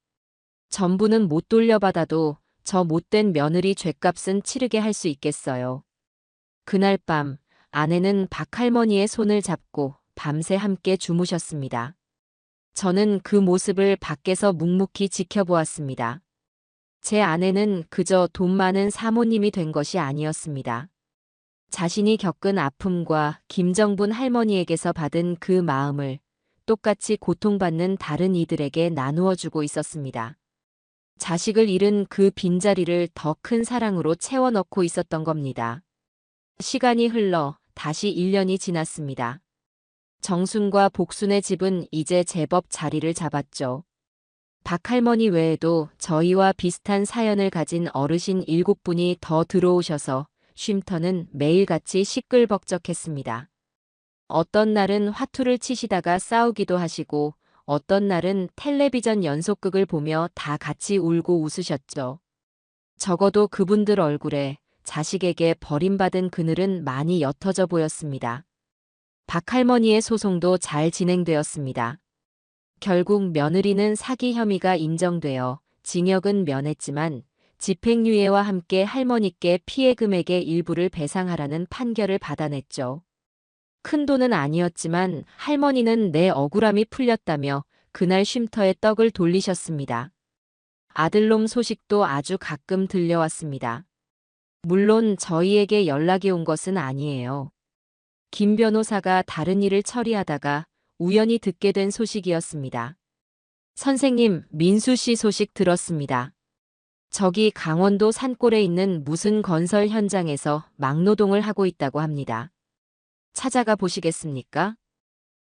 전부는 못 돌려받아도 저 못된 며느리 죗값은 치르게 할 수 있겠어요. 그날 밤 아내는 박 할머니의 손을 잡고 밤새 함께 주무셨습니다. 저는 그 모습을 밖에서 묵묵히 지켜보았습니다. 제 아내는 그저 돈 많은 사모님이 된 것이 아니었습니다. 자신이 겪은 아픔과 김정분 할머니에게서 받은 그 마음을 똑같이 고통받는 다른 이들에게 나누어 주고 있었습니다. 자식을 잃은 그 빈자리를 더 큰 사랑으로 채워 넣고 있었던 겁니다. 시간이 흘러 다시 1년이 지났습니다. 정순과 복순의 집은 이제 제법 자리를 잡았죠. 박할머니 외에도 저희와 비슷한 사연을 가진 어르신 7분이 더 들어오셔서 쉼터는 매일같이 시끌벅적했습니다. 어떤 날은 화투를 치시다가 싸우기도 하시고 어떤 날은 텔레비전 연속극을 보며 다 같이 울고 웃으셨죠. 적어도 그분들 얼굴에 자식에게 버림받은 그늘은 많이 옅어져 보였습니다. 박할머니의 소송도 잘 진행되었습니다. 결국 며느리는 사기 혐의가 인정되어 징역은 면했지만 집행유예와 함께 할머니께 피해 금액의 일부를 배상하라는 판결을 받아냈죠. 큰 돈은 아니었지만 할머니는 내 억울함이 풀렸다며 그날 쉼터에 떡을 돌리셨습니다. 아들놈 소식도 아주 가끔 들려왔습니다. 물론 저희에게 연락이 온 것은 아니에요. 김 변호사가 다른 일을 처리하다가 우연히 듣게 된 소식이었습니다. 선생님, 민수 씨 소식 들었습니다. 저기 강원도 산골에 있는 무슨 건설 현장에서 막노동을 하고 있다고 합니다. 찾아가 보시겠습니까?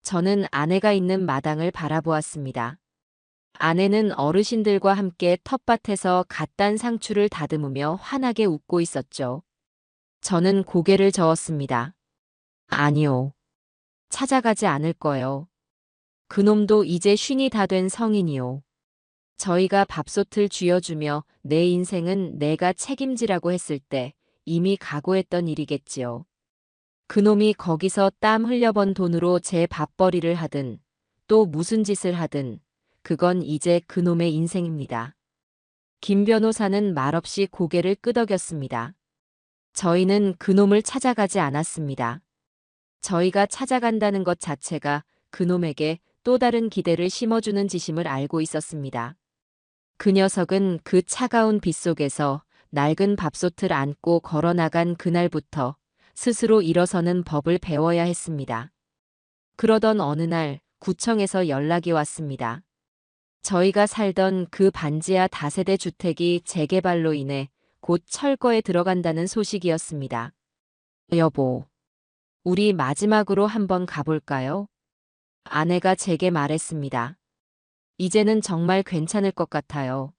저는 아내가 있는 마당을 바라보았습니다. 아내는 어르신들과 함께 텃밭에서 갓 딴 상추를 다듬으며 환하게 웃고 있었죠. 저는 고개를 저었습니다. 아니요. 찾아가지 않을 거요. 그놈도 이제 쉰이 다 된 성인이요. 저희가 밥솥을 쥐어주며 내 인생은 내가 책임지라고 했을 때 이미 각오했던 일이겠지요. 그놈이 거기서 땀 흘려번 돈으로 제 밥벌이를 하든 또 무슨 짓을 하든 그건 이제 그놈의 인생입니다. 김 변호사는 말없이 고개를 끄덕였습니다. 저희는 그놈을 찾아가지 않았습니다. 저희가 찾아간다는 것 자체가 그놈에게 또 다른 기대를 심어주는 짓임을 알고 있었습니다. 그 녀석은 그 차가운 빗속에서 낡은 밥솥을 안고 걸어나간 그날부터 스스로 일어서는 법을 배워야 했습니다. 그러던 어느 날 구청에서 연락이 왔습니다. 저희가 살던 그 반지하 다세대 주택이 재개발로 인해 곧 철거에 들어간다는 소식이었습니다. 여보, 우리 마지막으로 한번 가볼까요? 아내가 제게 말했습니다. 이제는 정말 괜찮을 것 같아요.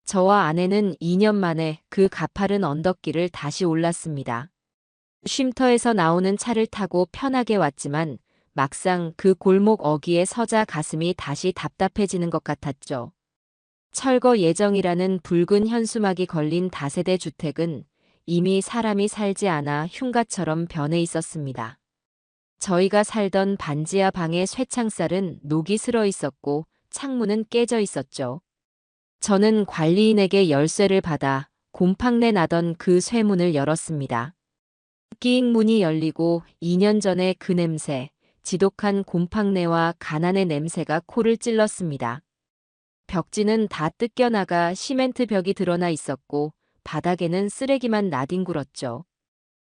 저와 아내는 2년 만에 그 가파른 언덕길을 다시 올랐습니다. 쉼터에서 나오는 차를 타고 편하게 왔지만 막상 그 골목 어귀에 서자 가슴이 다시 답답해지는 것 같았죠. 철거 예정이라는 붉은 현수막이 걸린 다세대 주택은 이미 사람이 살지 않아 흉가처럼 변해 있었습니다. 저희가 살던 반지하 방의 쇠창살은 녹이 슬어 있었고 창문은 깨져 있었죠. 저는 관리인에게 열쇠를 받아 곰팡내 나던 그 쇠문을 열었습니다. 끼익 문이 열리고 2년 전의 그 냄새, 지독한 곰팡내와 가난의 냄새가 코를 찔렀습니다. 벽지는 다 뜯겨나가 시멘트 벽이 드러나 있었고 바닥에는 쓰레기만 나뒹굴었죠.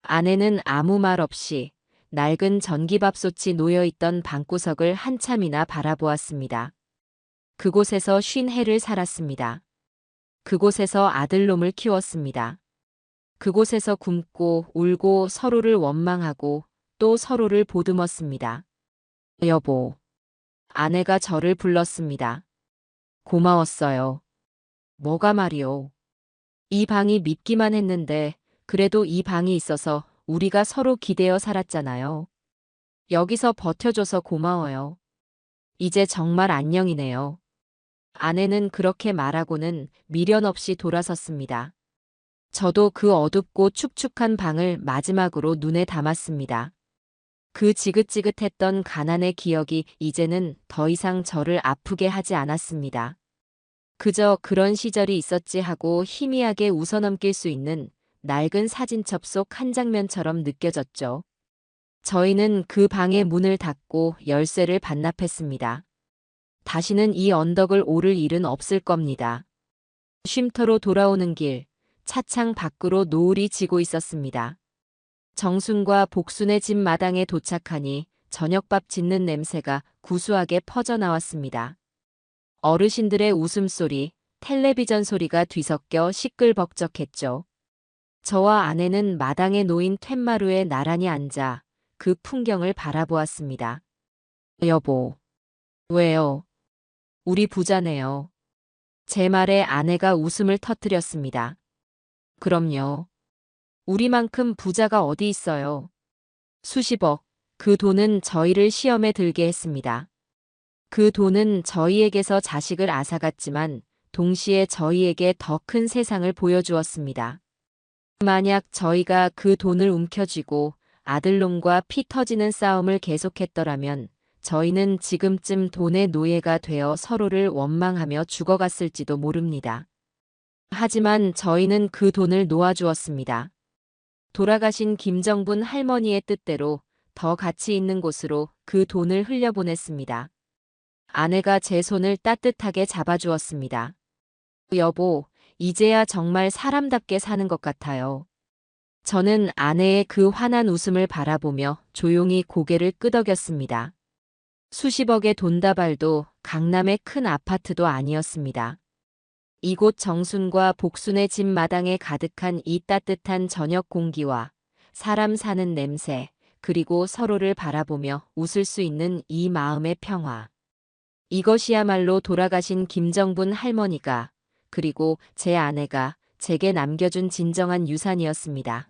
아내는 아무 말 없이 낡은 전기밥솥이 놓여있던 방구석을 한참이나 바라보았습니다. 그곳에서 50해를 살았습니다. 그곳에서 아들놈을 키웠습니다. 그곳에서 굶고 울고 서로를 원망하고 또 서로를 보듬었습니다. 여보. 아내가 저를 불렀습니다. 고마웠어요. 뭐가 말이오. 이 방이 밉기만 했는데 그래도 이 방이 있어서 우리가 서로 기대어 살았잖아요. 여기서 버텨줘서 고마워요. 이제 정말 안녕이네요. 아내는 그렇게 말하고는 미련 없이 돌아섰습니다. 저도 그 어둡고 축축한 방을 마지막으로 눈에 담았습니다. 그 지긋지긋했던 가난의 기억이 이제는 더 이상 저를 아프게 하지 않았습니다. 그저 그런 시절이 있었지 하고 희미하게 웃어넘길 수 있는 낡은 사진첩 속 한 장면처럼 느껴졌죠. 저희는 그 방의 문을 닫고 열쇠를 반납했습니다. 다시는 이 언덕을 오를 일은 없을 겁니다. 쉼터로 돌아오는 길, 차창 밖으로 노을이 지고 있었습니다. 정순과 복순의 집 마당에 도착하니 저녁밥 짓는 냄새가 구수하게 퍼져나왔습니다. 어르신들의 웃음소리, 텔레비전 소리가 뒤섞여 시끌벅적했죠. 저와 아내는 마당에 놓인 툇마루에 나란히 앉아 그 풍경을 바라보았습니다. 여보. 왜요? 우리 부자네요. 제 말에 아내가 웃음을 터뜨렸습니다. 그럼요. 우리만큼 부자가 어디 있어요. 수십억. 그 돈은 저희를 시험에 들게 했습니다. 그 돈은 저희에게서 자식을 앗아갔지만 동시에 저희에게 더 큰 세상을 보여주었습니다. 만약 저희가 그 돈을 움켜쥐고 아들놈과 피 터지는 싸움을 계속했더라면 저희는 지금쯤 돈의 노예가 되어 서로를 원망하며 죽어갔을지도 모릅니다. 하지만 저희는 그 돈을 놓아주었습니다. 돌아가신 김정분 할머니의 뜻대로 더 가치 있는 곳으로 그 돈을 흘려보냈습니다. 아내가 제 손을 따뜻하게 잡아주었습니다. 여보, 이제야 정말 사람답게 사는 것 같아요. 저는 아내의 그 환한 웃음을 바라보며 조용히 고개를 끄덕였습니다. 수십억의 돈다발도 강남의 큰 아파트도 아니었습니다. 이곳 정순과 복순의 집 마당에 가득한 이 따뜻한 저녁 공기와 사람 사는 냄새, 그리고 서로를 바라보며 웃을 수 있는 이 마음의 평화. 이것이야말로 돌아가신 김정분 할머니가, 그리고 제 아내가 제게 남겨준 진정한 유산이었습니다.